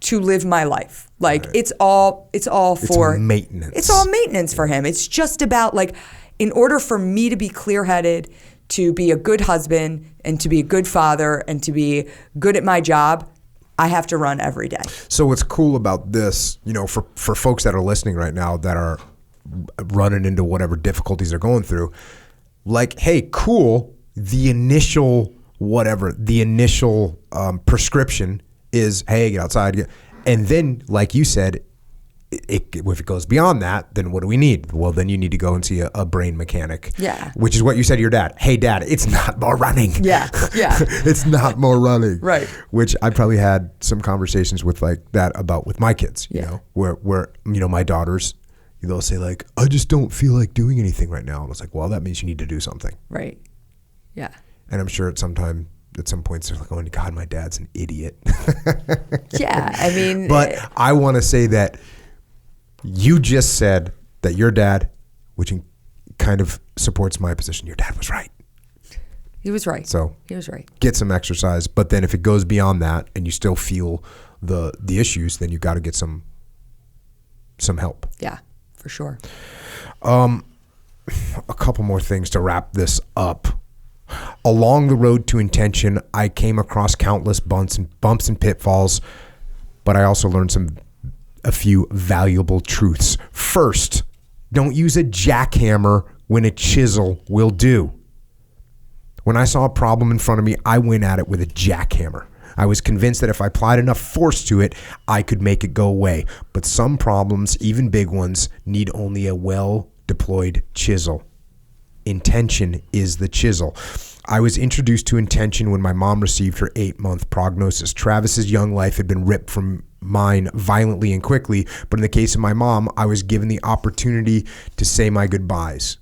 to live my life. Like, right. It's all for maintenance. It's all maintenance for him. It's just about like, in order for me to be clear-headed, to be a good husband and to be a good father and to be good at my job, I have to run every day. So what's cool about this, for folks that are listening right now that are running into whatever difficulties they're going through, like, hey, cool. The initial prescription is, hey, get outside. And then, like you said, if it goes beyond that, then what do we need? Well, then you need to go and see a brain mechanic. Yeah. Which is what you said to your dad. Hey, Dad, it's not more running. Yeah. It's not more running. Right. Which I probably had some conversations with like that about with my kids, where my daughters, they'll say like, I just don't feel like doing anything right now. And I was like, well, that means you need to do something. Right. Yeah. And I'm sure at some points they're like, oh, God, my dad's an idiot. Yeah, I mean. But I want to say that you just said that your dad, which kind of supports my position, your dad was right. He was right. So he was right. Get some exercise. But then if it goes beyond that and you still feel the issues, then you got to get some help. Yeah, for sure. A couple more things to wrap this up. Along the road to intention, I came across countless bumps and pitfalls, but I also learned a few valuable truths. First, don't use a jackhammer when a chisel will do. When I saw a problem in front of me, I went at it with a jackhammer. I was convinced that if I applied enough force to it, I could make it go away. But some problems, even big ones, need only a well-deployed chisel. Intention is the chisel. I was introduced to intention when my mom received her 8-month prognosis. Travis's young life had been ripped from mine violently and quickly, but in the case of my mom, I was given the opportunity to say my goodbyes.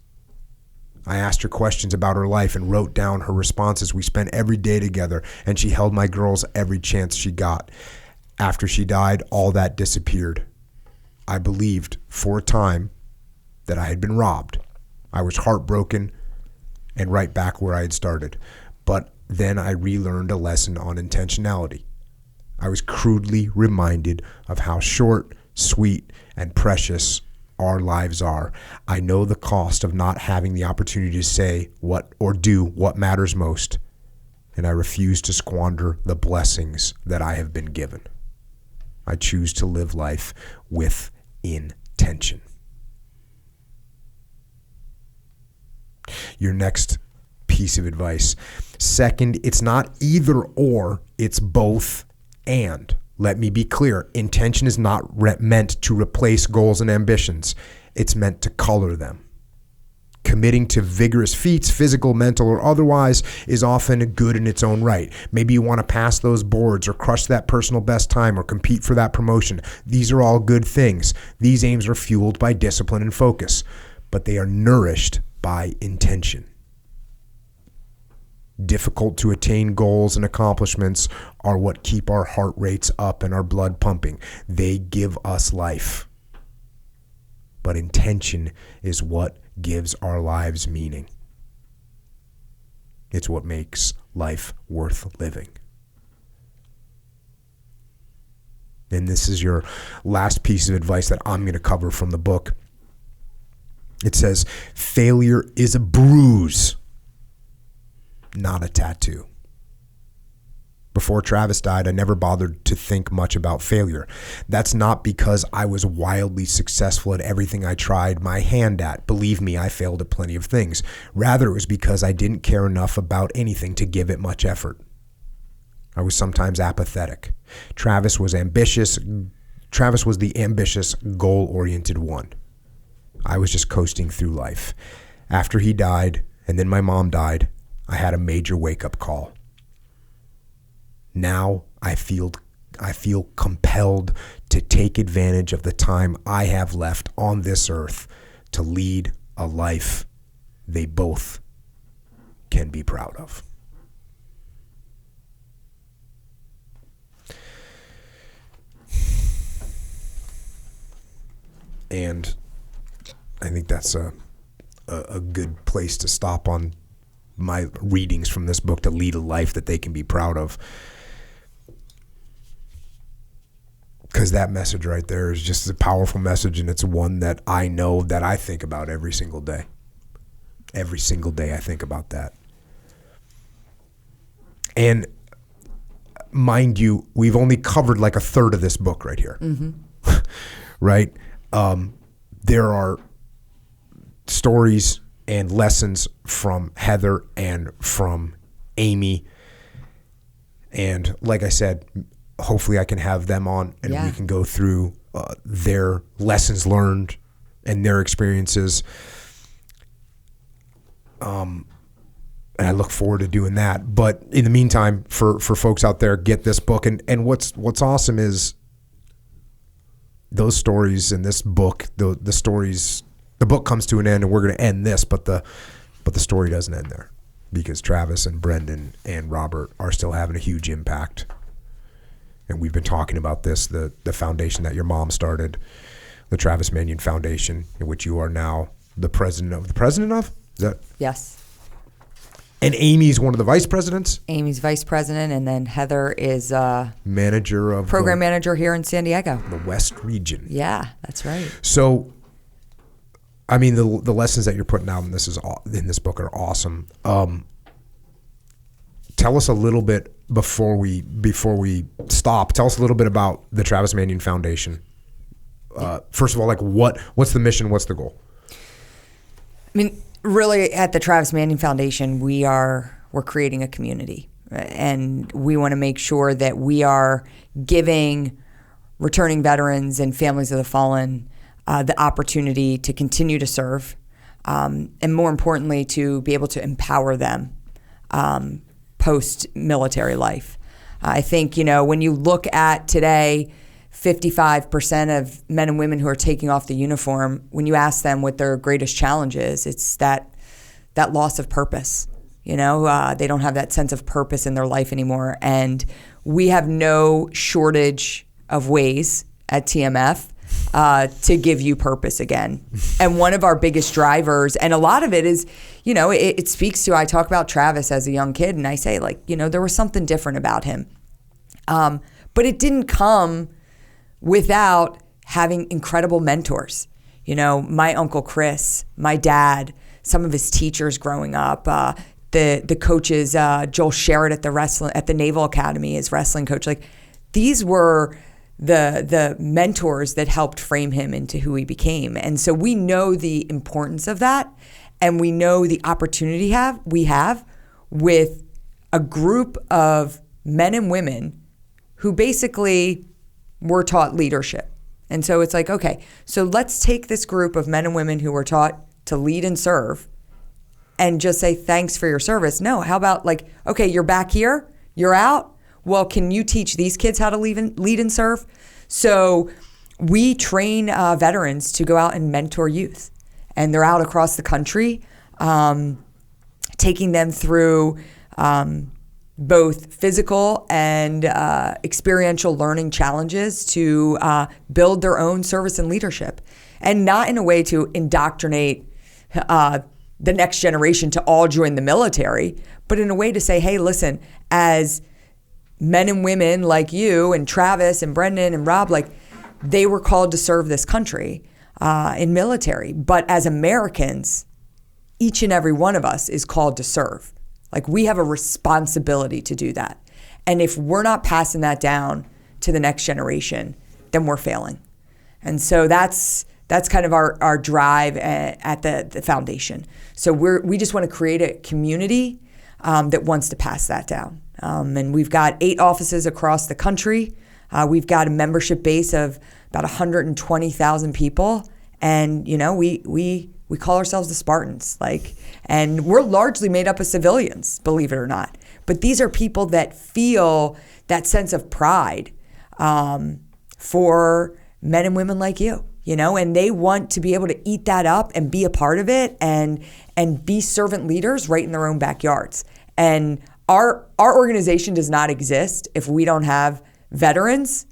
I asked her questions about her life and wrote down her responses. We spent every day together, and she held my girls every chance she got. After she died, all that disappeared. I believed for a time that I had been robbed. I was heartbroken and right back where I had started. But then I relearned a lesson on intentionality. I was crudely reminded of how short, sweet, and precious our lives are. I know the cost of not having the opportunity to say what or do what matters most, and I refuse to squander the blessings that I have been given. I choose to live life with intention. Your next piece of advice. Second, it's not either or, it's both and. Let me be clear. Intention is not meant to replace goals and ambitions. It's meant to color them. Committing to vigorous feats, physical, mental, or otherwise, is often good in its own right. Maybe you want to pass those boards or crush that personal best time or compete for that promotion. These are all good things. These aims are fueled by discipline and focus, but they are nourished by intention. Difficult to attain goals and accomplishments are what keep our heart rates up and our blood pumping. They give us life. But intention is what gives our lives meaning. It's what makes life worth living. And this is your last piece of advice that I'm going to cover from the book. It says, failure is a bruise, not a tattoo. Before Travis died, I never bothered to think much about failure. That's not because I was wildly successful at everything I tried my hand at. Believe me, I failed at plenty of things. Rather, it was because I didn't care enough about anything to give it much effort. I was sometimes apathetic. Travis was ambitious. Travis was the ambitious, goal-oriented one. I was just coasting through life. After he died, and then my mom died, I had a major wake-up call. Now I feel compelled to take advantage of the time I have left on this earth to lead a life they both can be proud of. And I think that's a good place to stop on my readings from this book, to lead a life that they can be proud of. Because that message right there is just a powerful message, and it's one that I know that I think about every single day. Every single day I think about that. And mind you, we've only covered like a third of this book right here. Mm-hmm. Right? There are stories and lessons from Heather and from Amy. And like I said, hopefully I can have them on and we can go through their lessons learned and their experiences. And I look forward to doing that. But in the meantime, for folks out there, get this book. And what's awesome is those stories in this book, the stories, the book comes to an end and we're going to end this, but the story doesn't end there, because Travis and Brendan and Robert are still having a huge impact. And we've been talking about this, the foundation that your mom started, the Travis Manion Foundation, in which you are now the president of. Is that? Yes. And Amy's one of the vice presidents? Amy's vice president, and then Heather is manager of program manager here in San Diego. The West region. Yeah, that's right. So, I mean, the lessons that you're putting out in this book are awesome. Tell us a little bit before we stop. Tell us a little bit about the Travis Manion Foundation. First of all, like what's the mission? What's the goal? I mean, really, at the Travis Manion Foundation, we're creating a community, and we want to make sure that we are giving returning veterans and families of the fallen the opportunity to continue to serve, and more importantly, to be able to empower them post-military life. I think, when you look at today, 55% of men and women who are taking off the uniform, when you ask them what their greatest challenge is, it's that loss of purpose. They don't have that sense of purpose in their life anymore. And we have no shortage of ways at TMF to give you purpose again. And one of our biggest drivers, and a lot of it is, it speaks to, I talk about Travis as a young kid, and I say, there was something different about him. But it didn't come without having incredible mentors. My Uncle Chris, my dad, some of his teachers growing up, the coaches, Joel Sherritt at the Naval Academy, his wrestling coach. These were the mentors that helped frame him into who he became. And so we know the importance of that, and we know the opportunity we have with a group of men and women who basically were taught leadership. And so it's okay, so let's take this group of men and women who were taught to lead and serve and just say, thanks for your service. No, how about okay, you're back here, you're out. Well, can you teach these kids how to lead and serve? So we train veterans to go out and mentor youth. And they're out across the country, taking them through both physical and experiential learning challenges to build their own service and leadership. And not in a way to indoctrinate the next generation to all join the military, but in a way to say, hey, listen, as men and women like you and Travis and Brendan and Rob, like they were called to serve this country in military. But as Americans, each and every one of us is called to serve. Like we have a responsibility to do that. And if we're not passing that down to the next generation, then we're failing. And so that's kind of our drive at the foundation. So we just want to create a community that wants to pass that down. And we've got 8 offices across the country. We've got a membership base of about 120,000 people. And, you know, we call ourselves the Spartans. And we're largely made up of civilians, believe it or not. But these are people that feel that sense of pride for men and women like you, you know, and they want to be able to eat that up and be a part of it and be servant leaders right in their own backyards. And our organization does not exist if we don't have veterans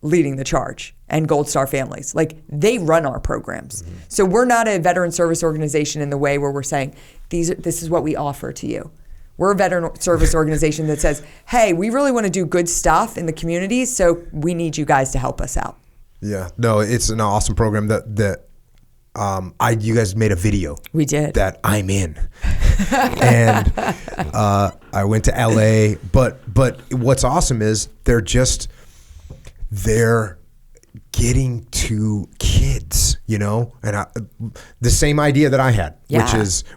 leading the charge and Gold Star families. Like they run our programs. Mm-hmm. So we're not a veteran service organization in the way where we're saying, this is what we offer to you. We're a veteran service organization that says, hey, we really want to do good stuff in the communities, so we need you guys to help us out. Yeah, no, it's an awesome program you guys made a video. We did. That I'm in. And I went to LA, but what's awesome is they're getting to kids, you know, and the same idea that I had,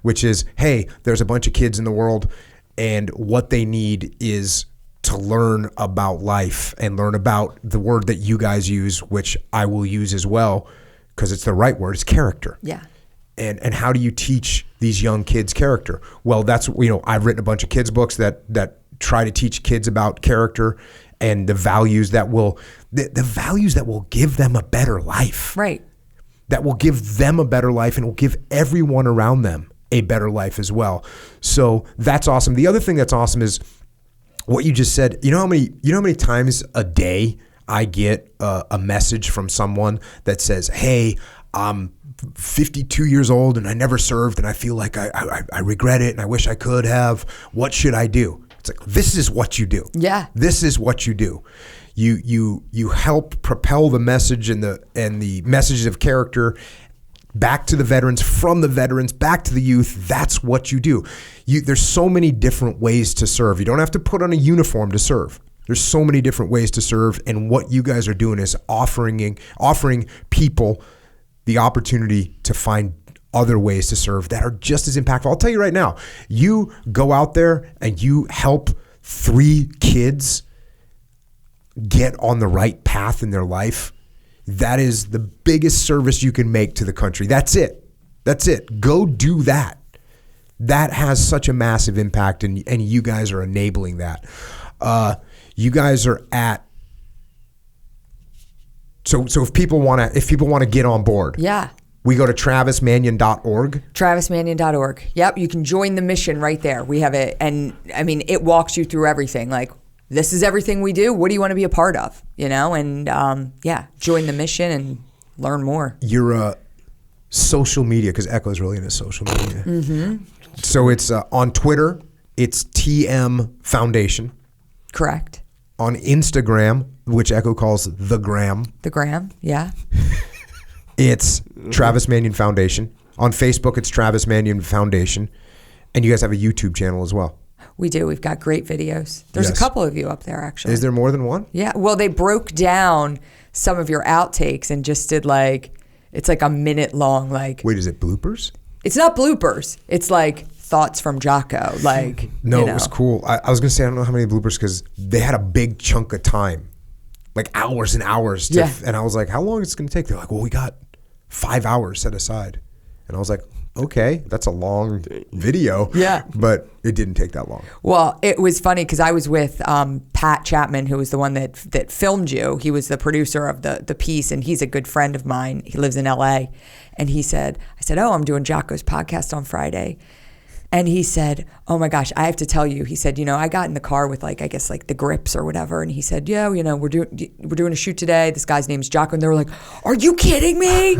which is, hey, there's a bunch of kids in the world, and what they need is to learn about life and learn about the word that you guys use, which I will use as well, because it's the right word. It's character. Yeah. And how do you teach these young kids character? Well, that's, you know, I've written a bunch of kids books that try to teach kids about character and the values that will give them a better life. Right. That will give them a better life and will give everyone around them a better life as well. So that's awesome. The other thing that's awesome is what you just said. You know how many times a day I get a message from someone that says, hey, I'm 52 years old and I never served and I feel like I regret it and I wish I could have. What should I do? It's like, this is what you do. Yeah. This is what you do. You help propel the message and the messages of character back to the veterans, from the veterans back to the youth. That's what you do. There's so many different ways to serve. You don't have to put on a uniform to serve. There's so many different ways to serve, and what you guys are doing is offering people the opportunity to find other ways to serve that are just as impactful. I'll tell you right now, you go out there and you help 3 kids get on the right path in their life. That is the biggest service you can make to the country. That's it. Go do that. That has such a massive impact, and you guys are enabling that. You guys are at. So if people want to get on board, yeah, we go to travismanion.org. Travismanion.org. Yep, you can join the mission right there. We have it, and I mean, it walks you through everything. Like, this is everything we do. What do you want to be a part of? You know, and join the mission and learn more. You're social media, because Echo's really into social media. Mm-hmm. So it's on Twitter, it's TM Foundation. Correct. On Instagram, which Echo calls the Gram. The Gram, yeah. It's Travis Manion Foundation. On Facebook, it's Travis Manion Foundation. And you guys have a YouTube channel as well. We do. We've got great videos. There's a couple of you up there, actually. Is there more than one? Yeah. Well, they broke down some of your outtakes and just did it's like a minute long. Wait, is it bloopers? It's not bloopers. It's like thoughts from Jocko. No, it was cool. I was going to say, I don't know how many bloopers, because they had a big chunk of time, like hours and hours. And I was like, how long is it going to take? They're like, well, we got 5 hours set aside. And I was like, okay, that's a long video. Yeah. But it didn't take that long. Well, it was funny because I was with Pat Chapman, who was the one that filmed you. He was the producer of the piece, and he's a good friend of mine. He lives in LA. And I said, oh, I'm doing Jocko's podcast on Friday. And he said, oh my gosh, I have to tell you, he said, I got in the car with I guess the grips or whatever. And he said, yeah, we're doing a shoot today. This guy's name's Jocko. And they were like, are you kidding me?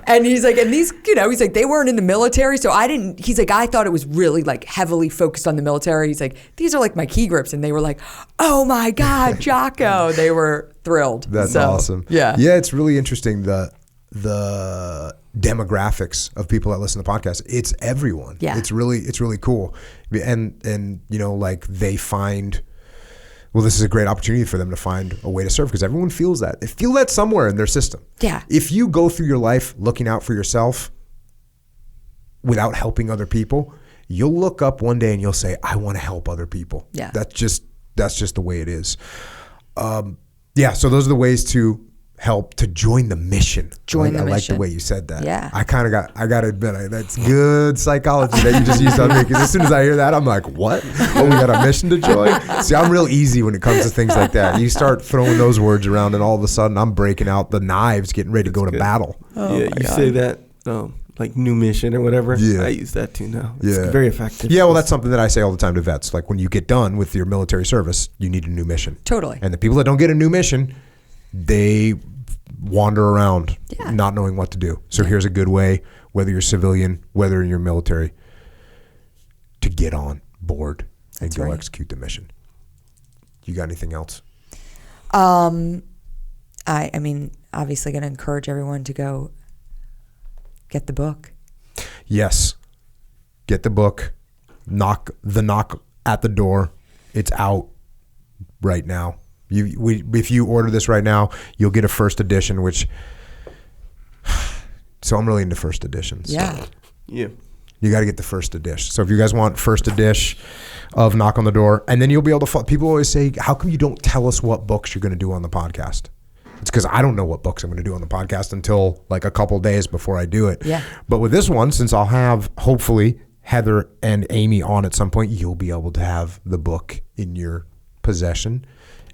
And he's like, and these, he's like, they weren't in the military. So he's like, I thought it was really heavily focused on the military. He's like, these are my key grips. And they were like, oh my God, Jocko. They were thrilled. That's awesome. Yeah. Yeah. It's really interesting. The demographics of people that listen to the podcast, it's everyone. Yeah. It's really cool. And they find, well, this is a great opportunity for them to find a way to serve, because everyone feels that. They feel that somewhere in their system. Yeah. If you go through your life looking out for yourself without helping other people, you'll look up one day and you'll say, I want to help other people. Yeah. That's just the way it is. So those are the ways to help, to join the mission. I like the way you said that. Yeah. I gotta admit, that's good psychology that you just used on me, because as soon as I hear that, I'm like, what? Oh, we got a mission to join? See, I'm real easy when it comes to things like that. You start throwing those words around and all of a sudden I'm breaking out the knives, getting ready to go to battle. Oh, yeah, you say that, new mission or whatever. Yeah. I use that too now. It's Yeah. very effective. Yeah, well, that's something that I say all the time to vets. When you get done with your military service, you need a new mission. Totally. And the people that don't get a new mission, they wander around not knowing what to do. So here's a good way, whether you're civilian, whether you're military, to get on board and That's go right. execute the mission. You got anything else? I mean, obviously going to encourage everyone to go get the book. Yes. Get the book. Knock at the door. It's out right now. If you order this right now, you'll get a first edition, so I'm really into first editions. Yeah. Yeah. You got to get the first edition. So if you guys want first edition of Knock on the Door, and then you'll be able to, people always say, how come you don't tell us what books you're going to do on the podcast? It's because I don't know what books I'm going to do on the podcast until a couple days before I do it. Yeah. But with this one, since I'll have, hopefully, Heather and Amy on at some point, you'll be able to have the book in your possession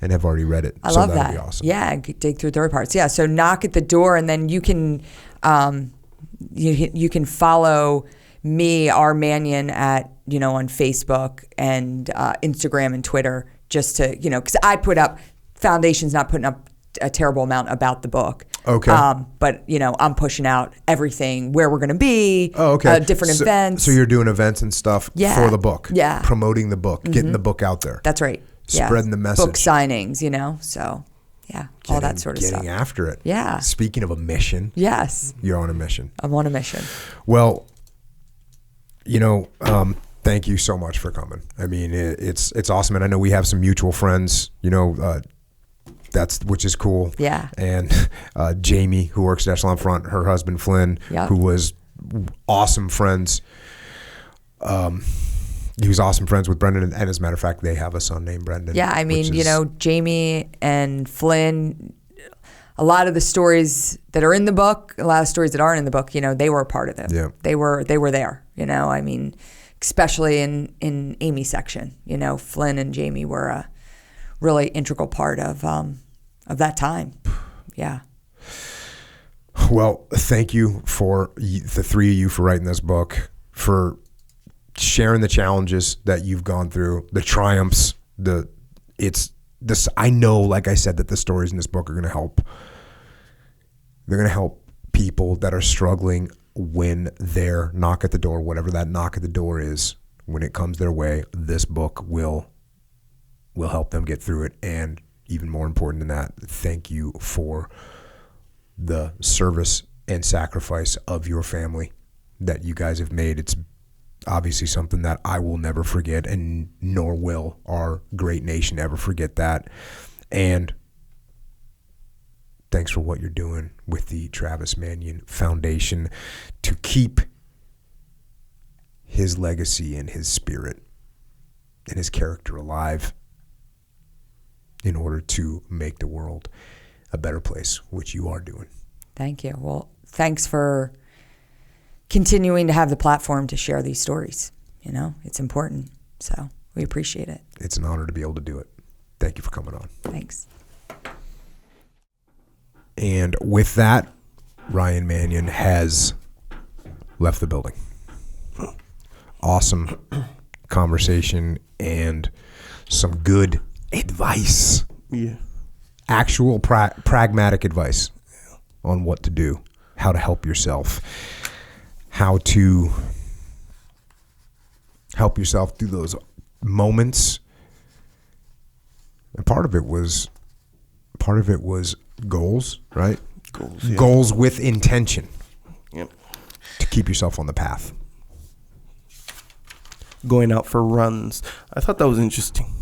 and have already read it. I love that'll that. Be awesome. Yeah, dig through the parts. Yeah, so knock at the door, and then you can you can follow me, our Manion, at on Facebook and Instagram and Twitter, just to because I put up, Foundation's not putting up a terrible amount about the book. Okay. But I'm pushing out everything, where we're going to be. Oh, okay. Different events. So you're doing events and stuff for the book. Yeah. Promoting the book, getting the book out there. That's right. Spreading the message. Book signings, so all that sort of stuff. Getting after it. Yeah. Speaking of a mission. Yes. You're on a mission. I'm on a mission. Well, thank you so much for coming. I mean, it's awesome. And I know we have some mutual friends, which is cool. Yeah. And Jamie, who works at Echelon Front, her husband Flynn, who was awesome friends. He was awesome friends with Brendan, and as a matter of fact, they have a son named Brendan. Yeah, I mean, Jamie and Flynn, a lot of the stories that are in the book, a lot of stories that aren't in the book, they were a part of it. Yeah. They were there, I mean, especially in Amy's section, Flynn and Jamie were a really integral part of that time. Yeah. Well, thank you for the three of you for writing this book, for sharing the challenges that you've gone through, the triumphs, I know, like I said, that the stories in this book are going to help. They're going to help people that are struggling when their knock at the door, whatever that knock at the door is, when it comes their way. This book will help them get through it. And even more important than that, thank you for the service and sacrifice of your family that you guys have made. It's obviously something that I will never forget, and nor will our great nation ever forget that. And thanks for what you're doing with the Travis Manion Foundation to keep his legacy and his spirit and his character alive in order to make the world a better place, which you are doing. Thank you. Well, thanks for continuing to have the platform to share these stories. It's important. So we appreciate it. It's an honor to be able to do it. Thank you for coming on. Thanks. And with that, Ryan Manion has left the building. awesome conversation and some good advice. Yeah. Actual pragmatic advice on what to do, how to help yourself, how to help yourself through those moments. And part of it was goals, right? Goals. Yeah. Goals with intention. Yep. To keep yourself on the path. Going out for runs. I thought that was interesting.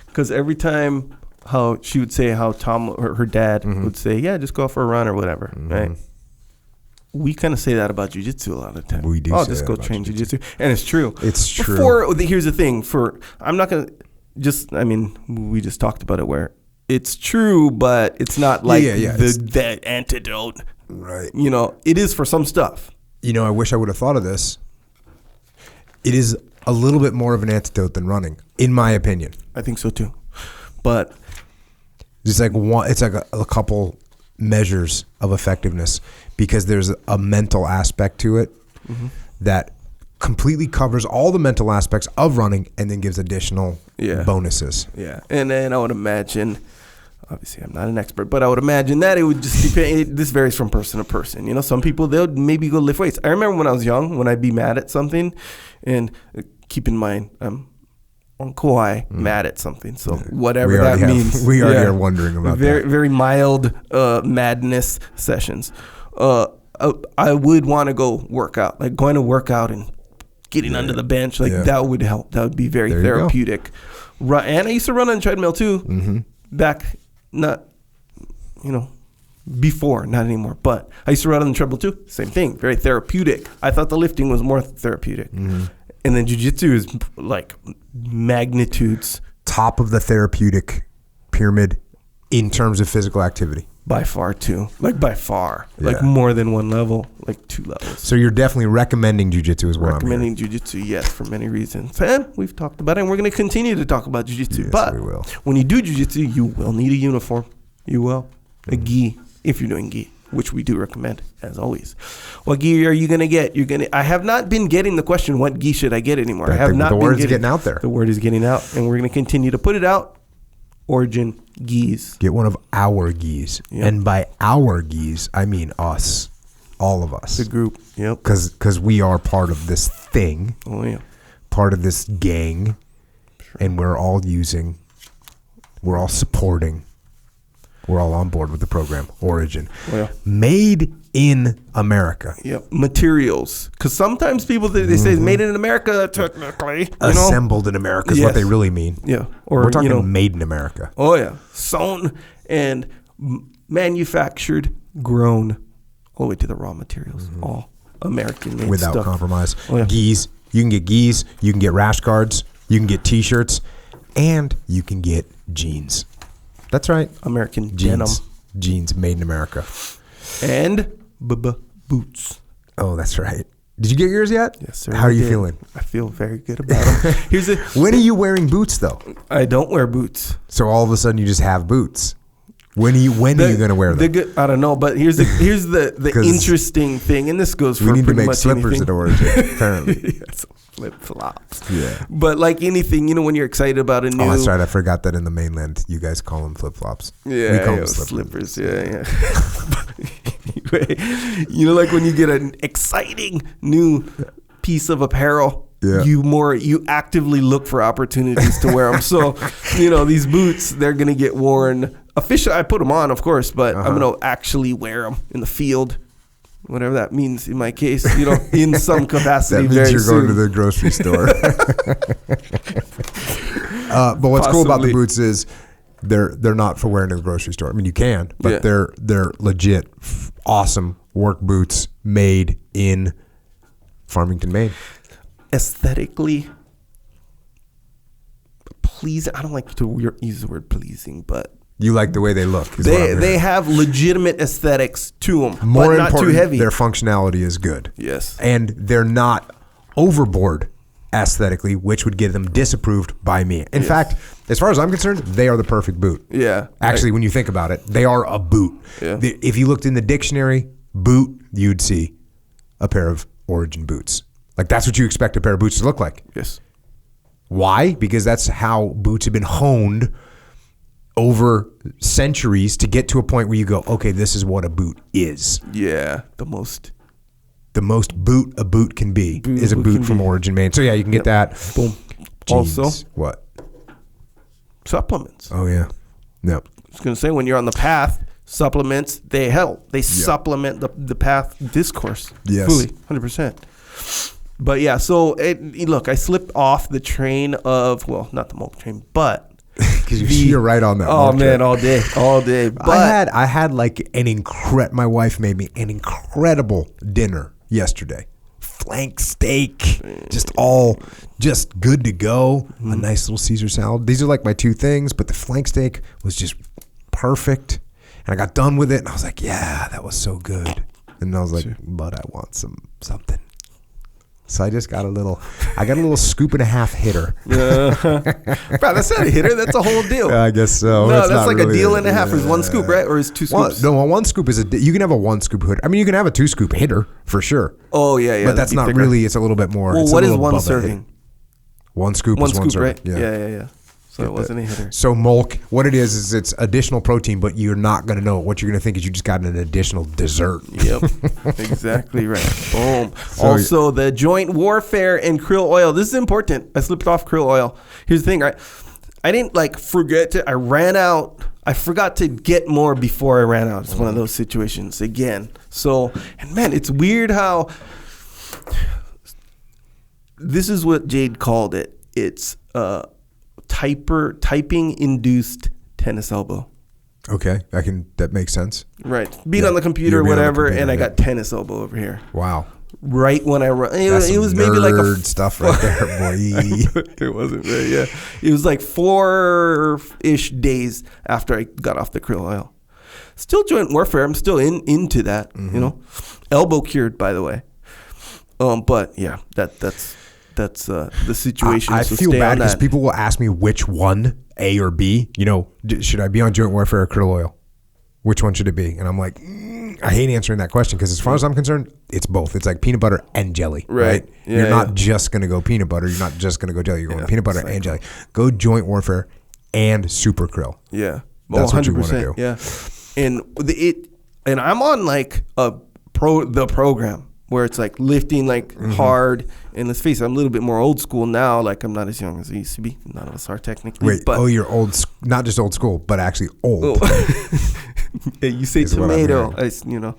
Because every time how she would say how Tom or her dad would say, yeah, just go out for a run or whatever, right? We kind of say that about jiu-jitsu a lot of the time. We do Oh, say just that go about train jiu-jitsu. jiu-jitsu. And it's true. It's true. Here's the thing. I'm not going to just, I mean, we just talked about it where it's true, but it's not like the antidote. Right. You know, it is for some stuff. You know, I wish I would have thought of this. It is a little bit more of an antidote than running, in my opinion. I think so too. But It's like a couple measures of effectiveness because there's a mental aspect to it that completely covers all the mental aspects of running and then gives additional bonuses. yeah, and then I would imagine, obviously I'm not an expert, but I would imagine that it would just depend. This varies from person to person. You know, some people, they'll maybe go lift weights. I remember when I was young, when I'd be mad at something, and keep in mind, I'm on Kauai, mad at something. So whatever that means. We already are wondering about very, that. very mild madness sessions. I would want to go work out, like going to work out and getting under the bench. Like that would help. That would be very therapeutic. And I used to run on the treadmill too. Back, not, before, not anymore. But I used to run on the treadmill too. Same thing, very therapeutic. I thought the lifting was more therapeutic. And then jiu-jitsu is like magnitudes. Top of the therapeutic pyramid in terms of physical activity. By far too. Like by far. Like more than one level. Like 2 levels. So you're definitely recommending jiu-jitsu as well. Recommending jiu-jitsu, yes, for many reasons. And we've talked about it, and we're going to continue to talk about jiu-jitsu. Yes, but we will. When you do jiu-jitsu, you will need a uniform. You will. A gi, if you're doing gi, which we do recommend, as always. What gi are you going to get? I have not been getting the question, what gi should I get anymore? I have not the been word is getting out there. The word is getting out, and we're going to continue to put it out. Origin gis. Get one of our gis. Yep. And by our gis, I mean us. All of us. The group. Yep. Because we are part of this thing. Oh, yeah. Part of this gang. Sure. And we're all supporting. We're all on board with the program. Origin. Oh, yeah. Made in America. Yep. Materials. Because sometimes people, they say made in America, technically. Assembled in America is what they really mean. Yeah. Or we're talking made in America. Oh, yeah. Sewn and manufactured, grown, all the way to the raw materials. All American made without stuff. compromise. Oh, yeah. Gis. You can get gis. You can get rash guards. You can get T-shirts. And you can get jeans. That's right. American jeans. denim. Jeans made in America. And boots. Oh, that's right. Did you get yours yet? Yes, sir. How are you feeling? I feel very good about them. When are you wearing boots, though? I don't wear boots. So all of a sudden you just have boots. When are you going to wear them? I don't know, but here's the interesting thing, and this goes for we need pretty to make much slippers anything. at Origin, apparently. Yes, flip-flops. Yeah. But like anything, when you're excited about a new... Oh, that's right. I forgot that in the mainland, you guys call them flip-flops. Yeah, we call them slippers. Yeah. Anyway, like when you get an exciting new piece of apparel, you actively look for opportunities to wear them. So, these boots, they're going to get worn. Officially, I put them on, of course, but I'm going to actually wear them in the field, whatever that means in my case, in some capacity. That means you're going to the grocery store. But what's cool about the boots is they're not for wearing in the grocery store. I mean, you can, but they're legit, awesome work boots made in Farmington, Maine. Aesthetically pleasing. I don't like to use the word pleasing, but you like the way they look. They have legitimate aesthetics to them, More but not important, too heavy. Their functionality is good. Yes. And they're not overboard aesthetically, which would get them disapproved by me. In fact, as far as I'm concerned, they are the perfect boot. Yeah. Actually, when you think about it, they are a boot. Yeah. If you looked in the dictionary, boot, you'd see a pair of Origin boots. Like that's what you expect a pair of boots to look like. Yes. Why? Because that's how boots have been honed over centuries to get to a point where you go, okay, this is what a boot is. Yeah, the most boot a boot can be is a boot from Origin Maine. So yeah, you can get that. Boom. Jeans. Also, what? Supplements. Oh yeah. No. I was going to say, when you're on the path, supplements, they help. They supplement the path discourse. Yes. Fully, 100%. But yeah, so look, I slipped off the train of, well, not the Moke train, but Because you're right on that. Oh man, all day. But I had like my wife made me an incredible dinner yesterday. Flank steak, just good to go. A nice little Caesar salad. These are like my two things, but the flank steak was just perfect. And I got done with it, and I was like, yeah, that was so good. And I was like, but I want something. So I just got a little scoop and a half hitter. Bro, that's not a hitter. That's a whole deal. I guess so. No, that's like really a deal and a half. Is one scoop, right? Or is two scoops? One scoop is you can have a one scoop hitter. I mean, you can have a two scoop hitter for sure. Oh, yeah. But that's not thicker. Really, it's a little bit more. Well, what is one serving? One scoop is one serving. Right? Yeah. So it wasn't a hitter. So Molk, what it is it's additional protein, but you're not going to know it. What you're going to think is you just got an additional dessert. Yep, exactly right. Boom. Also, the joint warfare and krill oil. This is important. I slipped off krill oil. Here's the thing, right? I didn't forget to. I ran out. I forgot to get more before I ran out. It's one of those situations again. So, and man, it's weird how this is what Jade called it. It's typing induced tennis elbow. Okay, that makes sense. Right, being on the computer or whatever, and I got tennis elbow over here. Wow. Right when I run, it was maybe like a stuff right there, boy. It wasn't very, yeah. It was like 4-ish days after I got off the krill oil. Still joint warfare. I'm still into that. You know, elbow cured, by the way. But yeah, that's the situation. I feel bad because people will ask me which one, A or B. You know, should I be on joint warfare or krill oil? Which one should it be? And I'm like, I hate answering that question because as far as I'm concerned, it's both. It's like peanut butter and jelly, right? Yeah, you're not just going to go peanut butter. You're not just going to go jelly. You're going peanut butter and jelly. Go joint warfare and super krill. Yeah. That's what you want to do. Yeah. And I'm on like the program where it's like lifting hard. And let's face it, I'm a little bit more old school now. Like I'm not as young as I used to be. None of us are technically. Wait, but you're old, not just old school, but actually old. Oh. Yeah, you say tomato, you know.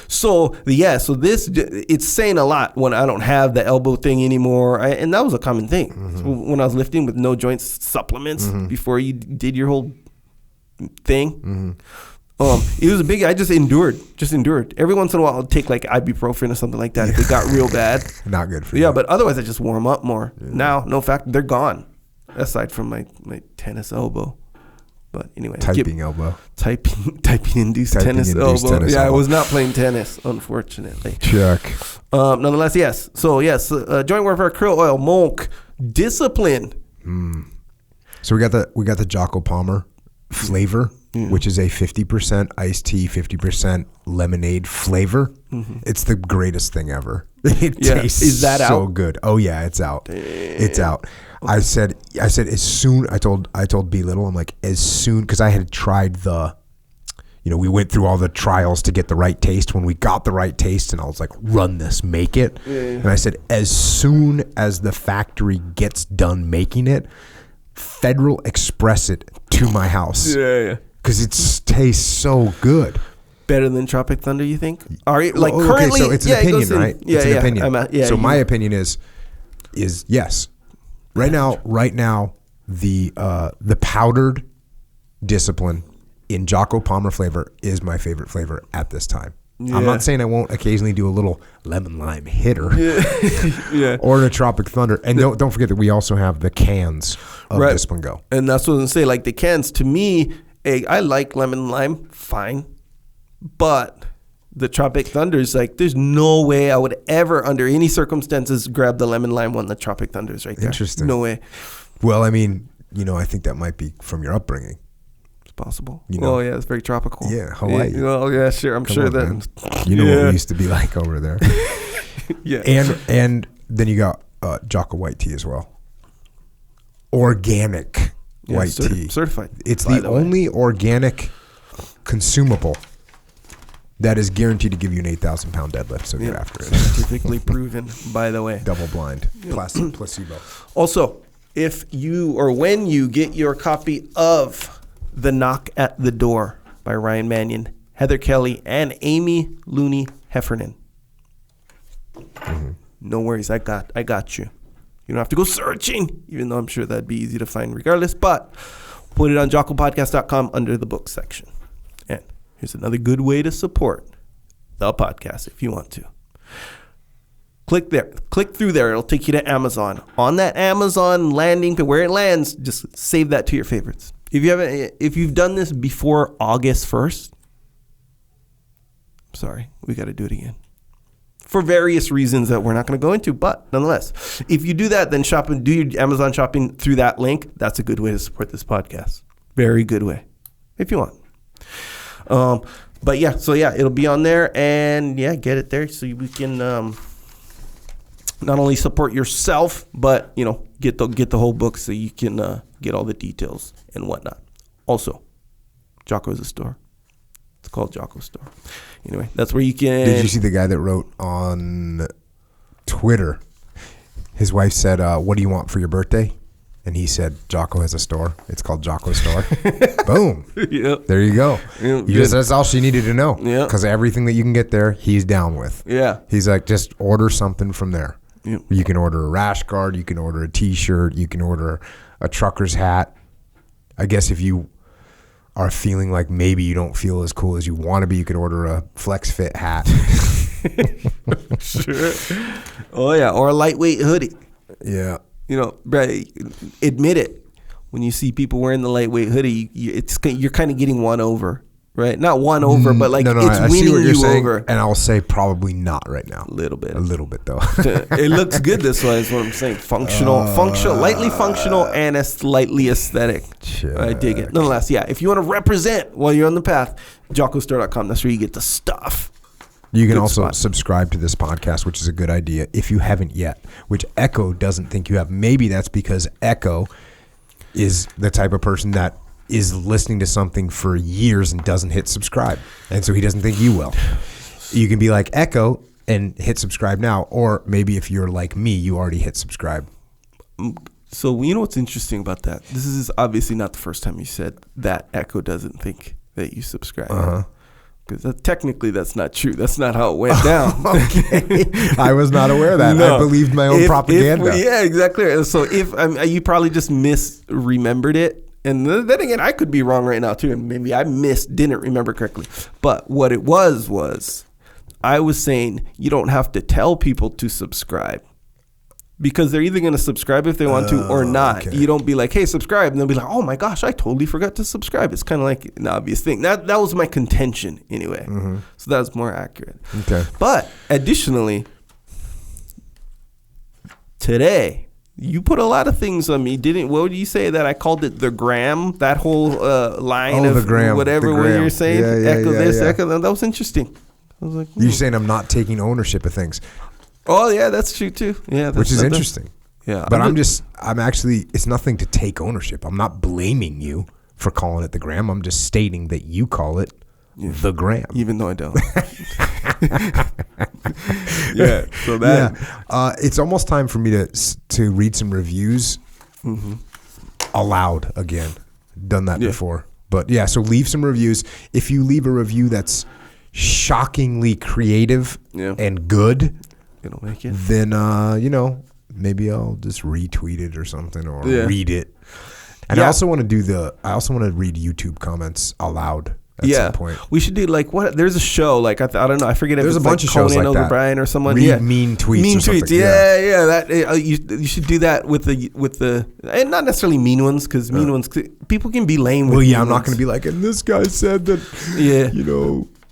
So this, it's saying a lot when I don't have the elbow thing anymore. And that was a common thing. So when I was lifting with no joints supplements before you did your whole thing. It was I just endured. Every once in a while I'll take like ibuprofen or something like that if it got real bad. Not good for you. Yeah, but otherwise I just warm up more. Yeah. Now, no fact, they're gone. Aside from my tennis elbow. But anyway. Typing elbow. Typing induced tennis elbow. I was not playing tennis, unfortunately. Check. Nonetheless, yes. So yes, joint warfare, krill oil, Molk, discipline. So we got the Jocko Palmer flavor. Which is a 50% iced tea, 50% lemonade flavor. It's the greatest thing ever. It tastes is that so out? good. Oh yeah, it's out. Damn. It's out. I said as soon I told B Little, I'm like, as soon, because I had tried we went through all the trials to get the right taste. When we got the right taste, and I was like, run this, make it. And I said, as soon as the factory gets done making it, Federal Express it to my house. Yeah. Because it tastes so good. Better than Tropic Thunder, you think? Are you currently? So it's an opinion, right? Yeah, it's an opinion. So my opinion is yes. Right now, the powdered discipline in Jocko Palmer flavor is my favorite flavor at this time. Yeah. I'm not saying I won't occasionally do a little lemon lime hitter, or the Tropic Thunder. And don't forget that we also have the cans of Discipline Go. And that's what I'm gonna say. Like the cans, to me, I like lemon lime, fine, but the Tropic Thunder is like, there's no way I would ever, under any circumstances, grab the lemon lime one. The Tropic Thunder is right there. Interesting. No way. Well, I mean, I think that might be from your upbringing. It's possible. Oh yeah, it's very tropical. Yeah, Hawaii. Yeah, sure. I'm sure that. Man. You know what we used to be like over there. Yeah. And then you got Jocko white tea as well. Organic white tea. Certified. It's the only organic consumable that is guaranteed to give you an 8,000 pound deadlift. So get after it. Scientifically proven, by the way. Double blind. Placebo. Also, if you or when you get your copy of The Knock at the Door by Ryan Manion, Heather Kelly, and Amy Looney Heffernan. No worries, I got you. You don't have to go searching, even though I'm sure that'd be easy to find regardless. But put it on jockopodcast.com under the books section. And here's another good way to support the podcast if you want to. Click there. Click through there. It'll take you to Amazon. On that Amazon landing to where it lands, just save that to your favorites. If you've done this before August 1st, sorry, we got to do it again. For various reasons that we're not going to go into, but nonetheless, if you do that, then shop and do your Amazon shopping through that link. That's a good way to support this podcast. Very good way, if you want. But yeah, so yeah, it'll be on there, and yeah, get it there so we can not only support yourself, but you know, get the whole book so you can get all the details and whatnot. Also, Jocko is a store. It's called Jocko Store. Anyway, that's where you can. Did you see the guy that wrote on Twitter? His wife said, "What do you want for your birthday?" And he said, "Jocko has a store. It's called Jocko Store." Boom. Yep. There you go. That's all she needed to know. Yeah. Because everything that you can get there, he's down with. Yeah. He's like, just order something from there. Yep. You can order a rash guard. You can order a T-shirt. You can order a trucker's hat. I guess if you are feeling like maybe you don't feel as cool as you want to be, you could order a Flex Fit hat. Sure. Oh, yeah. Or a lightweight hoodie. Yeah. You know, Brad, admit it. When you see people wearing the lightweight hoodie, you're kind of getting won over, right? Not won over, but like it's winning you saying, over. And I'll say probably not right now. A little bit, though. It looks good this way, is what I'm saying. Functional, lightly functional, and slightly aesthetic. Check. I dig it. Nonetheless, yeah. If you want to represent while you're on the path, jockostore.com. That's where you get the stuff. You can also subscribe to this podcast, which is a good idea if you haven't yet, which Echo doesn't think you have. Maybe that's because Echo is the type of person that is listening to something for years and doesn't hit subscribe. And so he doesn't think you will. You can be like Echo and hit subscribe now. Or maybe if you're like me, you already hit subscribe. So you know what's interesting about that? This is obviously not the first time you said that Echo doesn't think that you subscribe. Uh-huh. Because technically that's not true. That's not how it went down. Okay. I was not aware of that. No. I believed my own propaganda. Yeah, exactly. So you probably just misremembered it. And then again, I could be wrong right now too. And maybe I didn't remember correctly. But what it was I was saying you don't have to tell people to subscribe. Because they're either going to subscribe if they want to or not. Okay. You don't be like, hey, subscribe. And they'll be like, oh my gosh, I totally forgot to subscribe. It's kind of like an obvious thing. That was my contention anyway. Mm-hmm. So that was more accurate. Okay. But additionally, today, you put a lot of things on me. What would you say that I called it the gram? That whole line of the gram, whatever what you're saying. Echo this, echo that. That was interesting. I was like, You're saying I'm not taking ownership of things. Oh yeah, that's true too. Yeah, which is interesting. Yeah, but I'm actually. It's nothing to take ownership. I'm not blaming you for calling it the gram. I'm just stating that you call it the gram, even though I don't. Yeah. So that. Yeah. It's almost time for me to read some reviews aloud again. Done that before, but yeah. So leave some reviews. If you leave a review that's shockingly creative and good. It'll make it. Then maybe I'll just retweet it or something or read it. And I also want to read YouTube comments aloud at some point. We should do there's a show I don't know, I forget if there's it's a bunch of shows Conan like that. O'Brien or someone. Read mean tweets. Mean or tweets. Something. Yeah. That you should do that with the and not necessarily mean ones because mean ones people can be lame. Well, I'm not going to be like, and this guy said that. Yeah.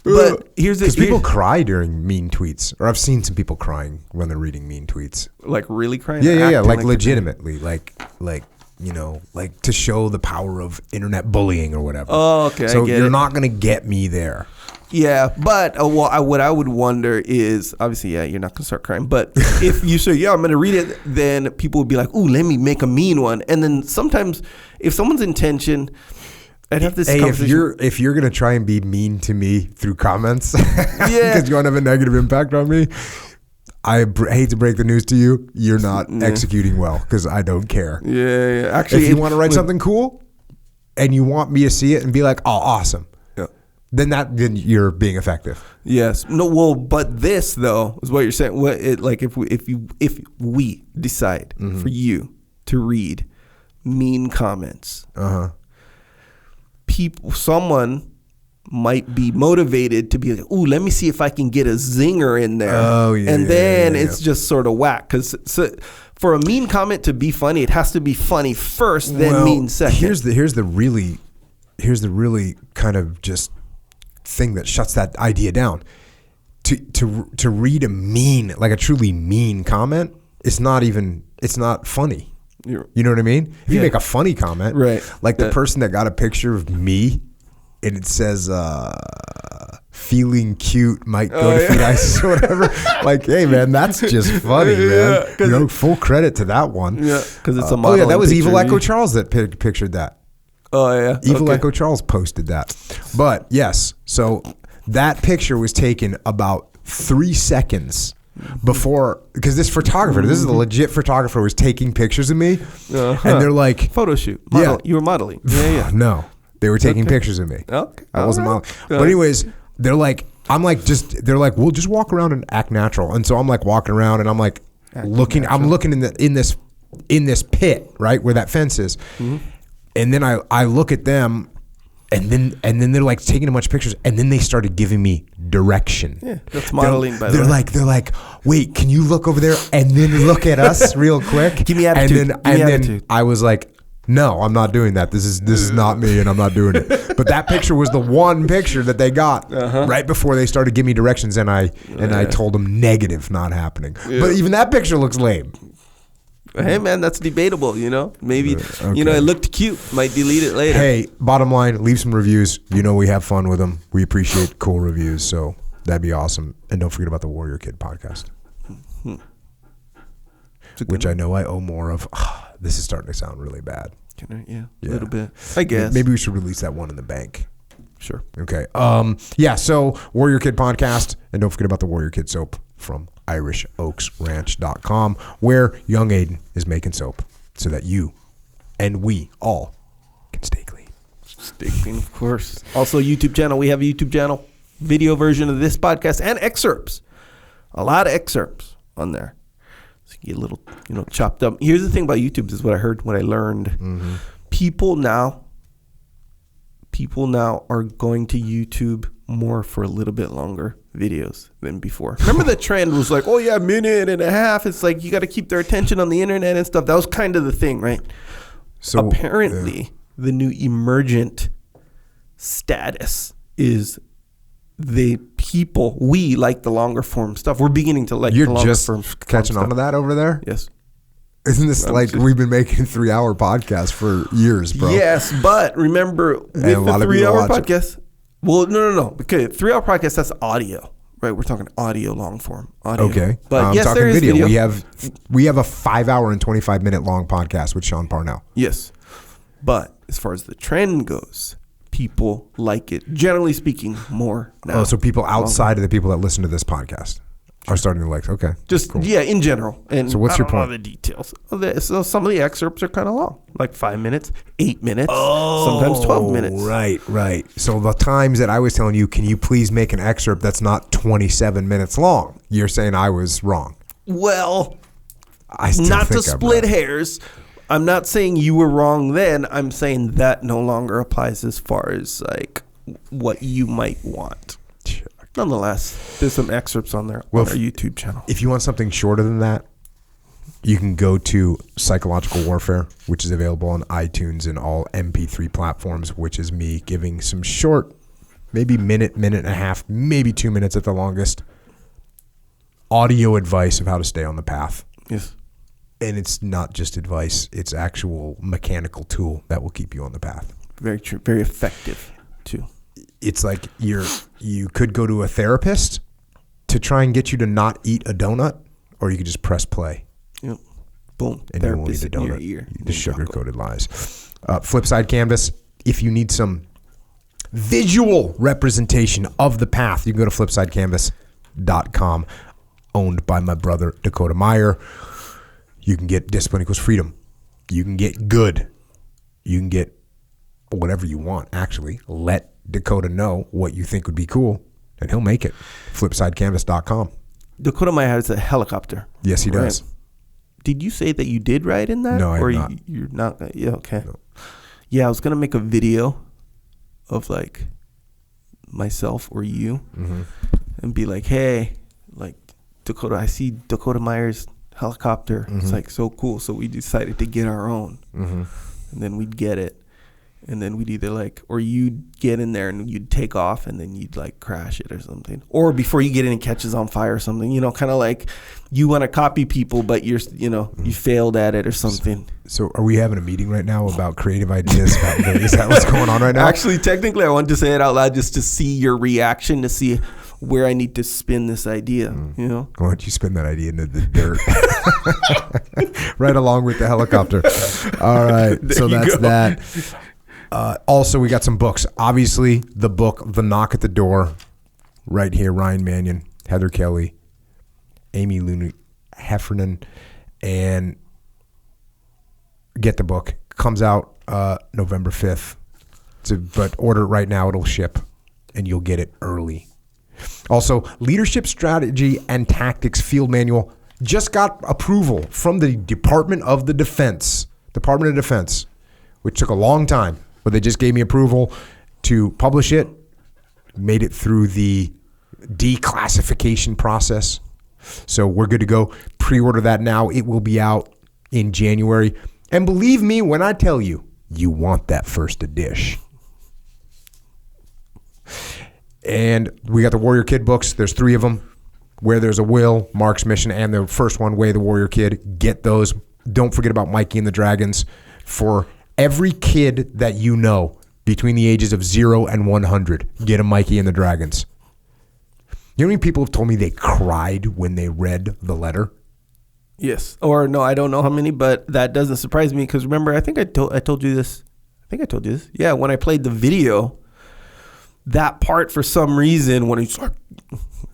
But here's the because people cry during mean tweets, or I've seen some people crying when they're reading mean tweets. Like really crying? Yeah, like legitimately, like to show the power of internet bullying or whatever. Oh, okay. So you're not gonna get me there. Yeah, but what I would wonder is, obviously, yeah, you're not gonna start crying. But if you say, yeah, I'm gonna read it, then people would be like, ooh, let me make a mean one. And then sometimes, if someone's intention, I'd have this conversation. If you're gonna try and be mean to me through comments, because you want to have a negative impact on me, I hate to break the news to you, you're not executing well, because I don't care. Yeah. Actually, if you want to write something cool, and you want me to see it and be like, oh, awesome. Then you're being effective. Yes. No. Well, but this though is what you're saying. If we decide for you to read mean comments, someone might be motivated to be like, ooh, let me see if I can get a zinger in there. Oh yeah. And then it's just sort of whack, because for a mean comment to be funny, it has to be funny first, then mean second. Here's the really kind of just thing that shuts that idea down. To read a truly mean comment, it's not funny. You know what I mean? If you make a funny comment, right, like the person that got a picture of me and it says feeling cute, might go to feed ISIS or whatever. Like, hey man, that's just funny, man. Full credit to that one. Yeah, because it's a model. Oh yeah, that was Evil Echo Charles that pictured that. Oh yeah, Evil Echo Charles posted that. But yes, so that picture was taken about 3 seconds before, because this is a legit photographer, was taking pictures of me, and they're like, photo shoot. You were modeling. Yeah. No, they were taking pictures of me. Okay, I wasn't modeling. But anyways, they're like, we'll just walk around and act natural. And so I'm like walking around and I'm like looking in this pit, right where that fence is. And then I look at them, and then they're like taking a bunch of pictures, and then they started giving me direction. Yeah, that's modeling. By the way, they're like, wait, can you look over there and then look at us real quick? Give me attitude. And then I was like, no, I'm not doing that. This is not me, and I'm not doing it. But that picture was the one picture that they got right before they started giving me directions, and I told them negative, not happening. Yeah. But even that picture looks lame. Hey man, that's debatable, maybe it looked cute, might delete it later. Hey, bottom line, leave some reviews. We have fun with them. We appreciate cool reviews, so that'd be awesome. And don't forget about the Warrior Kid podcast, which I know I owe more of. This is starting to sound really bad. A little bit, I guess. Maybe we should release that one in the bank. Sure. Okay. So Warrior Kid podcast, and don't forget about the Warrior Kid soap from IrishOaksRanch.com, where young Aiden is making soap so that you and we all can stay clean. Stay clean, of course. Also, YouTube channel. We have a YouTube channel, video version of this podcast and excerpts. A lot of excerpts on there. So you get a little, chopped up. Here's the thing about YouTube. This is what I learned. Mm-hmm. People now are going to YouTube more for a little bit longer videos than before. Remember the trend was like, oh yeah, minute and a half. It's like you got to keep their attention on the internet and stuff. That was kind of the thing, right? So apparently the new emergent status is we like the longer form stuff. We're beginning to like the longer form. You're just catching on to that over there? Yes. Isn't this we've been making 3-hour podcasts for years, bro? Yes, but remember with the 3-hour podcast. Well, no. Okay, 3-hour podcast, that's audio, right? We're talking audio, long form audio. Okay, but yes, there is video. We have a 5-hour and 25-minute long podcast with Sean Parnell. Yes, but as far as the trend goes, people like it, generally speaking, more now. Oh, so people outside of the people that listen to this podcast are starting to like, okay. Just, cool. Yeah, in general. And so what's your point? The details. So some of the excerpts are kind of long, like 5 minutes, 8 minutes, sometimes 12 minutes. Right. So the times that I was telling you, can you please make an excerpt that's not 27 minutes long? You're saying I was wrong. Well, not to split hairs. I'm not saying you were wrong then. I'm saying that no longer applies as far as like what you might want. Nonetheless, there's some excerpts on there on our YouTube channel. If you want something shorter than that, you can go to Psychological Warfare, which is available on iTunes and all MP3 platforms, which is me giving some short, maybe minute and a half, maybe 2 minutes at the longest, audio advice of how to stay on the path. Yes. And it's not just advice, it's actual mechanical tool that will keep you on the path. Very true. Very effective, too. it's like you could go to a therapist to try and get you to not eat a donut, or you could just press play. Yep. Boom. And you won't eat a Therapist in your donut. ear. The sugar-coated lies. Flipside Canvas, if you need some visual representation of the path, you can go to flipsidecanvas.com, owned by my brother, Dakota Meyer. You can get Discipline Equals Freedom. You can get good. You can get whatever you want, actually. Let Dakota know what you think would be cool, and he'll make it. Flipsidecanvas.com. Dakota Meyer has a helicopter. Yes, he does. Did you say that you did ride in that? No, I or have not. You're not? Yeah, okay. No. Yeah, I was going to make a video of like myself or you and be like, hey, like Dakota, I see Dakota Meyer's helicopter. It's like so cool. So we decided to get our own. And then we'd get it. And then we'd either like, or you'd get in there and you'd take off and then you'd like crash it or something. Or before you get in, it catches on fire or something, you know, kind of like you want to copy people, but you're, you know, you failed at it or something. So are we having a meeting right now about creative ideas? Is that what's going on right now? Actually, technically, I wanted to say it out loud just to see your reaction, to see where I need to spin this idea, you know? Why don't you spin that idea into the dirt? Right along with the helicopter. All right. So that's that. Also, we got some books. Obviously, the book, The Knock at the Door, right here. Ryan Manion, Heather Kelly, Amy Looney Heffernan, and get the book. Comes out November 5th. But order it right now. It'll ship, and you'll get it early. Also, Leadership Strategy and Tactics Field Manual just got approval from the Department of Defense, which took a long time. But they just gave me approval to publish it, made it through the declassification process. So we're good to go. Pre-order that now. It will be out in January. And believe me when I tell you, you want that first edition. And we got the Warrior Kid books. There's 3 of them. Where There's a Will, Mark's Mission, and the first one, Way the Warrior Kid. Get those. Don't forget about Mikey and the Dragons. For every kid that you know between the ages of 0 and 100, get a Mikey and the Dragons. You know how many people have told me they cried when they read the letter? Yes. Or no, I don't know how many, but that doesn't surprise me because remember, I think I told you this. Yeah, when I played the video, that part for some reason when it's like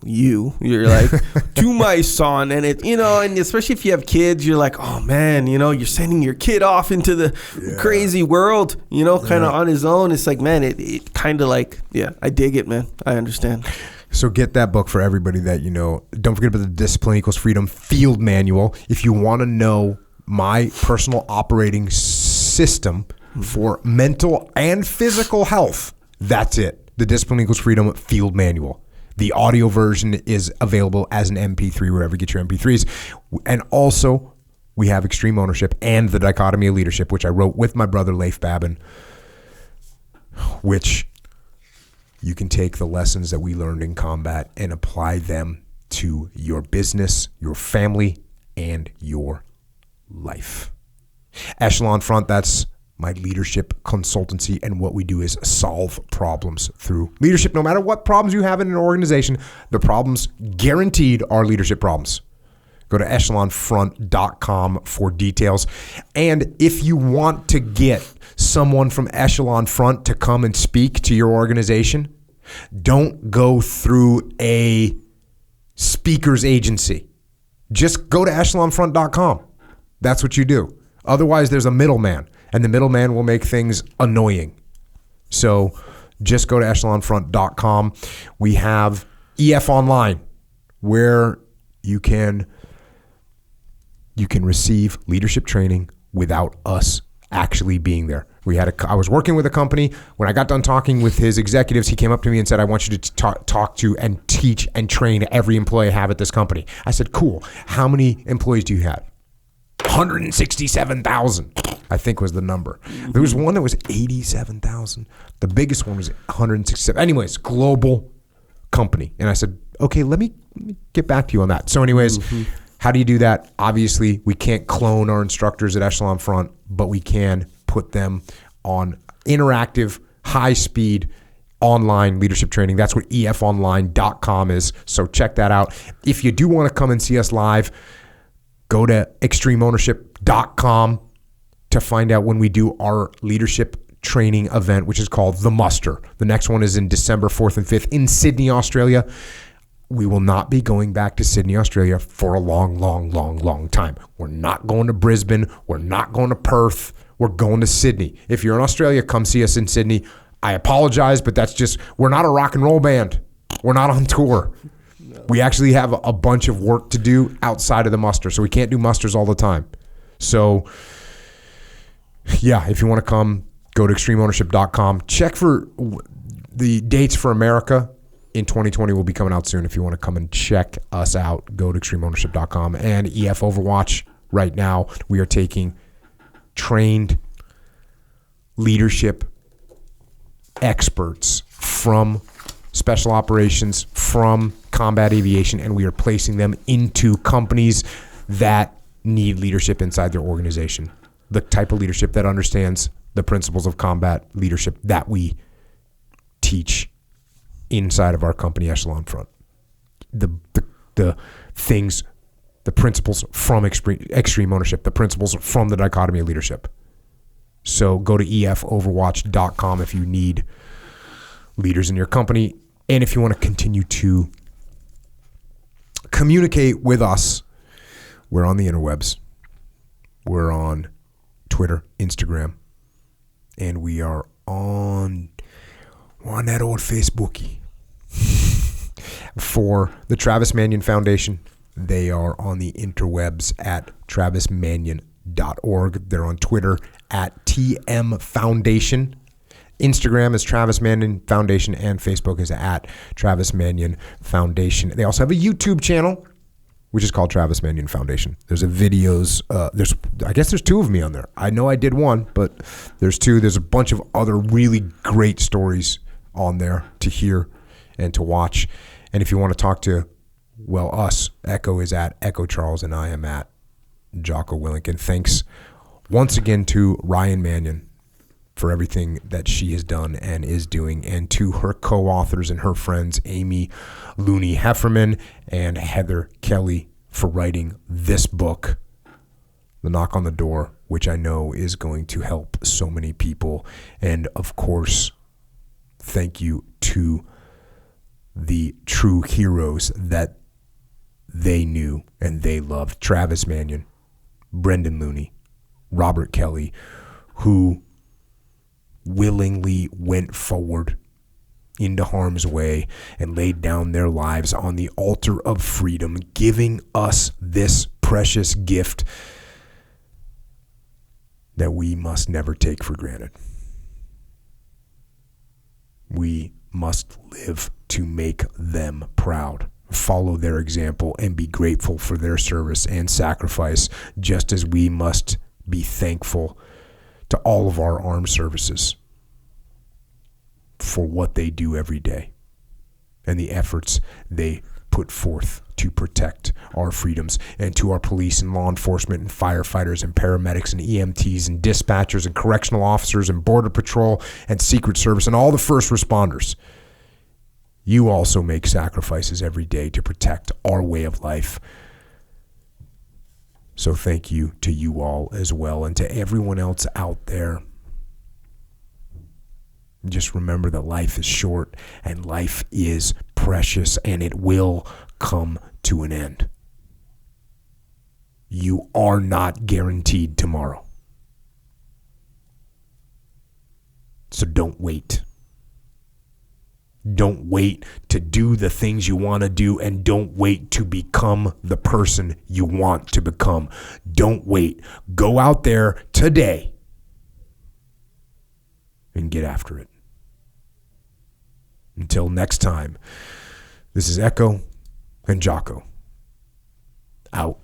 you're like to my son, and it, you know, and especially if you have kids, you're like, oh man, you know, you're sending your kid off into the crazy world, you know, kind of on his own. It's like, man, it kind of like, yeah, I dig it, man. I understand. So get that book for everybody that you know. Don't forget about the Discipline Equals Freedom Field Manual. If you want to know my personal operating system for mental and physical health, that's it. The Discipline Equals Freedom Field Manual. The audio version is available as an MP3 wherever you get your MP3s. And also, we have Extreme Ownership and The Dichotomy of Leadership, which I wrote with my brother Leif Babin, which you can take the lessons that we learned in combat and apply them to your business, your family, and your life. Echelon Front, that's my leadership consultancy, and what we do is solve problems through leadership. No matter what problems you have in an organization, the problems guaranteed are leadership problems. Go to echelonfront.com for details. And if you want to get someone from Echelon Front to come and speak to your organization, don't go through a speaker's agency. Just go to echelonfront.com. That's what you do. Otherwise, there's a middleman, and the middleman will make things annoying. So just go to echelonfront.com. We have EF Online, where you can receive leadership training without us actually being there. I was working with a company. When I got done talking with his executives, he came up to me and said, I want you to talk to and teach and train every employee I have at this company. I said, cool. How many employees do you have? 167,000, I think was the number. There was one that was 87,000. The biggest one was 167. Anyways, global company. And I said, okay, let me get back to you on that. So anyways, how do you do that? Obviously, we can't clone our instructors at Echelon Front, but we can put them on interactive, high-speed online leadership training. That's what efonline.com is. So check that out. If you do want to come and see us live, go to extremeownership.com to find out when we do our leadership training event, which is called The Muster. The next one is in December 4th and 5th in Sydney, Australia. We will not be going back to Sydney, Australia for a long time. We're not going to Brisbane. We're not going to Perth. We're going to Sydney. If you're in Australia, come see us in Sydney. I apologize, but that's just, we're not a rock and roll band. We're not on tour. No. We actually have a bunch of work to do outside of the muster, so we can't do musters all the time. So, yeah, if you want to come, go to extremeownership.com. Check for the dates for America in 2020 will be coming out soon. If you want to come and check us out, go to extremeownership.com. And EF Overwatch, right now, we are taking trained leadership experts from special operations, from combat aviation, and we are placing them into companies that need leadership inside their organization. The type of leadership that understands the principles of combat leadership that we teach inside of our company echelon front. The things, the principles from extreme ownership, the principles from the dichotomy of leadership. So go to efoverwatch.com if you need leaders in your company. And if you want to continue to communicate with us, we're on the interwebs. We're on Twitter, Instagram, and we're on that old Facebookie. For the Travis Manion Foundation, they are on the interwebs at travismanion.org. They're on Twitter at TM Foundation. Instagram is Travis Manion Foundation, and Facebook is at Travis Manion Foundation. They also have a YouTube channel, which is called Travis Manion Foundation. There's videos. I guess there's two of me on there. I know I did one, but there's two. There's a bunch of other really great stories on there to hear and to watch. And if you want to talk to, well, us, Echo is at Echo Charles, and I am at Jocko Willington. Thanks once again to Ryan Manion for everything that she has done and is doing, and to her co-authors and her friends, Amy Looney Hefferman and Heather Kelly, for writing this book, The Knock on the Door, which I know is going to help so many people. And of course, thank you to the true heroes that they knew and they loved. Travis Manion, Brendan Looney, Robert Kelly, who willingly went forward into harm's way and laid down their lives on the altar of freedom, giving us this precious gift that we must never take for granted. We must live to make them proud, follow their example, and be grateful for their service and sacrifice, just as we must be thankful to all of our armed services for what they do every day and the efforts they put forth to protect our freedoms, and to our police and law enforcement and firefighters and paramedics and EMTs and dispatchers and correctional officers and border patrol and Secret Service and all the first responders. You also make sacrifices every day to protect our way of life. So thank you to you all as well, and to everyone else out there. Just remember that life is short and life is precious, and it will come to an end. You are not guaranteed tomorrow. So don't wait. Don't wait to do the things you want to do, and don't wait to become the person you want to become. Don't wait. Go out there today and get after it. Until next time, this is Echo and Jocko. Out.